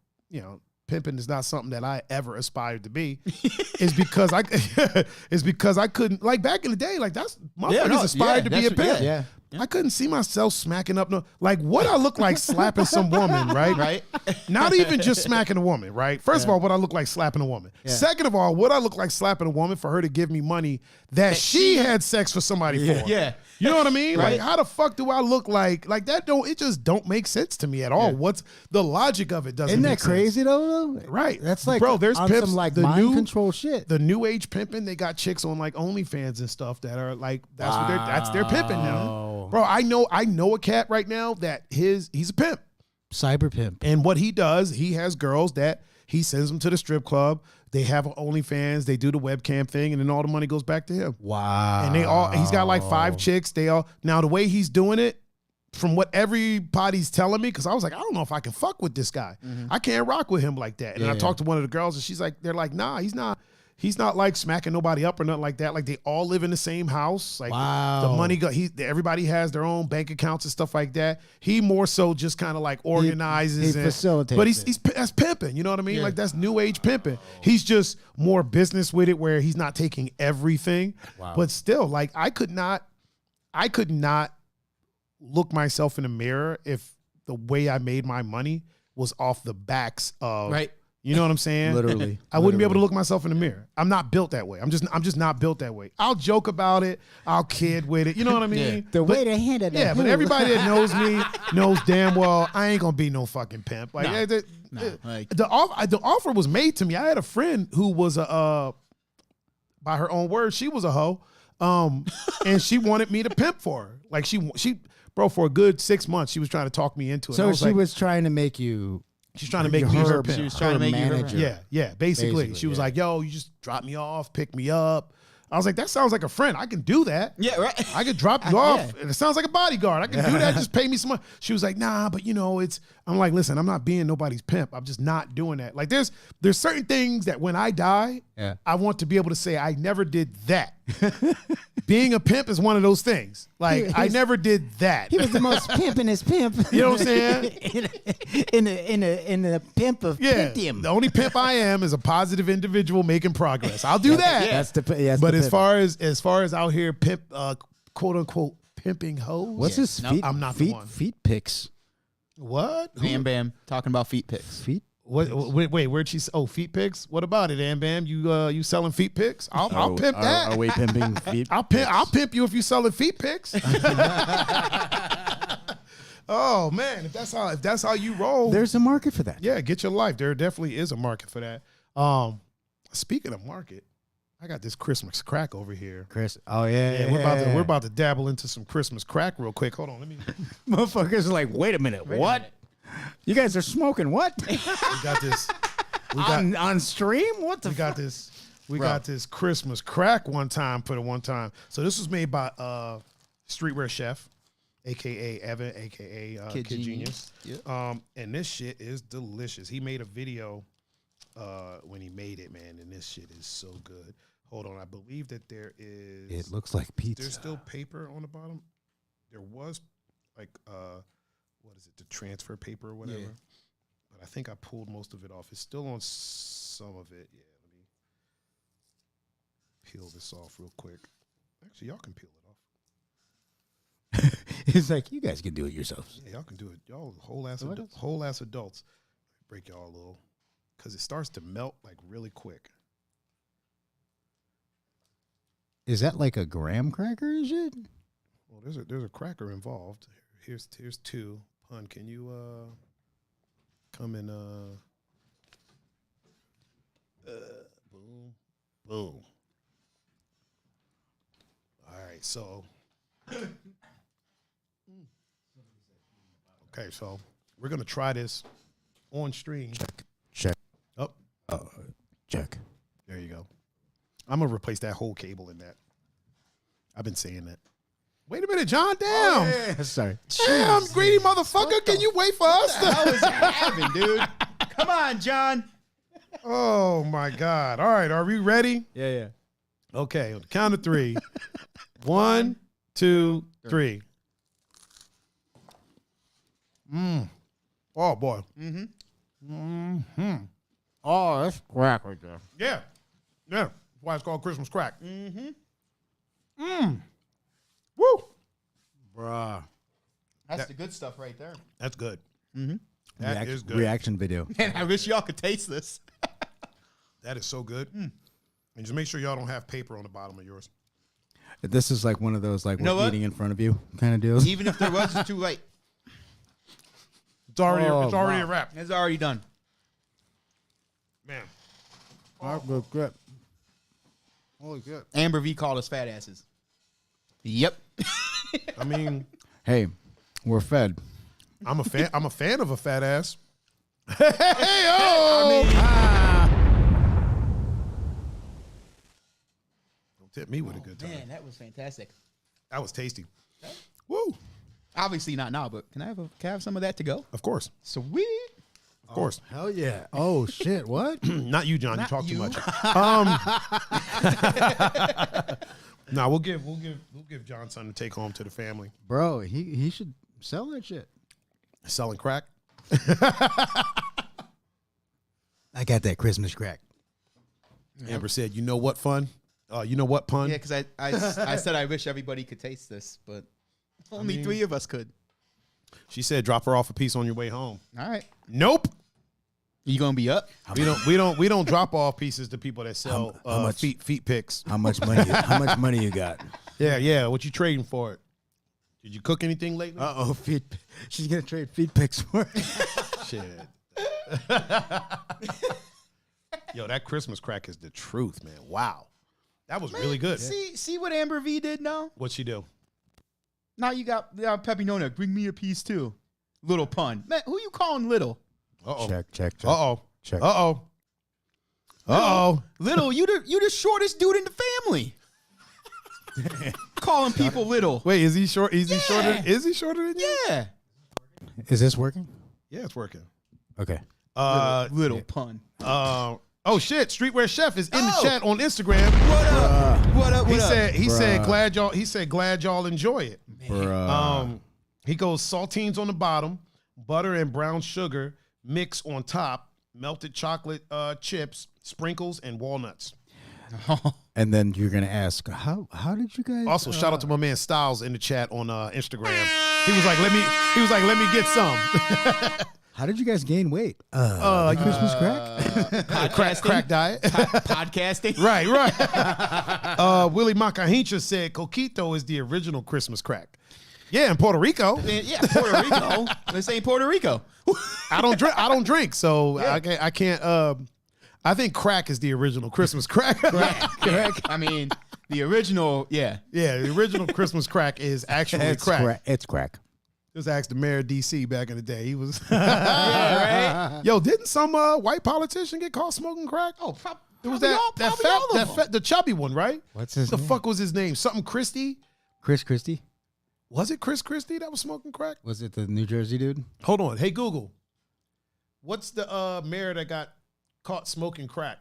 S1: Pimping is not something that I ever aspired to be. is because I couldn't, like back in the day, like that's motherfuckers aspired to be a pimp.
S3: Yeah.
S1: I couldn't see myself smacking up like what I look like slapping some woman, right?
S2: Right?
S1: Not even just smacking a woman, right? First of all, what I look like slapping a woman. Second of all, what I look like slapping a woman for her to give me money that she had sex for somebody for.
S2: Yeah.
S1: You know what I mean?
S2: Right.
S1: Like, how the fuck do I look like that? It just don't make sense to me at all. What's the logic of it? Doesn't
S3: Isn't
S1: make
S3: that crazy though?
S1: Right.
S3: That's like,
S1: Bro, there's
S3: on
S1: pimps,
S3: some like
S1: the
S3: mind
S1: new-
S3: control shit.
S1: The new age pimping, they got chicks on like OnlyFans and stuff that are like that's their pimping now. Bro, I know a cat right now that he's a pimp.
S3: Cyber pimp.
S1: And what he does, he has girls that he sends them to the strip club. They have OnlyFans, they do the webcam thing, and then all the money goes back to him.
S3: Wow.
S1: And he's got like 5 chicks. Now the way he's doing it, from what everybody's telling me, because I was like, I don't know if I can fuck with this guy. I can't rock with him like that. And then I talked to one of the girls, and they're like, nah, he's not like smacking nobody up or nothing like that. Like they all live in the same house. Like
S3: Wow.
S1: the money everybody has their own bank accounts and stuff like that. He more so just kind of like organizes
S3: he
S1: and
S3: facilitates
S1: but
S3: it.
S1: that's pimping. You know what I mean? Like that's new age pimping. He's just more business with it, where he's not taking everything.
S3: Wow.
S1: But still, like I could not look myself in the mirror if the way I made my money was off the backs of
S2: Right.
S1: You know what I'm saying?
S3: Literally.
S1: I wouldn't be able to look myself in the mirror. I'm not built that way. I'm just not built that way. I'll joke about it. I'll kid with it. You know what I mean?
S3: The way to handle that.
S1: Yeah, but everybody that knows me knows damn well I ain't gonna be no fucking pimp. Like,
S2: like-
S1: the offer was made to me. I had a friend who was by her own words, she was a hoe, and she wanted me to pimp for her. Like she, bro, for a good 6 months, she was trying to talk me into it.
S3: So
S1: I was
S3: she
S1: like,
S3: was trying to make you.
S1: she's trying to make me
S3: her-
S1: her pimp.
S2: She was trying to make you her
S3: manager.
S1: Yeah, basically. She was like, yo, you just drop me off, pick me up. I was like, that sounds like a friend. I can do that.
S2: Yeah, right.
S1: I could drop you off. And it sounds like a bodyguard. I can do that. Just pay me some money. She was like, nah, but I'm like, listen, I'm not being nobody's pimp. I'm just not doing that. Like there's certain things that when I die,
S3: Yeah.
S1: I want to be able to say I never did that. Being a pimp is one of those things. Like I never did that.
S3: He was the most pimpinest pimp.
S1: You know what I'm saying?
S3: in the pimp of
S1: Yeah.
S3: pimpium.
S1: The only pimp I am is a positive individual making progress. I'll do that.
S3: But
S1: As far as out here pimp, quote unquote pimping hoes.
S3: what's his
S2: No,
S3: feet?
S1: I'm not the
S3: feet,
S1: one.
S3: Feet pics.
S1: What?
S2: Bam Bam talking about feet pics.
S3: Feet.
S1: Wait, where'd she? Oh, feet pics. What about it, Am Bam? You selling feet pics? I'll pimp that.
S3: Are we pimping feet?
S1: I'll pimp you if you selling feet pics. Oh man, if that's how you roll,
S3: There's a market for that.
S1: yeah, get your life. There definitely is a market for that. Speaking of market, I got this Christmas crack over here.
S3: Chris. Oh yeah.
S1: We're about to dabble into some Christmas crack real quick. Hold on, let me.
S3: Motherfuckers are like, wait a minute, what? You guys are smoking what?
S1: We got this. We got
S3: on stream? What the?
S1: we got this. We got this Christmas crack one time. So this was made by Streetwear Chef, aka Evan, aka Kid Genius.
S2: Yep.
S1: And this shit is delicious. He made a video when he made it, man, and this shit is so good. Hold on, I believe that there is.
S3: It looks like pizza.
S1: There's still paper on the bottom. There was like what is it? The transfer paper or whatever.
S2: Yeah.
S1: But I think I pulled most of it off. It's still on some of it. Yeah, let me peel this off real quick. Actually, y'all can peel it off.
S3: It's like, you guys can do it yourselves.
S1: Yeah, y'all can do it. Y'all whole ass adults. Break y'all a little, because it starts to melt like really quick.
S3: Is that like a graham cracker and shit?
S1: Well, there's a cracker involved. Here's two. Pun, can you come and boom, boom. All right, so okay, so we're gonna try this on stream.
S3: Check.
S1: Oh,
S3: Check.
S1: there you go. I'm gonna replace that whole cable in that. I've been saying that. Wait a minute, John. Damn.
S3: Sorry.
S1: Damn, greedy motherfucker. Can you wait for us?
S2: How is that happening, dude? Come on, John.
S1: Oh my God. All right, are we ready?
S3: Yeah.
S1: Okay, on the count of three. 1, 2, 3. Oh boy.
S3: Oh, that's crack right there.
S1: Yeah. Yeah. That's why it's called Christmas crack. Woo.
S3: Bruh.
S2: That's the good stuff right there.
S1: That's good. That is good.
S3: Reaction video.
S2: Man, I wish y'all could taste this.
S1: That is so good. And just make sure y'all don't have paper on the bottom of yours.
S3: This is like one of those like
S2: know
S3: we're
S2: what?
S3: eating in front of you kind of deals.
S2: Even if there was, it's too late.
S1: It's already
S3: Oh,
S1: a wrap.
S2: It's already done.
S1: Man.
S3: Good grip. Holy shit.
S2: Amber V called us fat asses. Yep.
S1: I mean,
S3: Hey, we're fed.
S1: I'm a fan of a fat ass. Hey, oh! Don't tip me with a good time.
S2: Man, that was fantastic.
S1: That was tasty. Woo!
S2: Obviously not now, but can I have some of that to go?
S1: Of course.
S2: Sweet.
S1: Of course.
S3: Hell yeah. Oh shit, what?
S1: Not you, John. You
S2: Not
S1: talk
S2: you.
S1: too much. No, we'll give John something to take home to the family.
S3: Bro, he should sell that shit.
S1: Selling crack.
S3: I got that Christmas crack.
S1: Amber said, "You know what, fun? You know what, Pun?
S2: Yeah, because I said I wish everybody could taste this, but only 3 of us could.
S1: She said, drop her off a piece on your way home.
S2: All right.
S1: Nope.
S2: You gonna be up?
S1: We don't drop off pieces to people that sell
S3: how much-
S1: feet pics.
S3: How much money? How much money you got?
S1: Yeah. What you trading for it? Did you cook anything lately?
S3: Feet. She's gonna trade feet pics for it.
S1: Shit. Yo, that Christmas crack is the truth, man. Wow. That was really good.
S2: See what Amber V did now?
S1: What'd she do?
S2: Now you got Peppy Nona. Bring me a piece too. Little Pun. Man, who you calling little?
S1: Uh-oh.
S3: Check.
S1: Uh-oh.
S3: Check.
S1: Uh-oh. Uh-oh.
S2: Little, you the shortest dude in the family. Calling people little.
S1: Wait, is he short? Is he shorter? Is he shorter than you?
S2: Yeah.
S3: Is this working?
S1: Yeah, it's working.
S3: Okay.
S2: Little Pun.
S1: Oh shit, Streetwear Chef is in the chat on Instagram.
S2: What up?
S1: He said glad y'all enjoy it.
S3: Bruh.
S1: He goes saltines on the bottom, butter and brown sugar mix on top, melted chocolate chips, sprinkles, and walnuts.
S3: And then you're gonna ask, how did you guys?
S1: Also, shout out to my man Styles in the chat on Instagram. He was like, let me get some.
S3: How did you guys gain weight? Christmas crack.
S1: crack diet.
S2: Podcasting.
S1: Right. Willie Macahincha said coquito is the original Christmas crack. Yeah, in Puerto Rico.
S2: Yeah, Puerto Rico. This ain't Puerto Rico.
S1: I don't drink, so I can't I think crack is the original Christmas crack.
S2: Crack. I mean, the original, yeah.
S1: Yeah, the original Christmas crack is actually crack.
S3: It's crack.
S1: Just ask the mayor of D.C. back in the day. He was.
S2: Yeah, right?
S1: Yo, didn't some white politician get caught smoking crack?
S2: Oh,
S1: it was
S2: probably
S1: the chubby one, right?
S3: What's his
S1: The
S3: name?
S1: fuck was his name? Something Christie?
S3: Chris Christie?
S1: Was it Chris Christie that was smoking crack?
S3: Was it the New Jersey dude?
S1: Hold on. Hey, Google. What's the mayor that got caught smoking crack?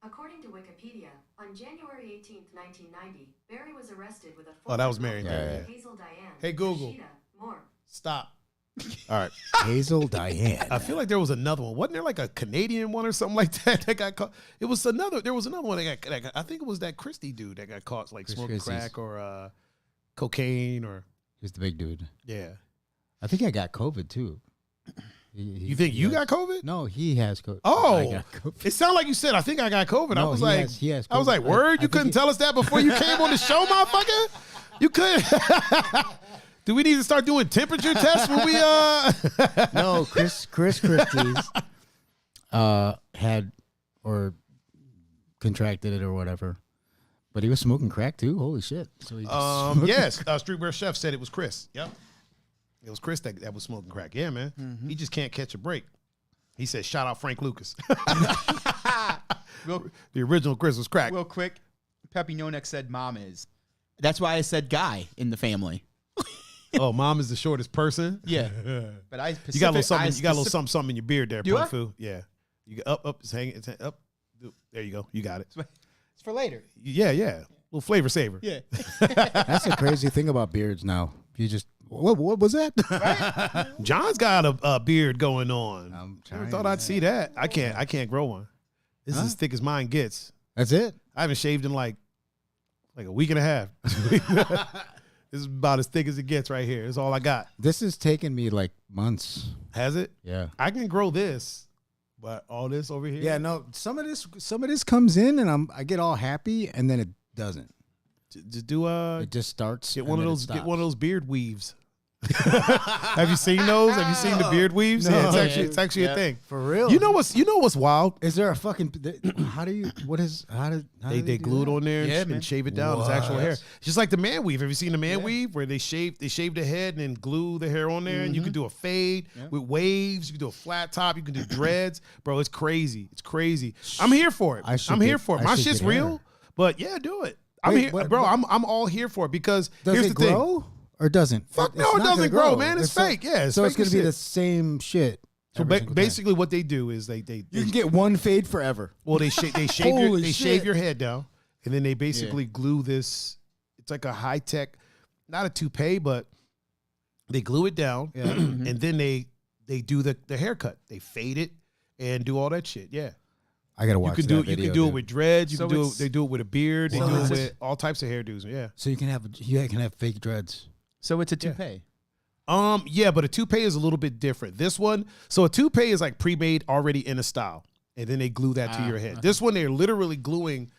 S6: According to Wikipedia, on January 18th, 1990, Barry was arrested with a
S1: Oh, that was Mary.
S3: Yeah.
S6: Hazel Diane.
S1: Hey, Google.
S6: Rashida Moore.
S1: Stop. All right.
S3: Hazel Diane.
S1: I feel like there was another one. Wasn't there like a Canadian one or something like that that got caught? There was another one that got I think it was that Christie dude that got caught like
S3: Chris
S1: smoking
S3: Christie's.
S1: crack or cocaine or
S3: He's the big dude.
S1: yeah.
S3: I think I got COVID too.
S1: You think you got COVID?
S3: No, he has COVID.
S1: Oh,
S3: I got COVID.
S1: it sounded like you said, I think I got COVID. I
S3: No,
S1: was
S3: he
S1: like,
S3: has- he has
S1: I was
S3: COVID.
S1: like, word?
S3: I
S1: You
S3: think
S1: couldn't tell us that before you came on the show, motherfucker? You couldn't. Do we need to start doing temperature tests when we
S3: No, Chris Christie's had or contracted it or whatever. But he was smoking crack too. Holy shit. So he just smoked-
S1: Yes, StreetWear Chef said it was Chris. Yep. It was Chris that was smoking crack. Yeah, man. He just can't catch a break. He said, shout out Frank Lucas. The original Chris was crack.
S2: Real quick, Peppy Nonek said mom is. That's why I said guy in the family.
S1: Oh, mom is the shortest person.
S2: Yeah. But I
S1: You got a little something.
S2: I
S1: You got a little something in your beard there,
S2: Do I?
S1: Pun-Fu. Yeah. You got up. It's hanging. It's up. There you go. You got it.
S2: It's for later.
S1: Yeah, yeah. Little flavor saver.
S2: Yeah.
S3: That's the crazy thing about beards now. You just what was that?
S1: John's got a beard going on.
S3: I'm
S1: Never
S3: trying
S1: thought I'd see that. I can't grow one. This is as thick as mine gets.
S3: That's it.
S1: I haven't shaved in like a week and a half. This is about as thick as it gets right here. That's all I got.
S3: This has taken me like months.
S1: Has it?
S3: Yeah.
S1: I can grow this, but all this over here.
S3: Yeah, no, some of this comes in and I get all happy and then it doesn't.
S1: Just do
S3: It just starts.
S1: get
S3: and
S1: one of
S3: then it
S1: those
S3: stops.
S1: beard weaves. Have you seen those? Have you seen the beard weaves?
S3: No.
S1: Yeah, it's actually a thing.
S3: For real.
S1: You know what's wild?
S3: Is there a fucking how do
S1: They
S3: do
S1: glue it
S3: that?
S1: on there
S2: Yeah,
S1: and
S2: man.
S1: shave it down. It's actual hair.
S3: What?
S1: It's just like the man weave. Have you seen the man weave where they shave the head and then glue the hair on there and you can do a fade with waves. You can do a flat top. You can do dreads, bro. It's crazy. It's crazy. I'm here for it. I'm here for it.
S3: I
S1: My
S3: should
S1: shit's
S3: get
S1: real,
S3: hair.
S1: but yeah, do it. I'm
S3: Wait,
S1: here,
S3: what-
S1: bro.
S3: what-
S1: I'm all here for it because
S3: Does
S1: here's
S3: it
S1: the thing.
S3: grow or doesn't?
S1: Fuck
S3: It's
S1: no, it
S3: not
S1: doesn't
S3: gonna
S1: grow, man. It's fake. Yeah, it's
S3: so it's
S1: fake
S3: gonna
S1: as
S3: be
S1: shit.
S3: the same shit.
S1: So
S3: every single time.
S1: basically, what they do is they
S3: you can get one fade forever.
S1: well they shave
S3: Holy
S1: shave
S3: shit.
S1: your head down, and then they basically glue this. It's like a high tech, not a toupee, but they glue it down, and then they do the haircut. They fade it and do all that shit. Yeah,
S3: I gotta watch
S1: you can do it with dreads. You
S2: So
S1: can do it.
S2: it's-
S1: They do it with a beard. They
S2: So
S1: do it
S2: it's
S1: with all types of hairdos. Yeah.
S3: So you can have fake dreads.
S2: So it's a toupee.
S1: Yeah, but a toupee is a little bit different. This one, so a toupee is like pre-made already in a style, and then they glue that to your head. This one, they're literally gluing,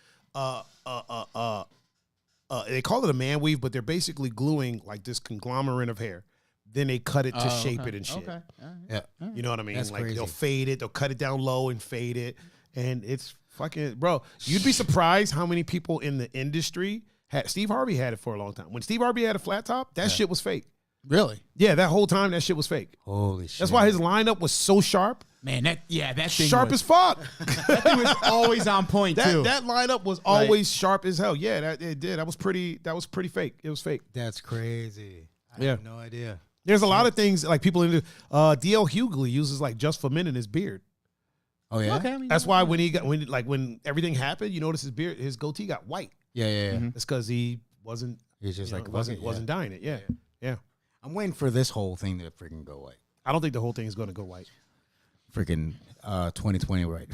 S1: they call it a man weave, but they're basically gluing like this conglomerate of hair. Then they cut it to shape it and shit.
S2: Okay.
S3: Yeah.
S1: You know what I mean?
S3: That's
S1: like
S3: crazy.
S1: they'll fade it, they'll cut it down low and fade it, and it's fucking bro. You'd be surprised how many people in the industry had. Steve Harvey had it for a long time. When Steve Harvey had a flat top, that shit was fake.
S3: Really?
S1: Yeah, that whole time that shit was fake.
S3: Holy shit.
S1: That's why his lineup was so sharp,
S2: Man, that thing
S1: sharp
S2: was,
S1: as fuck.
S2: that was always on point too.
S1: That lineup was always sharp as hell. Yeah, it did. That was pretty fake. It was fake.
S3: That's crazy. I
S1: Yeah.
S3: have no idea.
S1: There's a lot of things like people into DL Hughley uses like Just for Men in his beard.
S3: Oh yeah.
S2: Okay, I mean,
S1: That's why when everything happened, you notice his goatee got white.
S3: Yeah.
S1: It's because he wasn't
S3: He's just like
S1: wasn't dyeing it. Yeah.
S3: I'm waiting for this whole thing to freaking go white.
S1: I don't think the whole thing is going to go white.
S3: Freaking 2020 right.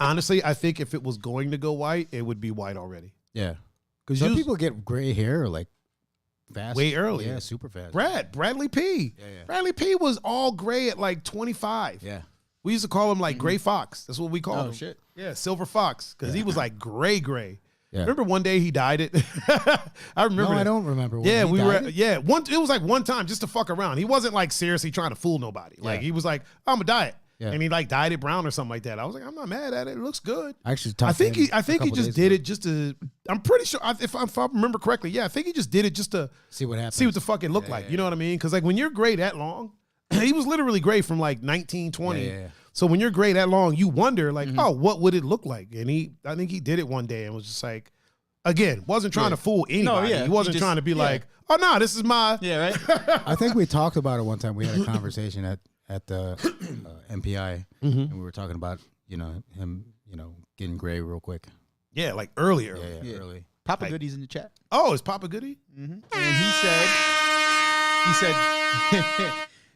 S1: Honestly, I think if it was going to go white, it would be white already.
S3: Yeah.
S1: Because
S3: Some people get gray hair like fast.
S1: Way early.
S3: Yeah, super fast.
S1: Bradley P.
S3: Yeah.
S1: Bradley P was all gray at like 25.
S3: Yeah.
S1: We used to call him like Gray Fox. That's what we called him.
S2: shit.
S1: Yeah, Silver Fox, because he was like gray. Remember one day he dyed it? I remember.
S3: No,
S1: that.
S3: I don't remember. When
S1: Yeah,
S3: he
S1: we
S3: dyed
S1: were.
S3: it?
S1: Yeah, it was like one time just to fuck around. He wasn't like seriously trying to fool nobody. Like he was like, I'm gonna dye it.
S3: Yeah.
S1: And he like dyed it brown or something like that. I was like, I'm not mad at it. It looks good.
S3: I actually
S1: I
S3: talked to
S1: think
S3: him
S1: he
S3: a couple
S1: just
S3: days
S1: did
S3: ago.
S1: it just to. I'm pretty sure if I remember correctly. Yeah, I think he just did it just to
S3: See what happens.
S1: see what the fuck it looked like. You know what I mean? Because like when you're gray that long, he was literally gray from like 19, 20.
S3: Yeah.
S1: So when you're gray that long, you wonder like, oh, what would it look like? And I think he did it one day and was just like, again, wasn't trying to fool anybody.
S2: yeah,
S1: He
S2: he
S1: wasn't
S2: just-
S1: trying to be
S2: yeah.
S1: like, oh no, this is my.
S2: Yeah, right.
S3: I think we talked about it one time. We had a conversation at the MPI, and we were talking about him getting gray real quick.
S1: Yeah, like early.
S3: Yeah, early.
S2: Papa Goody's in the chat,
S1: Oh, is Papa Goody?
S2: and he said,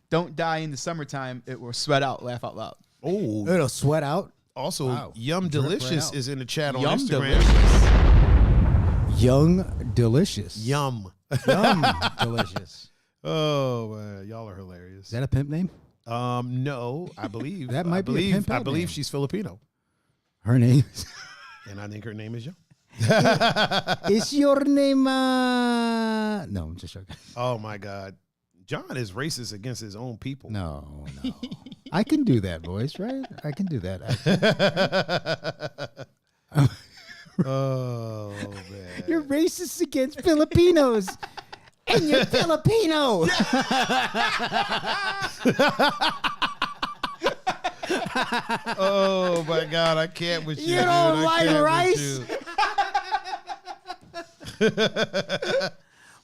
S2: "Don't die in the summertime. It will sweat out. Laugh out loud."
S1: Oh,
S3: It'll sweat out.
S1: also
S3: Wow.
S1: Yum
S3: Drip right
S1: Delicious
S3: out.
S1: is in the chat on
S2: Yum
S1: Instagram.
S2: delicious.
S3: Young, delicious.
S1: Yum.
S3: Yum, delicious.
S1: Oh man, y'all are hilarious.
S3: Is that a pimp name?
S1: No, I believe
S3: That might
S1: I
S3: be a
S1: believe,
S3: pimp
S1: I
S3: out
S1: believe
S3: name.
S1: she's Filipino,
S3: Her name
S1: and I think her name is Yum.
S3: is your name. No, I'm just joking.
S1: Oh my God, John is racist against his own people.
S3: No. I can do that voice, right? I can do that.
S1: Oh man.
S3: You're racist against Filipinos, and you're Filipino.
S1: Oh my God, I can't with you.
S3: You don't
S1: dude. I
S3: like
S1: can't with
S3: rice?
S1: you.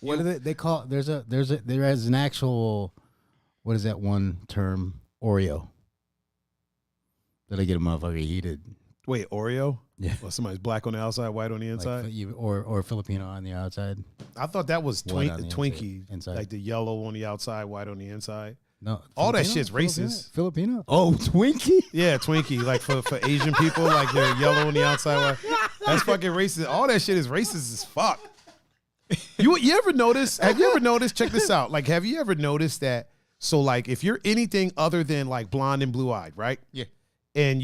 S3: What do they call? There is an actual. What is that one term? Oreo. Did I get a motherfucker heated?
S1: Wait, Oreo?
S3: Yeah.
S1: Well, somebody's black on the outside, white on the inside.
S3: Or Filipino on the outside.
S1: I thought that was
S3: White on the
S1: Twinkie,
S3: inside.
S1: like the yellow on the outside, white on the inside.
S3: No,
S1: All that
S3: Filipino?
S1: shit's racist.
S3: Filipino? Oh, Twinkie.
S1: Yeah, Twinkie, like for Asian people, like they're yellow on the outside. White. That's fucking racist. All that shit is racist as fuck. You ever notice? Have you ever noticed? Check this out. Like, have you ever noticed that? So, like, if you're anything other than like blonde and blue eyed, right?
S2: Yeah.
S1: And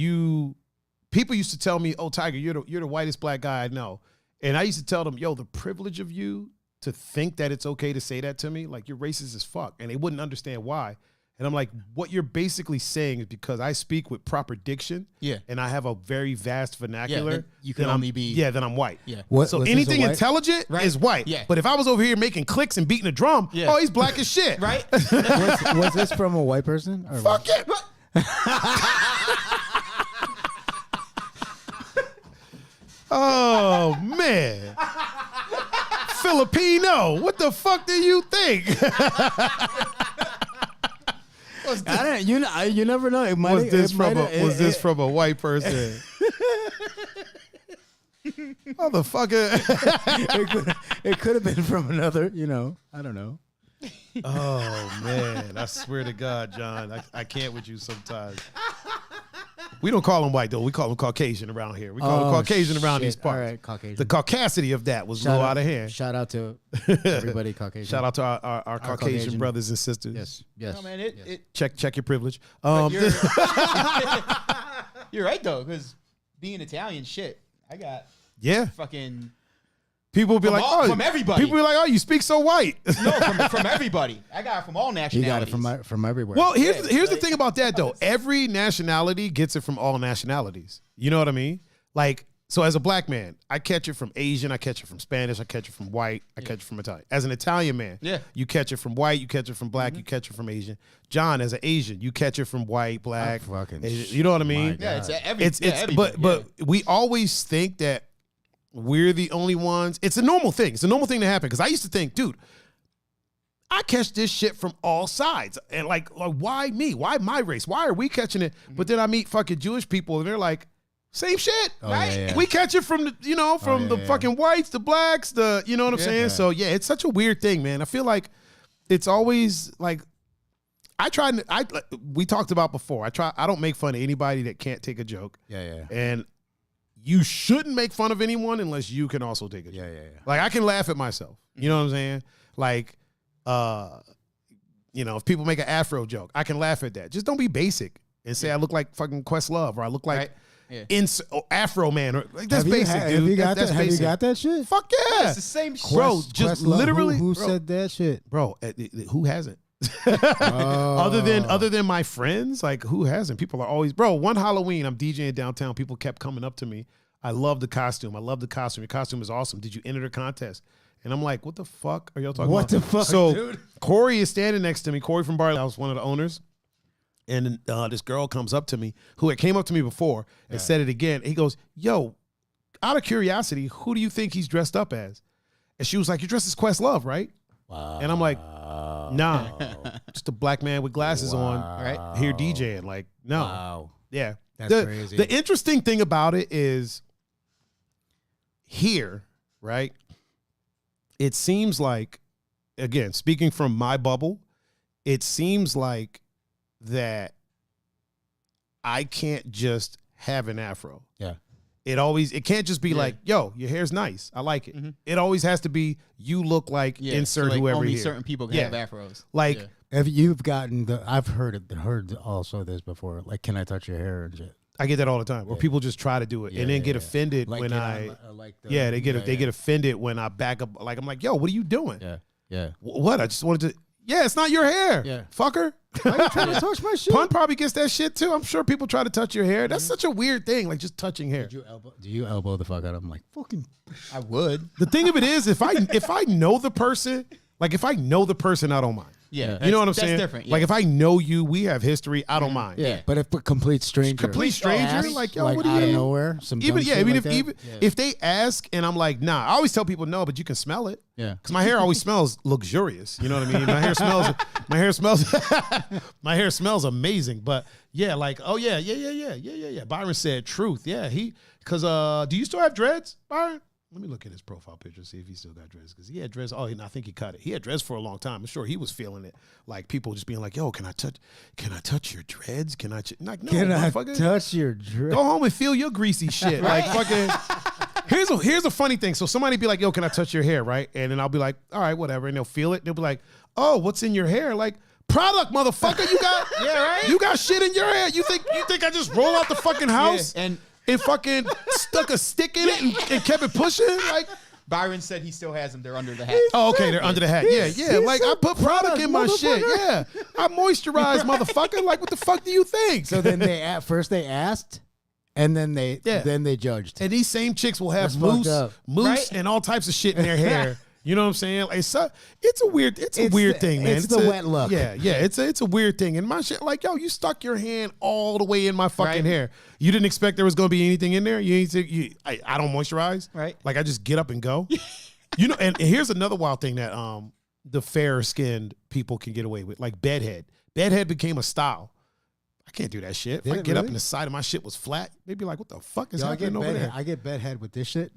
S1: people used to tell me, "Oh, Tiger, you're the whitest black guy I know," and I used to tell them, "Yo, the privilege of you to think that it's okay to say that to me, like you're racist as fuck," and they wouldn't understand why. And I'm like, what you're basically saying is because I speak with proper diction,
S2: Yeah.
S1: and I have a very vast vernacular.
S2: then you can
S1: then
S2: only be-
S1: then I'm white.
S2: Yeah.
S3: What,
S1: So
S3: was this a
S1: anything
S3: white-
S1: intelligent
S2: Right.
S1: is white.
S2: Yeah.
S1: But if I was over here making clicks and beating a drum,
S2: Yeah.
S1: oh, he's black as shit.
S2: Right.
S3: was this from a white person? Or
S1: Fuck it. Oh man. Filipino. What the fuck do you think?
S3: I don't. You never know. It might.
S1: Was this from a white person? Motherfucker.
S3: It could have been from another. I don't know.
S1: Oh man, I swear to God, John, I can't with you sometimes. We don't call him white though. We call him Caucasian around here. We call him Caucasian around these
S3: shit.
S1: parts.
S3: All right, Caucasian.
S1: The caucasity of that was a little out of hand.
S3: Shout out to everybody Caucasian.
S1: Shout out to our Caucasian
S3: Caucasian.
S1: brothers and sisters.
S3: Yes.
S2: No, man, it
S1: Check your privilege.
S2: But you're right though, because being Italian, shit, I got
S1: yeah.
S2: fucking
S1: People will be like,
S2: from everybody.
S1: People be like, oh, you speak so white.
S2: no from everybody. I got it from all
S3: You
S2: nationalities.
S3: got it from everywhere.
S1: Well, here's the thing about that though. Every nationality gets it from all nationalities. You know what I mean? Like, so as a black man, I catch it from Asian, I catch it from Spanish, I catch it from white, I catch it from Italian. As an Italian man,
S2: Yeah.
S1: you catch it from white, you catch it from black, you catch it from Asian. John, as an Asian, you catch it from white, black,
S3: fucking
S1: Asian. You know what I mean?
S3: my
S2: yeah, it's
S1: It's
S2: everybody,
S1: but we always think that we're the only ones. It's a normal thing. It's a normal thing to happen. Because I used to think, dude, I catch this shit from all sides. And like why me? Why my race? Why are we catching it? But then I meet fucking Jewish people and they're like, same shit, right?
S3: yeah.
S1: We catch it from the fucking whites, the blacks, you know what I'm saying? So yeah, it's such a weird thing, man. I feel like it's always like we talked about before. I don't make fun of anybody that can't take a joke.
S3: Yeah.
S1: And you shouldn't make fun of anyone unless you can also take a joke.
S3: Yeah.
S1: Like I can laugh at myself. You know what I'm saying? Like, if people make an Afro joke, I can laugh at that. Just don't be basic and say I look like fucking Questlove or I look like,
S2: Right.
S1: Afro Man. Or, like, that's
S3: Have
S1: basic,
S3: you,
S1: dude.
S3: have you got
S1: That's
S3: that? Have you
S1: basic.
S3: got that shit?
S1: Fuck yeah.
S2: It's the same shit.
S1: Bro, just
S3: Questlove,
S1: literally.
S3: Who
S1: bro,
S3: said that shit?
S1: Bro, who hasn't?
S3: Oh.
S1: Other than my friends, like who hasn't? People are always, bro. One Halloween, I'm DJing downtown. People kept coming up to me. I love the costume. I love the costume. Your costume is awesome. Did you enter the contest? And I'm like, what the fuck are y'all talking
S3: What
S1: about?
S3: the fuck,
S1: So
S3: dude?
S1: Corey is standing next to me. Corey from Barley House, one of the owners. And this girl comes up to me, who had came up to me before and said it again. He goes, yo, out of curiosity, who do you think he's dressed up as? And she was like, you're dressed as Questlove, right?
S3: Wow.
S1: And I'm like, nah, just a black man with glasses on, right? Here DJing. Like, no.
S3: Wow.
S1: Yeah.
S3: That's crazy.
S1: The interesting thing about it is here, right? It seems like, again, speaking from my bubble, it seems like that I can't just have an afro.
S3: Yeah.
S1: It can't just be like, yo, your hair's nice. I like it. It always has to be, you look like insert
S2: so like
S1: whoever
S2: only
S1: here.
S2: certain people can have afros.
S1: Like,
S3: Have you've gotten I've heard also this before. Like, can I touch your hair and shit?
S1: I get that all the time, where people just try to do it and then get offended
S3: Like,
S1: when
S3: they
S1: they get offended when I back up. Like, I'm like, yo, what are you doing?
S3: Yeah.
S1: What? I just wanted to. Yeah, it's not your hair.
S3: Yeah.
S1: Fucker.
S3: Why you trying to touch my shit?
S1: Pun probably gets that shit too. I'm sure people try to touch your hair. That's such a weird thing, like just touching hair.
S3: Do you elbow the fuck out of him? Like, fucking.
S2: I would.
S1: The thing of it is, if I know the person, like if I know the person, I don't mind.
S2: Yeah.
S1: You know what I'm
S2: that's
S1: saying?
S2: Different. Yeah.
S1: Like if I know you, we have history, I don't mind.
S3: Yeah. But if a complete stranger.
S1: Complete stranger,
S3: asks,
S1: like, yo,
S3: like
S1: what do
S3: out
S1: you
S3: of nowhere? Some
S1: Even
S3: dumb shit like that?
S1: if they ask and I'm like, nah, I always tell people no, but you can smell it.
S3: Yeah.
S1: Because my hair always smells luxurious. You know what I mean? My hair smells amazing. But yeah, like, oh yeah. Byron said truth. Yeah, because do you still have dreads, Byron? Let me look at his profile picture, see if he still got dreads. Because he had dreads. Oh, and I think he cut it. He had dreads for a long time. I'm sure he was feeling it. Like people just being like, yo, can I touch your dreads? Can I? Like, no,
S3: Can I
S1: motherfucker.
S3: touch your dress?
S1: Go home and feel your greasy shit. Like fucking. Here's a funny thing. So somebody be like, yo, can I touch your hair? Right? And then I'll be like, all right, whatever. And they'll feel it. And they'll be like, oh, what's in your hair? Like, product, motherfucker. You got You got shit in your hair. You think I just roll out the fucking house and fucking stuck a stick in it and kept it pushing? Like,
S2: Byron said he still has them. They're under the hat.
S1: oh, okay, they're under the hat. Yeah. Like I put product in my shit. Yeah. I moisturize, motherfucker. Like, what the fuck do you think?
S3: So then at first they asked, and then they judged.
S1: And these same chicks will have
S3: That's fucked up.
S1: mousse, and all types of shit in their hair. You know what I'm saying? Like, it's a weird thing, man.
S3: It's the wet look.
S1: Yeah. It's a weird thing. And my shit, like, yo, you stuck your hand all the way in my fucking hair. You didn't expect there was gonna be anything in there. I don't moisturize.
S2: Right.
S1: Like, I just get up and go. You know, and here's another wild thing that the fair skinned people can get away with, like bedhead. Bedhead became a style. I can't do that shit. If I get up and the side of my shit was flat, they'd be like, "What the fuck is happening over there?"
S3: I get bedhead with this shit.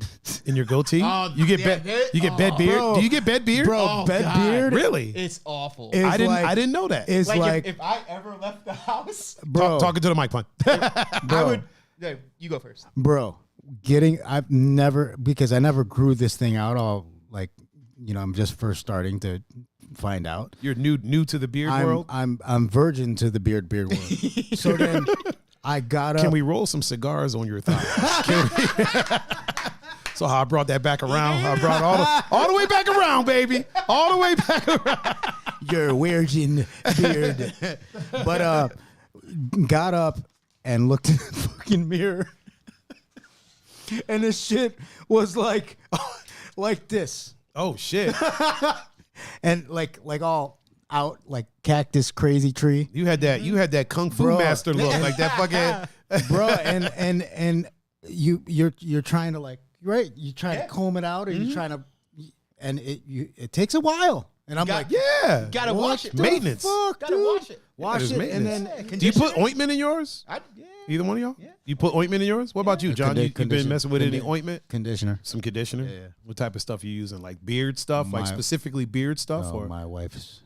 S1: In your goatee, you get bed beard.
S3: Bro.
S1: Do you get bed beard?
S3: Bro, bed beard.
S1: Really?
S2: It's awful.
S3: It's
S1: I
S3: like-
S1: didn't know that.
S3: It's like,
S2: if I ever left the house,
S3: bro,
S1: Talking to the mic, Pun.
S2: I would. Yeah, you go first.
S3: bro, because I never grew this thing out. I'm just first starting to find out.
S1: You're new to the beard world.
S3: I'm virgin to the beard world. So then I got up.
S1: Can we roll some cigars on your thigh? So how I brought that back around. I brought all the way back around, baby. All the way back around.
S3: Your virgin beard. But got up and looked in the fucking mirror. And this shit was like this.
S1: Oh shit!
S3: And like all out, like cactus crazy tree.
S1: You had that kung fu
S3: Bro.
S1: master look, like that fucking
S3: Bro, and you're trying to you try to comb it out, or you're trying to, and it takes a while. And I'm like,
S1: yeah,
S2: Gotta wash it.
S1: maintenance.
S3: fuck,
S2: Gotta
S3: dude?
S2: wash it.
S3: Wash
S1: That is
S3: it, and
S1: maintenance.
S3: then
S1: Do you put ointment in yours?
S2: Yeah.
S1: Either one of y'all? Yeah. You put ointment in yours? What about you, John? You been messing with any ointment?
S3: conditioner.
S1: Some conditioner?
S3: Yeah.
S1: What type of stuff you using? Like beard stuff? Like
S3: My-
S1: specifically beard stuff?
S3: No,
S1: or
S3: my wife's,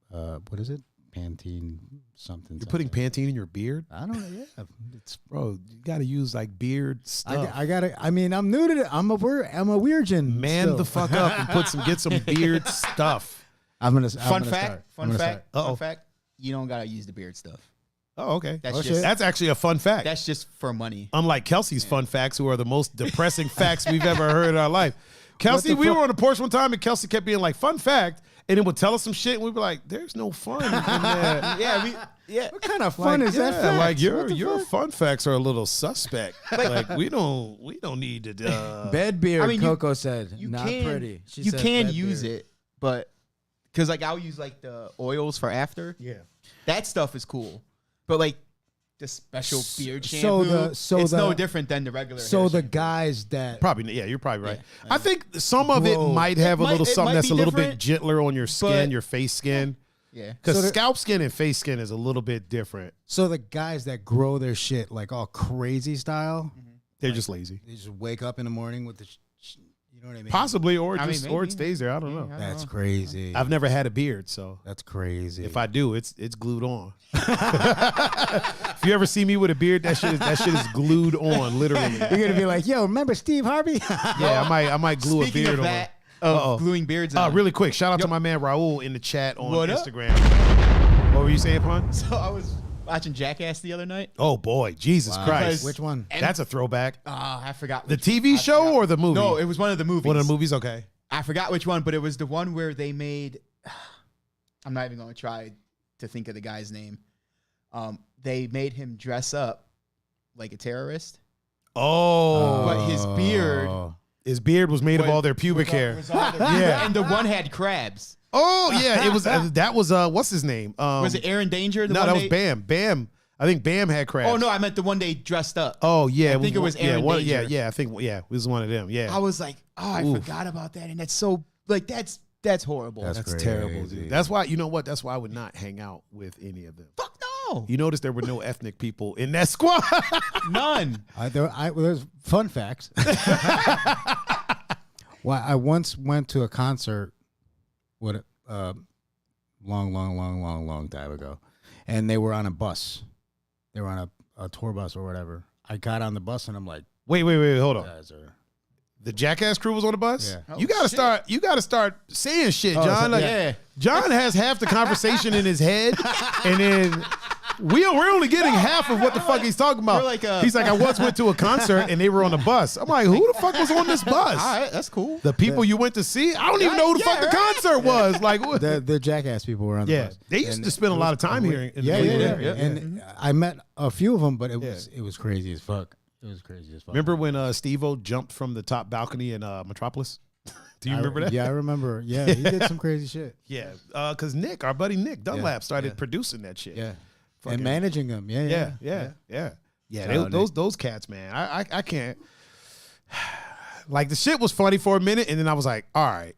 S3: what is it? Pantene something.
S1: you're putting Pantene in your beard?
S3: I don't know. Yeah, it's.
S1: Bro, you got to use like beard stuff.
S3: I gotta. I mean, I'm new to it. I'm a virgin.
S1: Man
S3: still.
S1: the fuck up and get some beard stuff.
S3: I'm gonna.
S2: Fun fact. You don't gotta use the beard stuff.
S1: Oh, okay.
S2: That's
S1: Oh,
S2: just-
S1: that's actually a fun fact.
S2: That's just for money.
S1: Unlike Kelsey's fun facts, who are the most depressing facts we've ever heard in our life. Kelsey, we were on the porch one time, and Kelsey kept being like, fun fact, and it would tell us some shit, and we'd be like, there's no fun in that.
S2: Yeah.
S3: What kind of fun is that?
S1: Yeah,
S3: fact?
S1: like
S3: What the
S1: your
S3: fuck?
S1: fun facts are a little suspect. Like we don't need to.
S3: Bed beard,
S2: I mean,
S3: Coco said.
S2: You
S3: Not
S2: can,
S3: pretty. She
S2: you
S3: said
S2: can
S3: bed
S2: use
S3: beard.
S2: it, but because like I'll use like the oils for after.
S1: Yeah.
S2: That stuff is cool, but like the special beard
S3: So
S2: shampoo, it's
S3: the-
S2: no different than the regular.
S3: So
S2: hair
S3: the
S2: shampoo.
S3: guys that
S1: Probably, yeah, you're probably right.
S2: Yeah.
S1: I think some of it
S3: Bro.
S1: might have a little
S2: it
S1: something
S2: might
S1: that's
S2: be
S1: a little bit
S2: different,
S1: gentler on your skin,
S2: but-
S1: your face skin.
S2: Yeah.
S1: Because
S3: So the-
S1: scalp skin and face skin is a little bit different.
S3: so the guys that grow their shit like all crazy style,
S1: They're just lazy.
S3: they just wake up in the morning with the you know what I mean?
S1: Possibly, or
S2: I mean,
S1: just or it
S2: maybe.
S1: stays there. I don't know.
S3: That's crazy.
S1: I've never had a beard, so
S3: That's crazy.
S1: if I do, it's glued on. If you ever see me with a beard, that shit is glued on, literally.
S3: You're gonna be like, yo, remember Steve Harvey?
S1: Yeah, I might glue
S2: Speaking
S1: a beard
S2: of
S1: on.
S2: that, of gluing beards on.
S1: Really quick, shout out to my man Raul in the chat on
S2: What up?
S1: Instagram. What were you saying, Pun?
S2: So I was watching Jackass the other night.
S1: Oh boy, Jesus Christ!
S3: Which one?
S1: That's a throwback.
S2: I forgot
S1: The
S2: which
S1: TV
S2: I
S1: show
S2: forgot.
S1: or the movie?
S2: No, it was one of the movies.
S1: one of the movies. Okay.
S2: I forgot which one, but it was the one where they made. I'm not even going to try to think of the guy's name. They made him dress up like a terrorist,
S1: Oh,
S2: but his beard.
S1: his beard was made of all their pubic hair.
S2: Yeah, and the one had crabs.
S1: Oh yeah, it was. That was what's his name?
S2: Was it Aaron Danger? The
S1: No,
S2: one
S1: that was
S2: they-
S1: Bam. Bam. I think Bam had crabs.
S2: Oh no, I meant the one they dressed up.
S1: Oh yeah,
S2: I think it was Aaron Danger.
S1: Yeah, I think it was one of them. Yeah,
S2: I was like, oh, I
S1: Oof.
S2: forgot about that, and that's so like that's horrible.
S3: That's
S1: that's
S3: crazy.
S1: terrible, dude. That's why you know what? That's why I would not hang out with any of them.
S2: Fuck no,
S1: You notice there were no ethnic people in that squad.
S2: none.
S3: There's fun facts. Well, I once went to a concert with long time ago, and they were on a bus. They were on a tour bus or whatever. I got on the bus and I'm like,
S1: wait, hold on.
S3: guys are.
S1: The Jackass crew was on the bus.
S3: Yeah.
S1: You gotta start. You gotta start saying shit, John.
S3: so-
S1: Like,
S2: Yeah.
S1: John has half the conversation in his head, and then we're only getting half of what the fuck he's talking about.
S2: We're like,
S1: he's like, I once went to a concert and they were on the bus. I'm like, who the fuck was on this bus?
S2: All right, that's cool.
S1: The people you went to see? I don't even know who the fuck the concert was. Like, what?
S3: The Jackass people were on the
S1: Yeah,
S3: bus.
S1: they used
S3: And
S1: to spend a
S3: it
S1: lot
S3: was
S1: of time here. In
S3: Yeah,
S1: Cleveland.
S3: yeah. And I met a few of them, but it was crazy as fuck. It was crazy as fuck.
S1: Remember when Steve-O jumped from the top balcony in Metropolis? Do you remember that?
S3: Yeah, I remember. Yeah, he did some crazy shit.
S1: Yeah, because Nick, our buddy Nick Dunlap, started producing that shit.
S3: Yeah.
S1: Fucking-
S3: And managing them. Yeah.
S1: Yeah.
S3: Shout
S1: They,
S3: out
S1: those cats, man. I can't. Like the shit was funny for a minute, and then I was like, all right.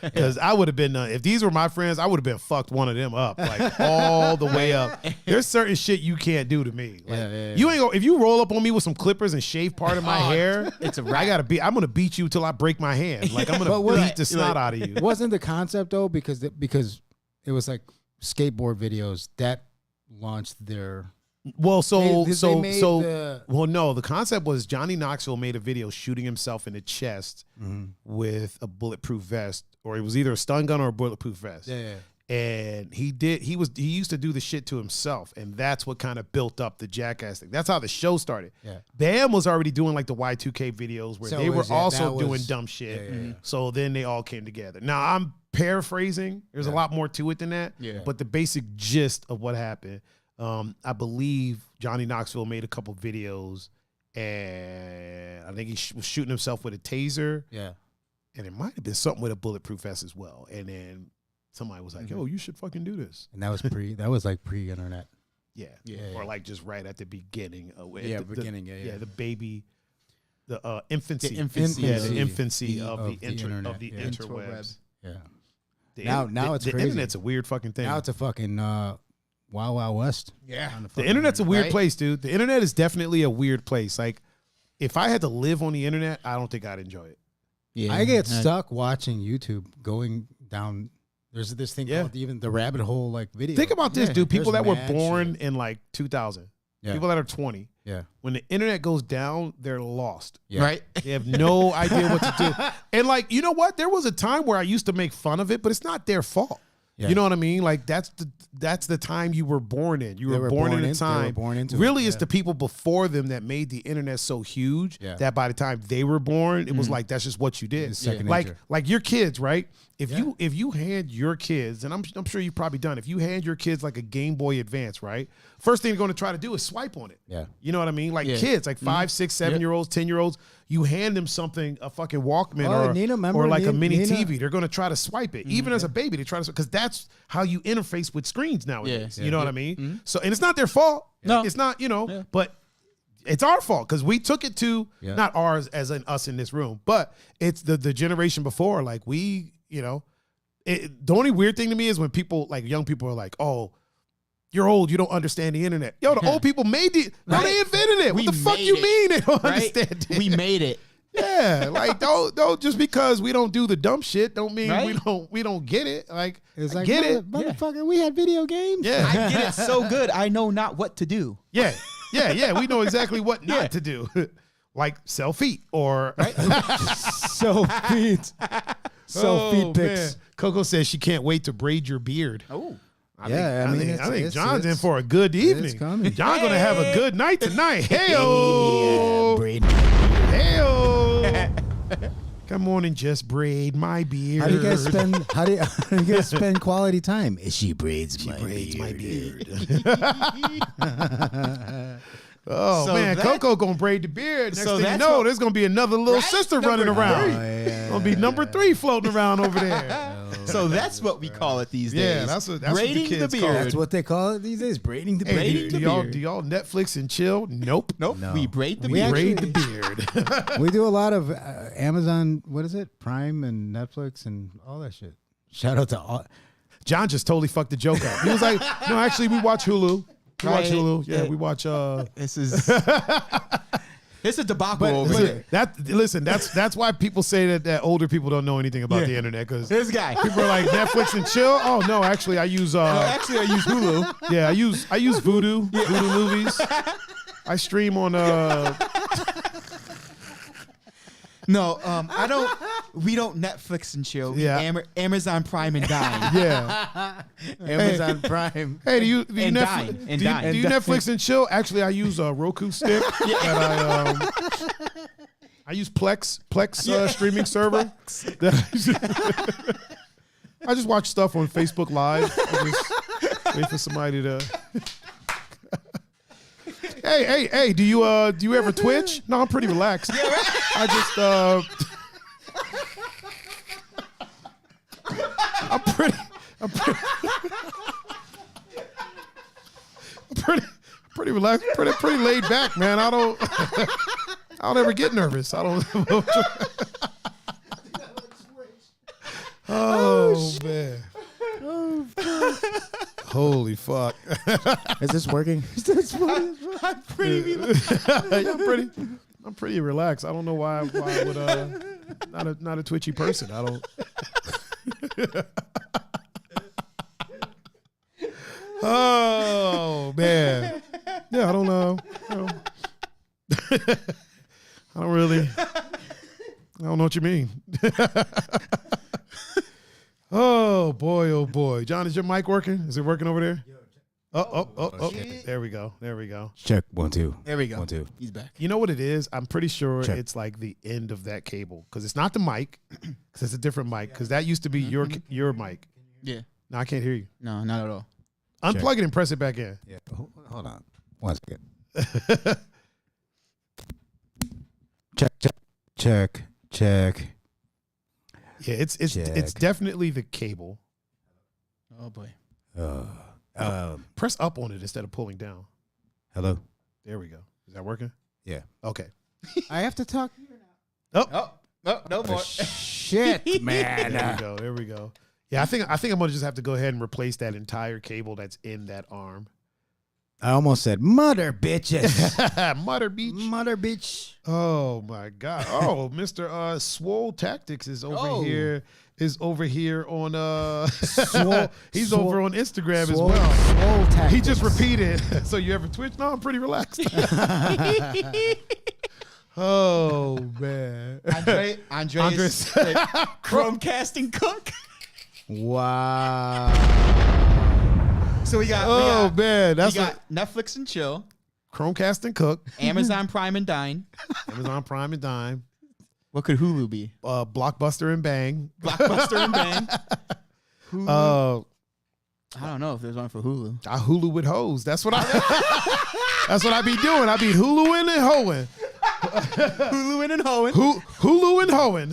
S1: Because I would have been, if these were my friends, I would have been fucked one of them up, like all the way up. There's certain shit you can't do to me. Like, you ain't if you roll up on me with some clippers and shave part of my hair,
S2: it's a
S1: I'm gonna beat you till I break my hand. Like I'm gonna beat the snot out of you.
S3: Wasn't the concept though because it was like skateboard videos that launched their.
S1: Well,
S3: They made the-
S1: well, no. The concept was Johnny Knoxville made a video shooting himself in the chest with a bulletproof vest, or it was either a stun gun or a bulletproof vest.
S3: Yeah.
S1: And he used to do the shit to himself, and that's what kind of built up the Jackass thing. That's how the show started.
S3: Yeah.
S1: Bam was already doing like the Y2K videos where
S3: So
S1: they
S3: it
S1: were
S3: was-
S1: also
S3: that
S1: doing
S3: was-
S1: dumb shit.
S3: yeah.
S1: So then they all came together. Now I'm paraphrasing. There's a lot more to it than that.
S2: Yeah.
S1: But the basic gist of what happened, I believe Johnny Knoxville made a couple videos, and I think he was shooting himself with a taser,
S3: Yeah.
S1: and it might have been something with a bulletproof vest as well. And then somebody was like, "Yo, you should fucking do this."
S3: And that was like pre-internet.
S1: Yeah,
S3: Yeah,
S1: or
S3: yeah.
S1: like just right at the beginning.
S3: Yeah, beginning, yeah.
S1: the baby, the infancy,
S2: The infancy.
S1: yeah, the
S3: Infancy
S1: infancy
S3: of
S1: of the
S3: the
S1: internet,
S3: internet,
S1: of the
S3: yeah.
S1: interwebs.
S3: Yeah.
S1: The
S3: Now it's
S1: the
S3: crazy.
S1: internet's a weird fucking thing.
S3: Now it's a fucking Wild Wild West.
S2: Yeah.
S1: The internet's a weird
S2: Right?
S1: place, dude. The internet is definitely a weird place. Like, if I had to live on the internet, I don't think I'd enjoy it.
S2: Yeah.
S3: I get stuck watching YouTube going down. There's this thing
S1: Yeah.
S3: called even the rabbit hole like video.
S1: Think about this,
S3: Yeah.
S1: dude. People
S3: There's
S1: that were
S3: mad
S1: born
S3: shit.
S1: in like 2000,
S3: Yeah.
S1: people that are 20,
S3: Yeah.
S1: when the internet goes down, they're lost.
S3: Yeah.
S2: Right?
S1: They have no idea what to do. And like, you know what? There was a time where I used to make fun of it, but it's not their fault.
S3: Yeah.
S1: You know what I mean? Like that's the time you were born in. You were born in a time.
S3: They were born into
S1: really,
S3: it.
S1: it's the people before them that made the internet so huge that by the time they were born, it was like that's just what you did.
S3: second
S1: Like
S3: nature.
S1: like your kids, right? If you hand your kids, and I'm sure you've probably done, if you hand your kids like a Game Boy Advance, right? First thing they're going to try to do is swipe on it.
S3: Yeah.
S1: You know what I mean? Like kids, like 5, 6, 7-year-olds, 10-year-olds, you hand them something, a fucking Walkman or like a mini TV. They're going to try to swipe it. Even as a baby, they try to, because that's how you interface with screens nowadays. You know what I mean? So, and it's not their fault.
S2: No.
S1: It's not, but it's our fault because we took it to, not ours as in us in this room, but it's the generation before. Like we, the only weird thing to me is when people, like young people are like, oh, you're old, you don't understand the internet. Yo, the old people made it. No, they invented it. What the fuck you mean they don't understand it?
S2: We made it.
S1: Yeah, like don't just because we don't do the dumb shit don't mean we don't get it. Like
S3: It's
S1: I
S3: like,
S1: get it.
S3: motherfucker, we had video games.
S1: Yeah.
S2: I get it so good. I know not what to do.
S1: Yeah. We know exactly what not to do. Like sell feet or
S3: So feet. So feet pics.
S1: man. Coco says she can't wait to braid your beard.
S2: Oh.
S1: I think John's in for a good
S3: it's
S1: evening.
S3: coming.
S1: John's gonna have a good night tonight. Hey-o.
S3: Braid.
S1: Hey-o. Come on and just braid my beard.
S3: How do you guys spend? How do you guys spend quality time? She braids my beard.
S1: Oh,
S2: So
S1: man,
S2: that-
S1: Coco gonna braid the beard. Next
S2: So
S1: thing you
S2: that's
S1: know,
S2: what-
S1: there's gonna be another little sister running
S2: Number
S1: around.
S2: three.
S1: Gonna be number 3 floating around over there.
S2: So that's what we call it these days.
S1: Yeah, that's what the
S2: braiding
S1: kids
S2: the
S1: call
S2: beard.
S1: it.
S3: That's what they call it these days. Braiding the
S1: Hey,
S3: beard.
S1: do y'all Netflix and chill? Nope.
S2: Nope.
S3: No.
S2: We braid the
S3: We
S2: beard.
S1: Braid the beard.
S3: We do a lot of Amazon. What is it? Prime and Netflix and all that shit. Shout out to all.
S1: John just totally fucked the joke up. He was like, no, actually, we watch Hulu. We watch
S2: Right.
S1: Hulu. Yeah,
S2: Yeah.
S1: we watch.
S2: This is it's a debacle over here.
S1: That's why people say that older people don't know anything about the internet because
S2: This guy.
S1: people are like Netflix and chill. Oh no, actually, I use.
S2: Actually, I use Hulu.
S1: Yeah, I use Voodoo movies. I stream on
S2: No, I don't. We don't Netflix and chill. We
S1: Yeah.
S2: Amazon Prime and dine.
S1: yeah.
S3: Amazon Prime.
S1: Hey, do you
S2: And
S1: Netflix,
S2: dine, and
S1: do you,
S2: dine.
S1: do you Netflix and chill? Actually, I use a Roku stick. That I use Plex streaming server. I just watch stuff on Facebook Live. I just wait for somebody to. Hey! Do you ever Twitch? No, I'm pretty relaxed. I just I'm pretty relaxed, pretty laid back, man. I don't ever get nervous. I don't. Oh man. Holy fuck.
S3: Is this working?
S2: I'm pretty.
S1: Yeah, I'm pretty relaxed. I don't know why I would not a twitchy person. I don't. Oh man. Yeah, I don't know. I don't know what you mean. Oh boy. John, is your mic working? Is it working over there? Oh. There we go.
S3: Check 1 2.
S2: There we go.
S3: 1 2.
S2: He's back.
S1: You know what it is? I'm pretty sure
S3: Check.
S1: it's like the end of that cable because it's not the mic, because it's a different mic. Because that used to be your mic.
S2: Yeah.
S1: No, I can't hear you.
S2: No, not at all.
S1: Unplug it and press it back in.
S3: Yeah. Hold on. 1 second. Check.
S1: Yeah, it's
S3: Check.
S1: definitely the cable.
S2: Oh boy.
S1: Press up on it instead of pulling down.
S3: Hello.
S1: There we go. Is that working?
S3: Yeah.
S1: Okay.
S3: I have to talk.
S2: Oh, no more.
S3: Shit, man.
S1: There we go. Yeah, I think I'm gonna just have to go ahead and replace that entire cable that's in that arm.
S3: I almost said mother bitches.
S1: Mother Beach.
S3: Mother bitch.
S1: Oh my God. Oh, Mr. Swole Tactics is over here. Is over here on he's over on Instagram as well. He just repeated. So you ever Twitch? No, I'm pretty relaxed. Oh man.
S2: Andres Chromecasting cook.
S3: Wow.
S2: So we got.
S1: Man, that's
S2: we got Netflix and chill,
S1: Chromecast and cook,
S2: Amazon Prime and dine.
S1: Amazon Prime and Dime,
S2: What could Hulu be?
S1: Blockbuster and Bang.
S2: Blockbuster and Bang. Hulu. I don't know if there's one for Hulu.
S1: I Hulu with hoes. That's what I. That's what I be doing. I be Huluing and hoeing.
S2: Hulu and hoeing.
S1: Hulu and hoeing.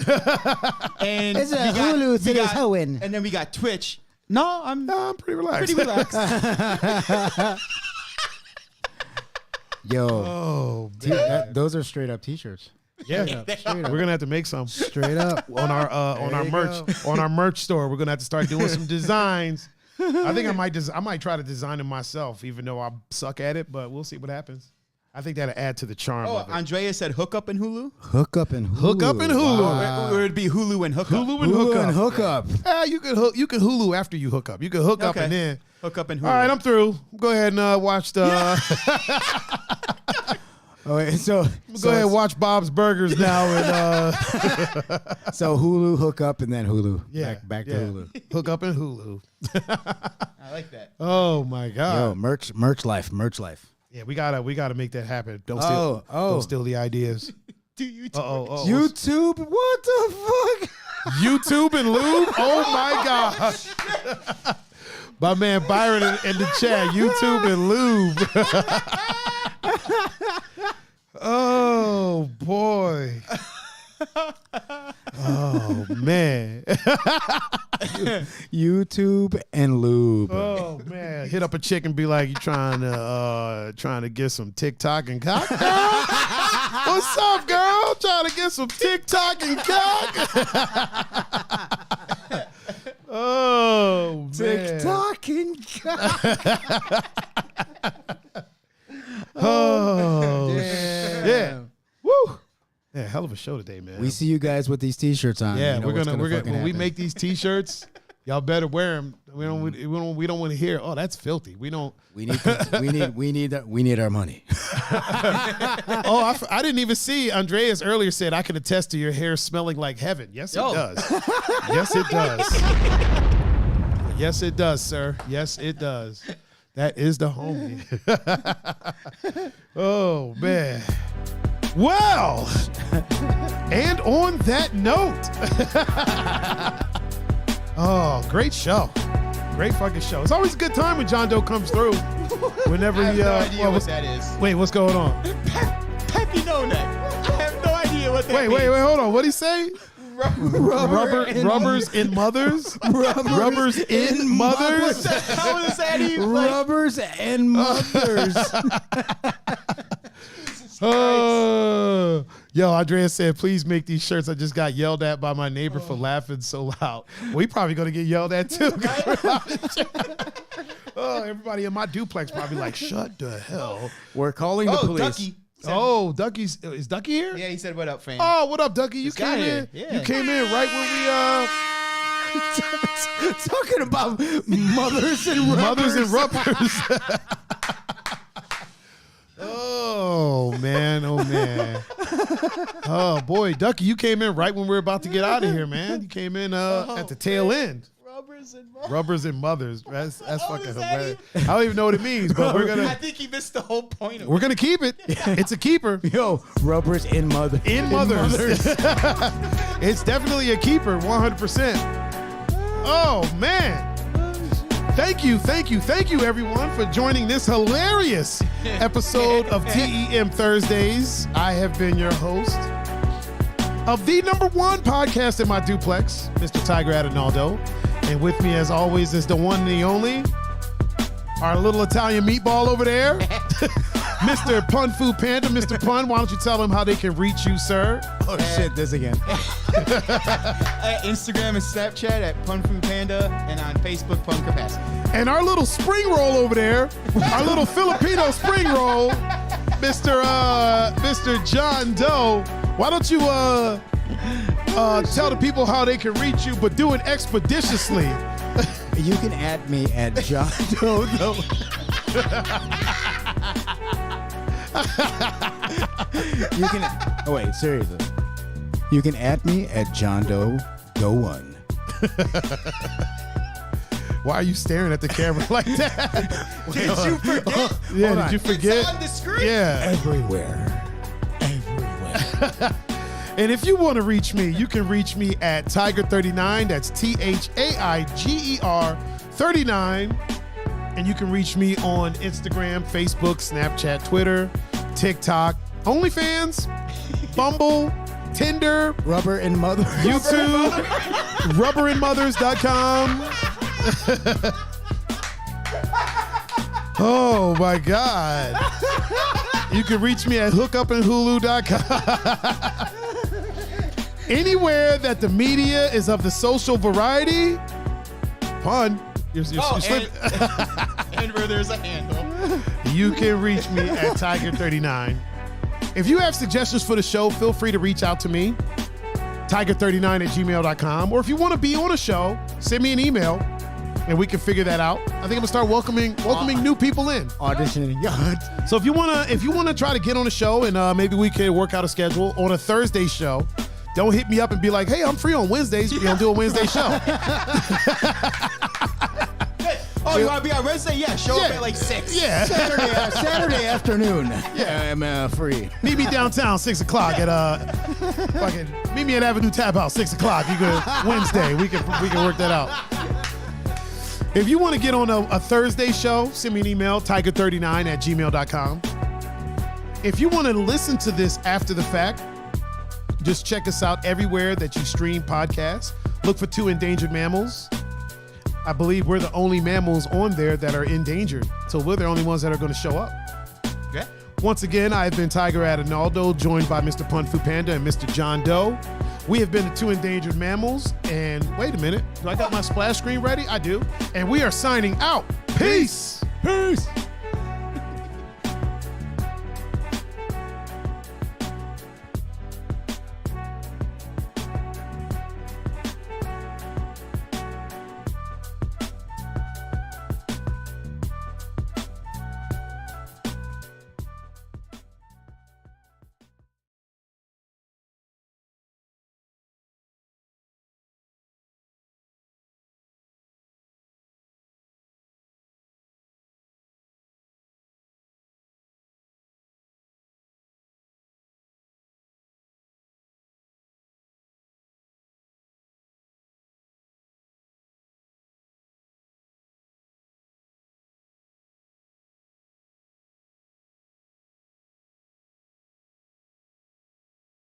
S2: And
S3: It's a
S2: we got-
S3: Hulu
S2: we
S3: that is
S2: got-
S3: hoeing.
S2: And then we got Twitch. No, I'm
S1: I'm pretty relaxed.
S2: pretty relaxed.
S3: Yo,
S1: Oh,
S3: those are straight up t-shirts.
S1: yeah.
S3: Straight up.
S1: We're gonna have to make some
S3: Straight up.
S1: on our merch store. We're gonna have to start doing some designs. I think I might try to design them myself, even though I suck at it. But we'll see what happens. I think that'll add to the charm
S2: Oh,
S1: of it.
S2: Andrea said hookup and Hulu.
S3: Hook-up and Hulu.
S1: Hook-up and Hulu.
S3: Wow.
S2: Or it'd be Hulu and hookup.
S1: Hulu and
S3: Hulu
S1: hookup.
S3: and hook-up.
S1: You can Hulu after you hook up. You can hook up
S2: Okay.
S1: and then.
S2: Hookup and Hulu.
S1: All right, I'm through. Go ahead and watch the.
S3: Oh, wait, so
S1: Go ahead and watch Bob's Burgers now and
S3: so Hulu, hook-up, and then Hulu.
S1: yeah,
S3: Back to
S1: yeah.
S3: Hulu.
S1: Hook up and Hulu.
S2: I like that.
S1: Oh my God.
S3: Yo, merch life.
S1: Yeah, we gotta make that happen. Don't
S3: Oh.
S1: steal the ideas.
S2: Do you?
S1: Oh.
S3: YouTube, what the fuck?
S1: YouTube and lube. Oh my gosh. My man Byron in the chat. YouTube and lube. Oh boy. Oh man.
S3: YouTube and lube.
S1: Oh man. Hit up a chick and be like, you trying to get some TikTok and cock? Girl? What's up, girl? Trying to get some TikTok and cock? Oh man.
S3: TikTok and
S1: Oh
S3: Damn.
S1: yeah. Woo. Yeah, hell of a show today, man.
S3: We see you guys with these t-shirts on.
S1: Yeah,
S3: You know
S1: we're
S3: what's
S1: gonna when
S3: fucking
S1: we
S3: happen.
S1: make these T-shirts, y'all better wear them. We don't want to hear. Oh, that's filthy. We don't.
S3: We need our money.
S1: Oh, I didn't even see. Andreas earlier said I can attest to your hair smelling like heaven. Yes, it does. Yes, it does. Yes, it does, sir. Yes, it does. That is the homie. Oh man. Well, and on that note, oh, great show. Great fucking show. It's always a good time when JonDoe comes through. Whenever
S2: I have
S1: he,
S2: no idea what
S1: what's-
S2: that is.
S1: Wait, what's going on?
S2: Peppy know that. I have no idea what that
S1: Wait,
S2: means.
S1: hold on. What'd he say? Rubbers in mothers? Rubbers in mothers?
S2: How is that even?
S3: Rubbers and mothers.
S1: Yo, Andrea said, please make these shirts. I just got yelled at by my neighbor for laughing so loud. We probably going to get yelled at too. Oh, everybody in my duplex probably like, shut the hell.
S3: We're calling the police.
S2: Ducky.
S1: Oh, is Ducky here?
S2: Yeah, he said, "What up, fam?"
S1: Oh, what up, Ducky? You
S2: This guy
S1: came
S2: here.
S1: in.
S2: Yeah.
S1: You came in right when
S3: Talking about mothers and rubbers.
S1: mothers and rubbers. Oh man, oh man. Oh boy, Ducky, you came in right when we were about to get out of here, man. You came in at the tail end. Rubbers and mothers. That's fucking
S2: is that
S1: hilarious. I don't even know what it means, but we're
S2: I
S1: gonna
S2: think he missed the whole point of
S1: we're gonna keep it. It's a keeper.
S3: Yo, rubbers in mothers.
S1: In mothers. It's definitely a keeper, 100%. Oh man. Thank you, everyone, for joining this hilarious episode of TEM Thursdays. I have been your host of the #1 podcast in my duplex, Mr. Tiger Adinaldo. And with me, as always, is the one and the only, our little Italian meatball over there, Mr. Pun-Fu-Panda. Mr. Pun, why don't you tell them how they can reach you, sir?
S3: Oh shit, this again.
S2: At Instagram and Snapchat at Pun-Fu-Panda and on Facebook, Pun Capacity.
S1: And our little spring roll over there, our little Filipino spring roll, Mr. JonDoe. Why don't you tell the people how they can reach you, but do it expeditiously?
S3: You can add me at JonDoe. You can. Oh wait, seriously. You can add me at JonDoe Go1.
S1: Why are you staring at the camera like that?
S2: Did you forget?
S1: Yeah, did you forget?
S2: It's on the screen.
S1: Yeah.
S3: Everywhere.
S1: And if you want to reach me, you can reach me at Tiger39. That's THAIGER 39. And you can reach me on Instagram, Facebook, Snapchat, Twitter, TikTok, OnlyFans, Bumble, Tinder,
S3: Rubber and Mother.
S1: YouTube, rubberandmothers.com. Oh my God. You can reach me at hookupandhulu.com. Anywhere that the media is of the social variety, Pun, you're slipping.
S2: And where there's a handle.
S1: You can reach me at Tiger39. If you have suggestions for the show, feel free to reach out to me, tiger39@gmail.com. Or if you want to be on a show, send me an email and we can figure that out. I think I'm gonna start welcoming new people in.
S3: Auditioning.
S1: So if you wanna try to get on a show and maybe we can work out a schedule on a Thursday show, don't hit me up and be like, hey, I'm free on Wednesdays. We're gonna do a Wednesday show.
S2: Oh, you want to be on Wednesday? Yeah, show up at like 6.
S1: Yeah.
S3: Saturday afternoon. Yeah, I'm free.
S1: Meet me downtown 6 o'clock at meet me at Avenue Tap House 6 o'clock. You can Wednesday. We can work that out. If you want to get on a Thursday show, send me an email, tiger39@gmail.com. If you want to listen to this after the fact, just check us out everywhere that you stream podcasts. Look for 2 Endangered Mammals. I believe we're the only mammals on there that are endangered. So we're the only ones that are going to show up.
S2: Okay.
S1: Once again, I've been Tiger Adinaldo, joined by Mr. Pun-Fu-Panda and Mr. JonDoe. We have been the 2 Endangered Mammals. And wait a minute, do I got my splash screen ready? I do. And we are signing out. Peace.
S3: Peace.